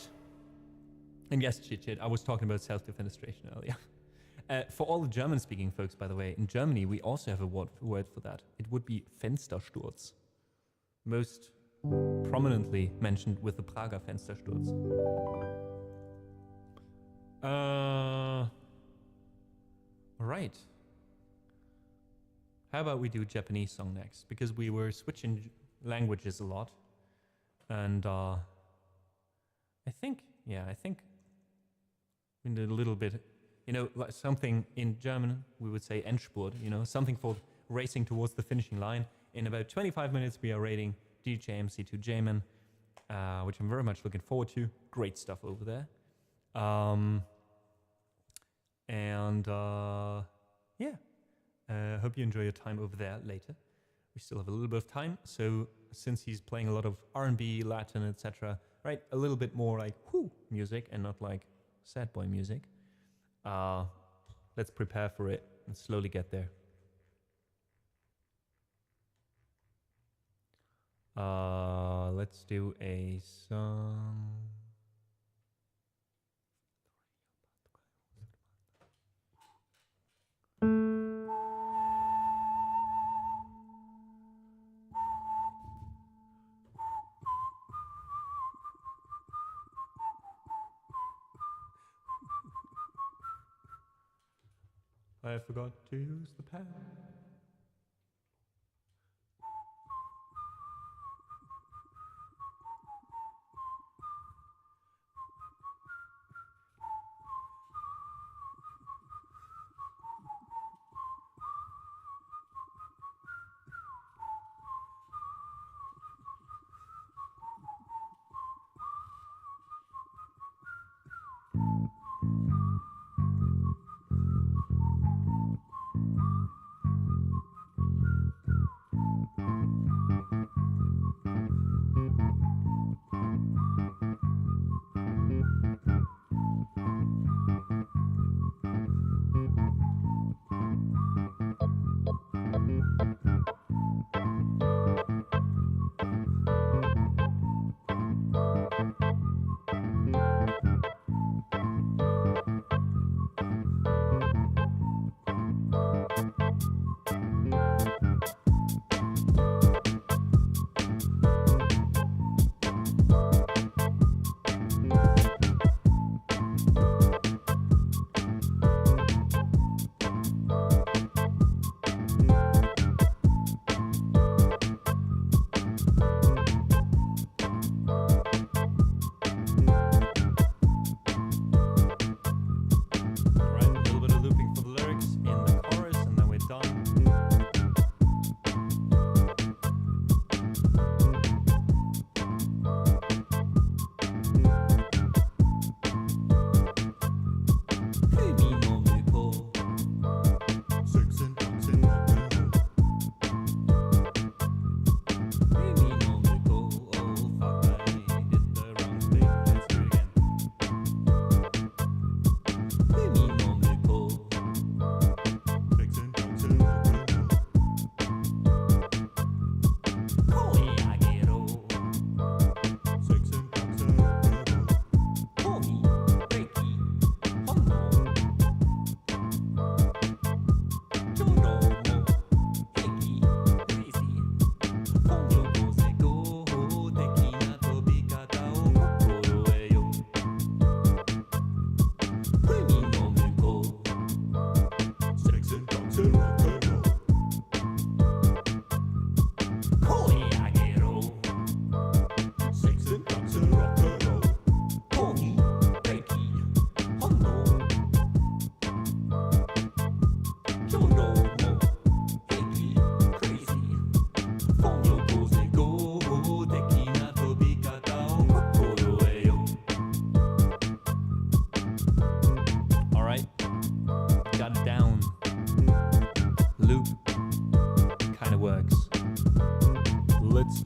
And yes, chit, I was talking about self-defenestration earlier. For all the German-speaking folks, by the way, in Germany, we also have a word for that. It would be Fenstersturz. Most prominently mentioned with the Prager Fenstersturz. All right. How about we do a Japanese song next? Because we were switching languages a lot. And I think we did a little bit, you know, like something in German, we would say Endspurt, you know, something for racing towards the finishing line. In about 25 minutes, we are rating DJ MC2 J-Man, which I'm very much looking forward to. Great stuff over there. Hope you enjoy your time over there later. We still have a little bit of time, so since he's playing a lot of R&B, Latin, etc., right, a little bit more like whoo music and not like sad boy music. Let's prepare for it and slowly get there. Let's do a song. I forgot to use the pad.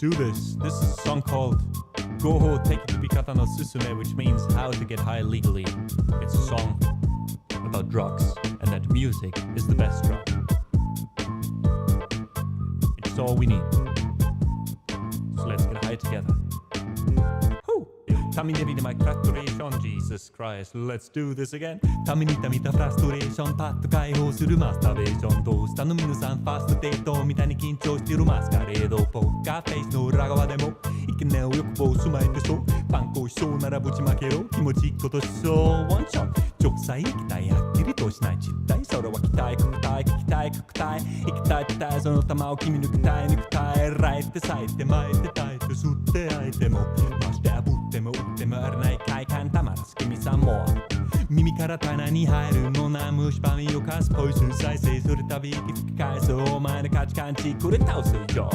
do this. This is a song called Goho Teki Bikata no Susume, which means how to get high legally. It's a song about drugs, and that music is the best drug. It's all we need. So let's get high together. Tamini my frustration, Jesus Christ, let's do this again. Tamini tamita frustration, パッと解放するマスターベーション。どうしたの皆さん、ファーストデートみたいに緊張してるマスカレード。ポッカーフェイスの裏側でもイケメンをよくボス巻いてそう。パン粉しそうならぶちまけろ。気持ちいいことしそう。ワンショット直裁行きたい、はっきりとしない実態。それは期待、国体、聞きたい、国体。行きたい、たい、その玉を君抜きたい、抜きたい。ライって咲いて巻いてたいて吸って相手もましてあぶっても打ってもあれない快感たまらす君さんも耳から棚に入るのな虫歯みをかすポイズン再生するたび息吹き返すお前の価値観ちくれ倒すよ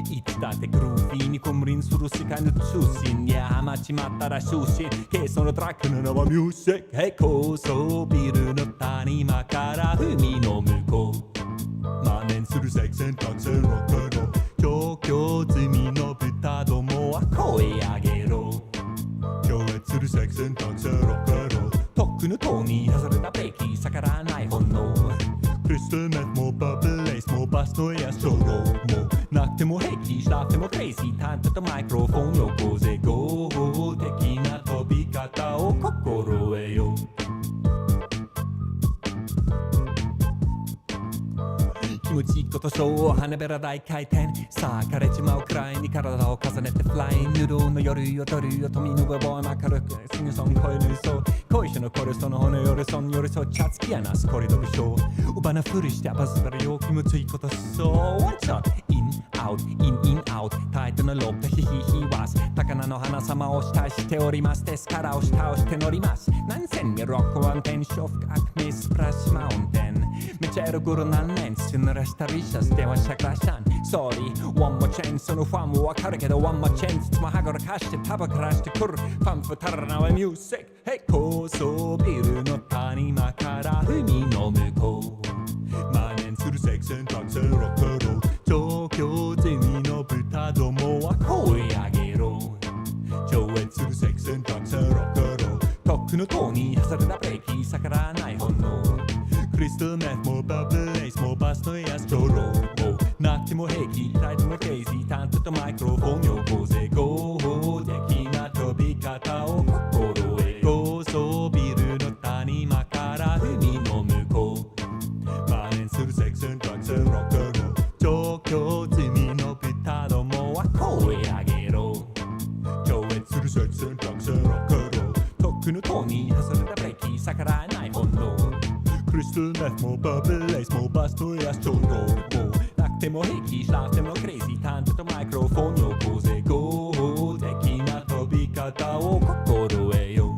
いつだってグルーフィーにコムリンする世界の中心いやハマちまったら終身ケそのトラックの名はミュージックへ高層ビルの谷間から海の向こう万年するセクセンタクセンロックの調教済みの豚どもは声上げろ超越するセクセンタクセンロックのとっくの塔に外れたブレーキ逆らわない本能クリスタルメットもバブルレースもバスのエアショーローもなくても平気したってもクレイジータンタとマイクロフォンよこぜ合法的な飛び方を心得よ気持ちいいことショー花べら大回転さあ枯れちまうくらいに体を重ねてフラインヌルーの夜よとるよ富の上ボーイマカルクシングソン声ぬそう恋しのコレストの骨よりそんよりそチャツキやなすコリドブショーうばなふりしてバズったらよ気持ちいいことそうワンショットインアウトインアウトタイトなロープヒヒヒワス高菜の花様をしたいしておりますですから押し倒して乗ります何千にロックワンテンショフ深くミスプラッシュマウンテンめちゃエログル何年すぬらしたビシャスではシャカシャン Sorry one more chance そのファンもわかるけど one more chance いつも歯がらかしてタバからしてくるファンフたらなはミュージック Hey 高層ビルの谷間から海の向こう万年するセクセンタクセンロックロー調教済みの豚どもは声上げろ超越するセクセンタクセンロックローとっくの塔に外れたブレーキ逆らわない本能クリスタルメットもバブルレースもバスのエアストローもなくても平気タイトなケイジータントとマイクロフォンよこぜ合法的な飛び方を心得高層ビルの谷間から海の向こう万年するセクセンタクセンロックロー調教済みの豚どもは声上げろ超越するセクセンタクセンロックローとっくの塔に外れたブレーキ逆らわない本能クリスタルメットもバブルレースもバスのエアストローもなくても平気しなくてもクレイジータントとマイクロフォンよこぜ合法的な飛び方を心得よ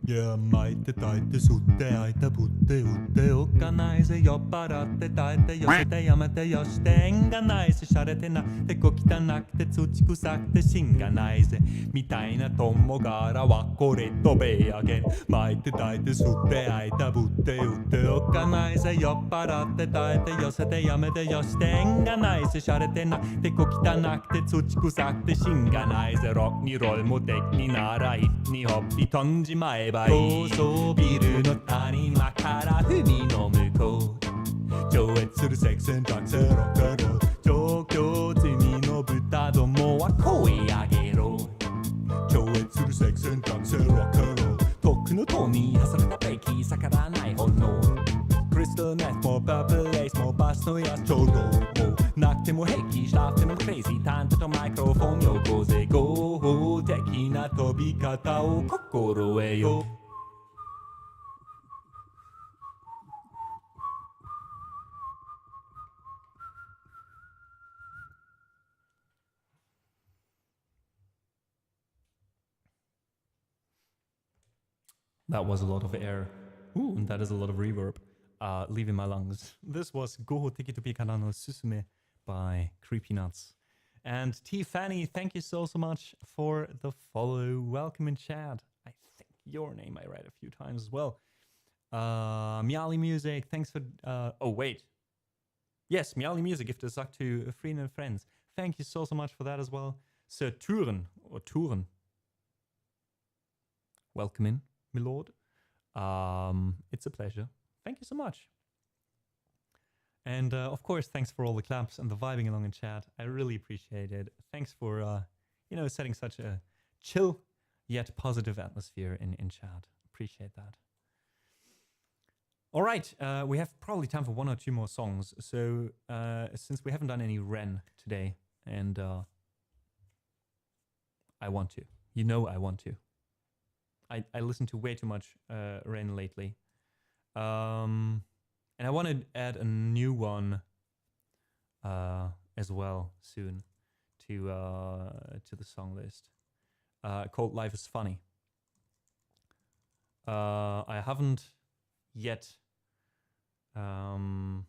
いや巻いて炊いて吸って開いてぶって打っておかないぜ酔っ払って炊いて寄せてやめてよして縁がないししゃれてなてこ汚くて土臭くて芯がないぜみたいな友柄はこれとべやげん巻いて炊いて吸って開いてぶって打っておかないぜ酔っ払って炊いて寄せてやめてよして縁がないししゃれてなてこ汚くて土臭くて芯がないぜロックにロールも的にならヒップにホッピ飛んじまえば高層ビルの谷間から海の向こう超越するセクセンタクセンロックロー調教済みの豚どもは声上げろ超越するセクセンタクセンロックローとっくの塔に外れたブレーキ逆らわない本能クリスタルネットもバブルレースもバスのやつちょうどもうなくても平気したくてもクレイジータントとマイクロフォンよこぜ合法的な飛び方を心得よThat was a lot of air. Ooh, and that is a lot of reverb. Leaving my lungs. This was Goho Teki Topi Kana no Susume by Creepy Nuts. And T Fanny, thank you so much for the follow. Welcome in chat. I think your name I read a few times as well. Miali Music, thanks for... oh, wait. Yes, Miali Music, gifted a suck to Frieden and Friends. Thank you so much for that as well. Sir Turen, or Turen. Welcome in, my lord. It's a pleasure. Thank you so much. And of course, thanks for all the claps and the vibing along in chat. I really appreciate it. Thanks for, you know, setting such a chill yet positive atmosphere in chat. Appreciate that. All right, we have probably time for one or two more songs. So since we haven't done any Ren today, and I want to, you know, I want to. I listen to way too much Ren lately. And I want to add a new one as well soon to the song list called Life is Funny. I haven't yet all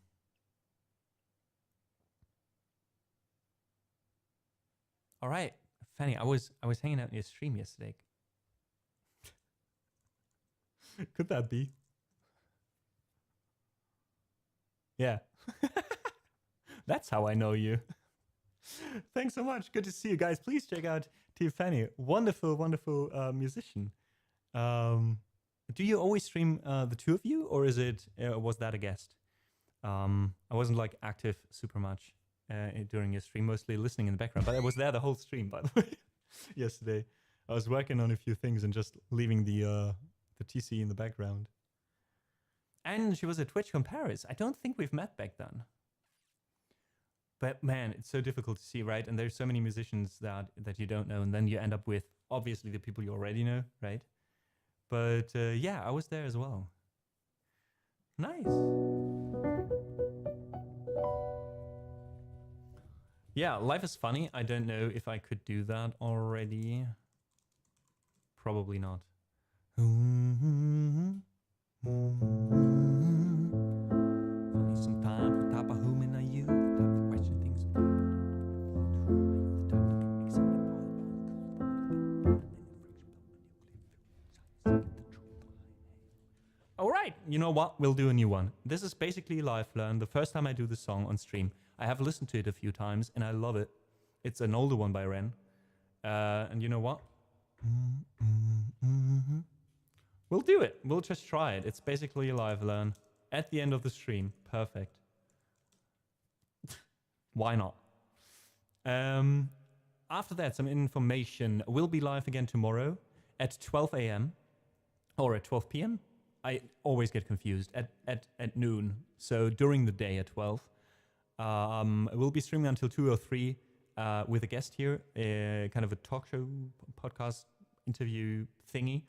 right, Fanny, I was hanging out in your stream yesterday. Could that be? Yeah. That's how I know you. Thanks so much. Good to see you guys. Please check out Tiffany. Wonderful, wonderful musician. Do you always stream the two of you, or is it was that a guest? I wasn't like active super much during your stream, mostly listening in the background, but I was there the whole stream, by the way. Yesterday, I was working on a few things and just leaving the TC in the background. And she was at TwitchCon Paris. I don't think we've met back then. But man, it's so difficult to see, right? And there's so many musicians that you don't know, and then you end up with obviously the people you already know, right? But yeah, I was there as well. Nice. Yeah, Life is Funny. I don't know if I could do that already. Probably not. Funny sometimes the type of human are you? The type to question things. All right, you know what? We'll do a new one. This is basically Live Learn. The first time I do the song on stream. I have listened to it a few times and I love it. It's an older one by Ren. And you know what? We'll do it. We'll just try it. It's basically a Live Learn at the end of the stream. Perfect. Why not? After that, some information. We'll be live again tomorrow at 12 a.m. or at 12 p.m. I always get confused. At noon. So during the day at 12. We'll be streaming until 2 or 3 with a guest here, kind of a talk show, podcast interview thingy.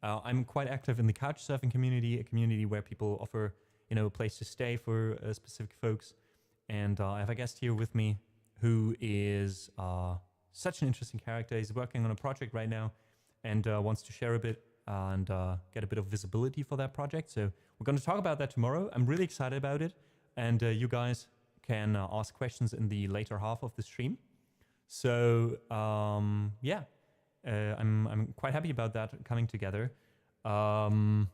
I'm quite active in the couch surfing community, a community where people offer, you know, a place to stay for specific folks. And I have a guest here with me who is such an interesting character. He's working on a project right now and wants to share a bit and get a bit of visibility for that project. So we're going to talk about that tomorrow. I'm really excited about it. And you guys can ask questions in the later half of the stream. So yeah, I'm quite happy about that coming together. And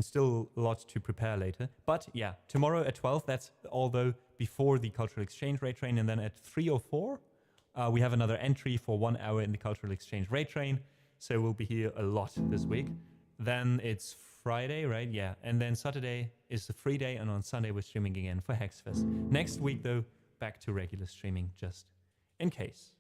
still lots to prepare later. But yeah, tomorrow at 12, that's although before the Cultural Exchange Raid Train, and then at 3 or 4, we have another entry for 1 hour in the Cultural Exchange Raid Train. So we'll be here a lot this week. Then it's Friday, right? Yeah. And then Saturday is the free day, and on Sunday we're streaming again for Hexfest. Next week, though, back to regular streaming, just in case.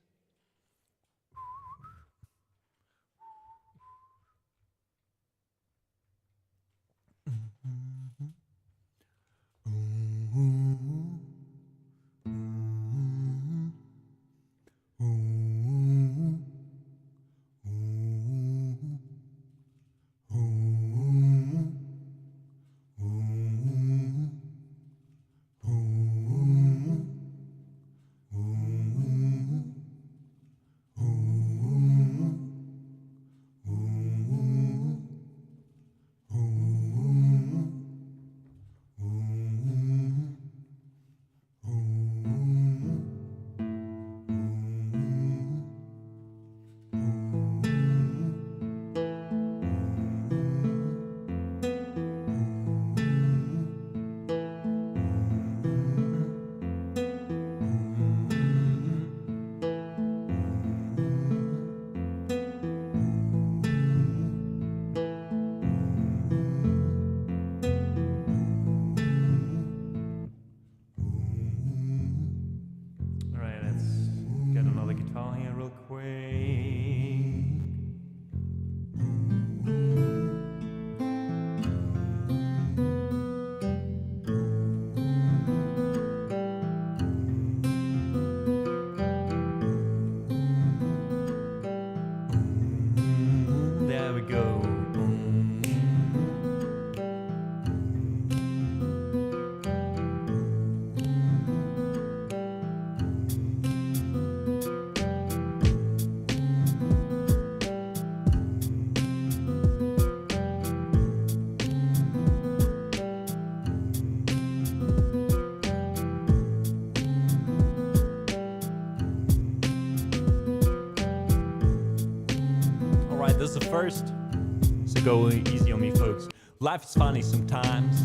go easy on me, folks. Life is funny sometimes.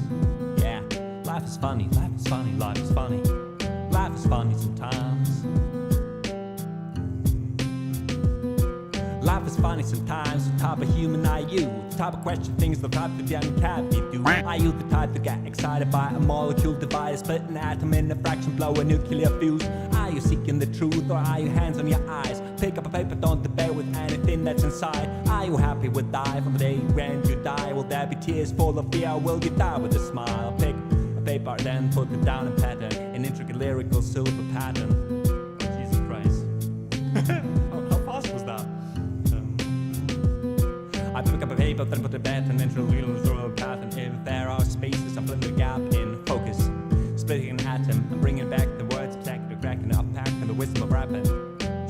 Yeah, life is funny, life is funny, life is funny. Life is funny sometimes. Life is funny sometimes. The type of human are you? The type of question things the type of young cat you do. Are you the type to get excited by a molecule divided, split an atom in a fraction, blow a nuclear fuse? Are you seeking the truth, or are you hands on your eyes? Pick up a paper, don't debate with anything that's inside. Are you happy with die from the day when you die? Will there be tears full of fear, or will you die with a smile? Pick a paper, then put it down in pattern, an intricate lyrical silver pattern. Jesus Christ. How fast was that? I pick up a paper, then put it back, and then through a path. And if there are spaces, I fill in the gap in focus. Splitting an atom, I'm bringing back the words, protecting, cracking up, packing the wisdom of rapping.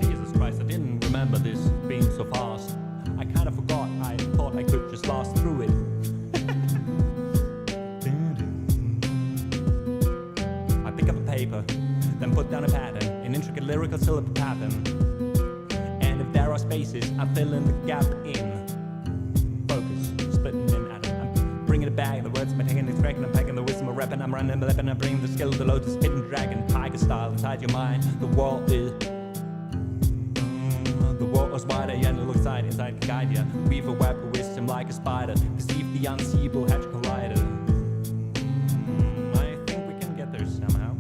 Jesus Christ, I didn't remember this being so fast. I kind of forgot, I thought I could just last through it. I pick up a paper, then put down a pattern, an intricate lyrical syllable pattern. And if there are spaces, I fill in the gap in focus, splitting an atom. I'm bringing it back, the words I'm taking, it's cracking, I'm packing the wisdom of rapping. I'm running, I'm bringing the skill of the lotus, hidden dragon, tiger style inside your mind. The world is wider, yeah, and it looks inside can guide ya. Weave a web of wisdom like a spider, perceive the unseeable hedge collider. I think we can get there somehow.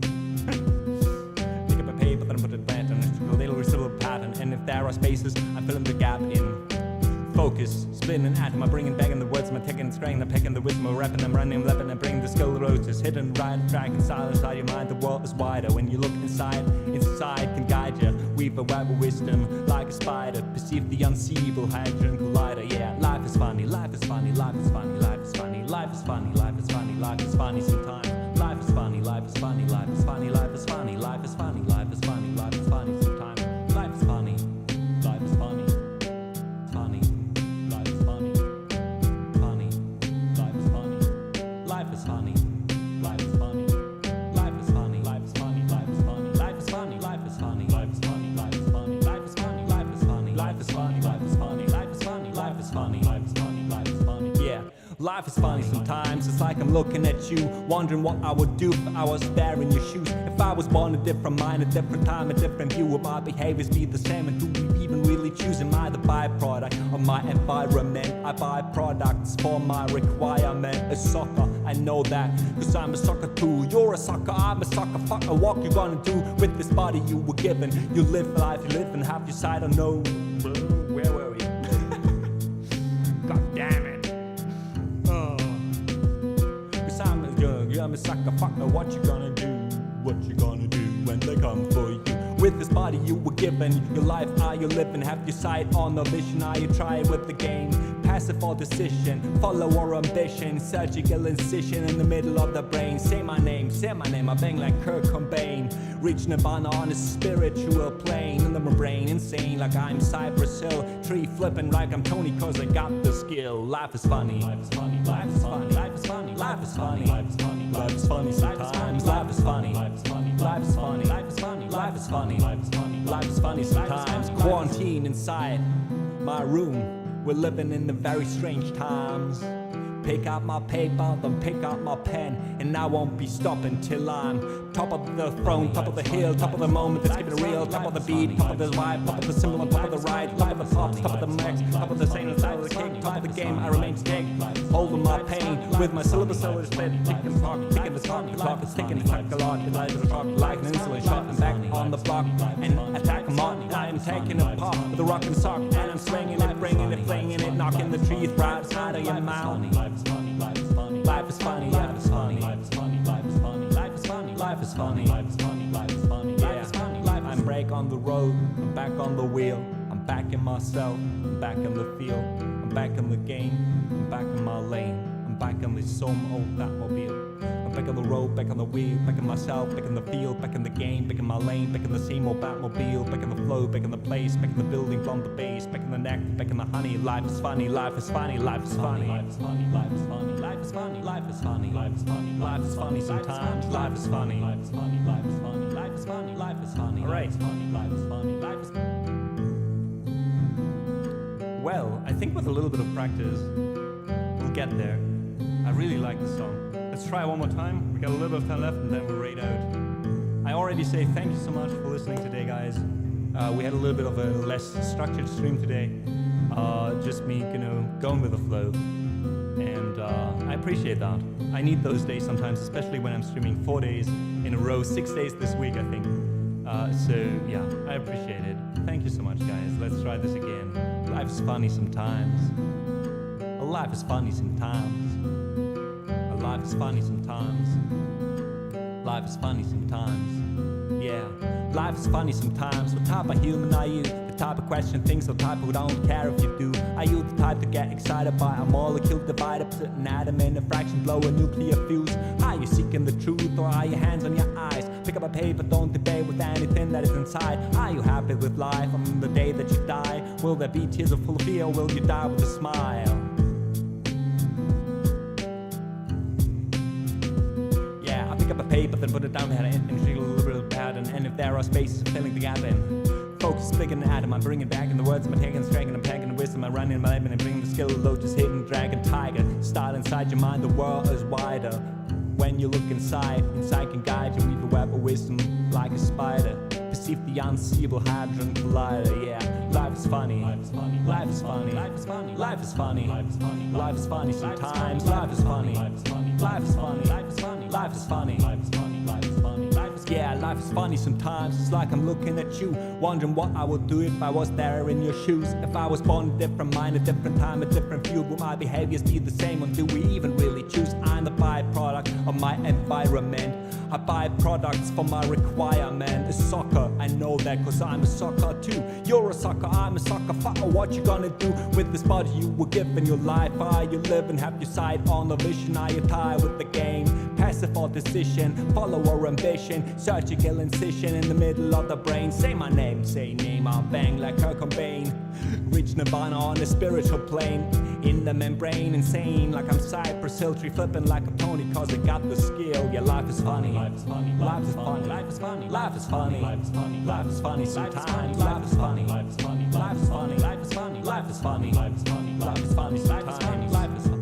Pick up a paper, then put it back, and it's a little residual pattern. And if there are spaces, I'm filling the gap in focus, splitting an atom, I'm bringing back in the words, I'm taking and scraping, I'm picking the wisdom, I'm rapping, I'm running, I'm leaping, I'm bringing the skill of the roses, hidden, right, track, and silence inside your mind. The world is wider when you look inside can guide you. Weave a web of wisdom like a spider, perceive the unseeable hydrogen collider. Yeah, life is funny, life is funny, life is funny, life is funny, life is funny, life is funny, life is funny sometimes. Life is funny, life is funny, life is funny, life is funny, life is funny, life is funny, life is funny sometimes. Life is funny, life is funny, funny. Life is funny, funny. Life is funny, life is funny, life is funny, life is funny, life is funny, life is funny, life is funny, life is funny, life is funny, life is funny, life is funny, life is funny, life is funny, life is funny, life is funny, life is funny, life is funny, life is funny. Yeah, life is funny sometimes. It's like I'm looking at you, wondering what I would do if I was there in your shoes. If I was born a different mind, a different time, a different view, would my behaviors be the same? And do we even really choose? Am I the byproduct of my environment? I buy products for my requirement. A sucker, I know that, cause I'm a sucker too. You're a sucker, I'm a sucker. Fuck, what you gonna do with this body you were given? You live life, you live and have your side or no. Where were we? God damn it. Cause I'm a sucker. Fuck, what you gonna do? What you gonna do when they come for you? With this body you were given, your life are you living? Have you sight on the vision? Are you trying with the game? Passive or decision, follow or ambition, surgical incision in the middle of the brain. Say my name, I bang like Kurt Cobain. Reach nirvana on a spiritual plane. In the brain, insane like I'm Cypress Hill. Tree flipping like I'm Tony cause I got the skill. Life is funny, life is funny, life is funny, life is funny, life is funny, life is funny, life is funny sometimes. Life is funny, life is funny, life is funny, life is funny, life is funny, life is funny, life is funny sometimes. Quarantine inside my room. We're living in the very strange times. Pick up my paper, then pick up my pen, and I won't be stopping till I'm top of the throne, top of the hill, top of the moment that's keeping it real, top of the beat, top of the vibe, top of the symbol, on top of the ride, top of the pops, top of the max, top of the same side of the kick, top of the game. I remain stick, holding my pain with my syllabus so it's split, ticking the clock, ticking the clock, the clock is ticking, the clock a lot, it's like the clock, like an insulin shot, I'm back on the block and attack them on. I'm taking a pop with a rock and sock, and I'm swinging it, bringing it, flinging it, knocking the trees right outside of your mouth. Life is funny, life is funny, life is funny, life is funny, life is funny, life is funny, life is funny, life is funny, life is funny, life is funny, life is funny. I'm back on the road, I'm back on the wheel, I'm back in myself, I'm back in the field, I'm back in the game, I'm back in my lane, I'm back in the some old Batmobile. I'm back on the road, back on the wheel, back in myself, back in the field, back in the game, back in my lane, back in the same old Batmobile, back in the flow, back in the place, back in the building, from the base, back in the neck, back in the honey. Life is funny, life is funny, life is funny, life is funny, life is funny, life is funny, life is funny, life is funny, life is funny sometimes. Life is funny, life is funny, life is funny, life is funny, life is funny. All right, life is funny, life is funny. Well, I think with a little bit of practice, get there. I really like the song. Let's try one more time. We got a little bit of time left and then we'll raid out. I already say thank you so much for listening today, guys. We had a little bit of a less structured stream today. Just me, going with the flow. And I appreciate that. I need those days sometimes, especially when I'm streaming 4 days in a row, 6 days this week, I think. So yeah, I appreciate it. Thank you so much, guys. Let's try this again. Life's funny sometimes. Life is funny sometimes. Life is funny sometimes. Life is funny sometimes. Yeah, life is funny sometimes. What type of human are you? The type of question things, the type who don't care if you do. Are you the type to get excited by a molecule divide up an atom in a fraction, blow a nuclear fuse? Are you seeking the truth or are your hands on your eyes? Pick up a paper, don't debate with anything that is inside. Are you happy with life on the day that you die? Will there be tears full of fear or will you die with a smile? Pick up a paper, then put it down, and jiggle a little pattern. And if there are spaces filling the gap in, focus big an atom. I'm bringing back in the words, I'm taking, striking, I'm packing the wisdom. I'm running my life and I'm bringing the skill, load, just hidden dragon, tiger. Start inside your mind, the world is wider. When you look inside can guide you, weave a web of wisdom like a spider. Perceive the unseeable hadron collider. Yeah, life is funny. Life is funny. Life is funny. Life is funny. Life is funny. Life is funny. Life is funny sometimes. Life is funny. Life is funny. Life is funny. Life is funny. Life is funny. Life is funny. Life is funny. Yeah, life is funny sometimes. It's like I'm looking at you, wondering what I would do if I was there in your shoes. If I was born a different mind, a different time, a different view, would my behaviors be the same? Or do we even really choose? I'm the byproduct of my environment. I buy products for my requirement. A sucker, I know that cause I'm a sucker too. You're a sucker, I'm a sucker. Fuck what you gonna do with this body you were given your life? Are you living? Have your sight on the vision? Are you tired with the game? Passive or decision, follow or ambition. Surgical incision in the middle of the brain. Say my name, say name, I'll bang like Kurt Cobain. Reach nirvana on the spiritual plane. In the membrane, insane like I'm Cypress Hill, tree flipping like a pony cause I got the skill. Yeah, life is funny. Life is funny. Life is funny. Life is funny. Life is funny. Life is funny. Life is funny sometimes. Life is funny. Life is funny. Life is funny. Life is funny. Life is funny. Life is funny. Life is funny sometimes. Life is funny.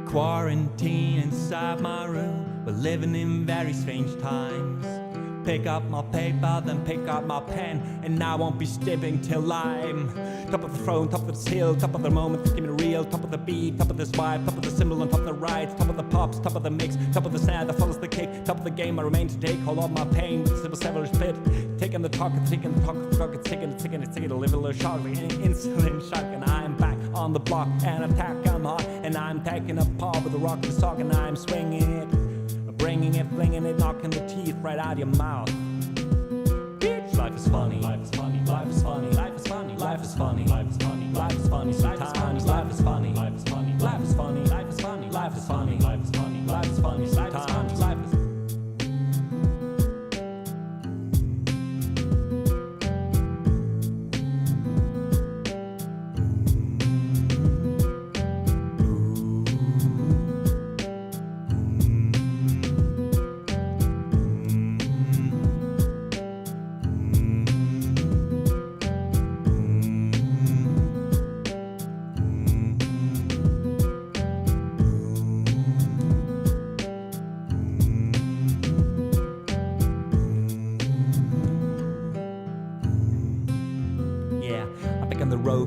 Quarantine inside my room. We're living in very strange times. Pick up my paper, then pick up my pen, and I won't be stipping till I'm top of the throne, top of this hill, top of the moment, give me the real, top of the beat, top of this vibe, top of the symbol on top of the rides, top of the pops, top of the mix, top of the snare that follows the kick, top of the game. I remain to take hold of my pain with a simple savage pit, taking the talk, it's taking the talk, it's taking to live a little shock, like an insulin shock, and I'm back on the block and attack. I'm hot, and I'm taking a paw with a rock and a sock, and I'm swinging it. Bringing it, flinging it, knocking the teeth right out of your mouth. Bitch, life is funny. Life is funny. Life is funny. Life is funny. Life is funny. Life is funny. Life is funny sometimes. Life is funny. Life is funny. Life is funny. Life is funny. Life is funny. Life is funny. Life is funny sometimes. Life is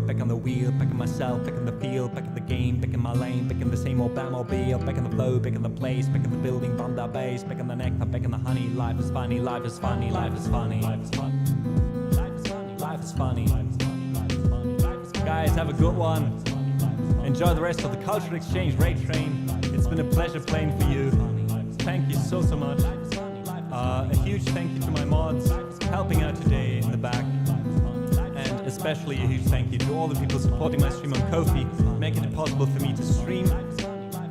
back on the wheel, back in myself, back in the field, back in the game, back in my lane, back in the same old Batmobile, back in the flow, back in the place, back in the building, bombed our base, back in the nectar, back in the honey. Life is funny, life is funny, life is funny, life is funny, life is funny, life is funny, life is funny, life is funny, life is funny. Guys, have a good one. Enjoy the rest of the Cultural Exchange Raid Train. It's been a pleasure playing for you. Thank you so much. A huge thank you to my mods helping out today in the back. Especially a huge thank you to all the people supporting my stream on Ko-fi, making it possible for me to stream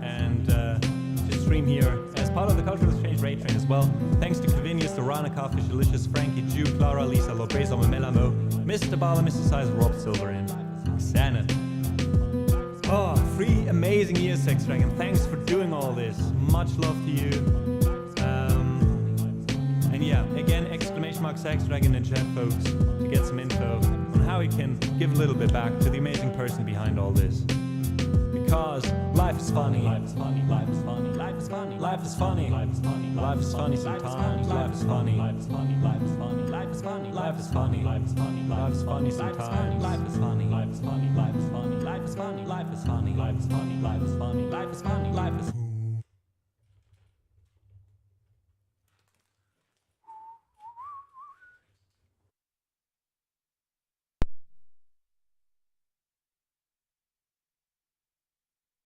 and to stream here as part of the Cultural Exchange Raid Train as well. Thanks to Kavinius, Doranica, Fishalicious, Frankie, Jew, Clara, Lisa, Lobreza, Melamo, Mr. Bala, Mr. Size, Rob Silver, and Xanet. Oh, 3 amazing years, Sex Dragon. Thanks for doing all this. Much love to you. And yeah, again, !Sexdragon in chat, folks, to get some info on how he can give a little bit back to the amazing person behind all this. Because life is funny. Life is funny. Life is funny. Life is funny. Life is funny. Life is funny. Life is funny sometimes. Life is funny. Life is funny. Life is funny. Life is funny. Life is funny. Life is funny. Life is funny sometimes. Life is funny.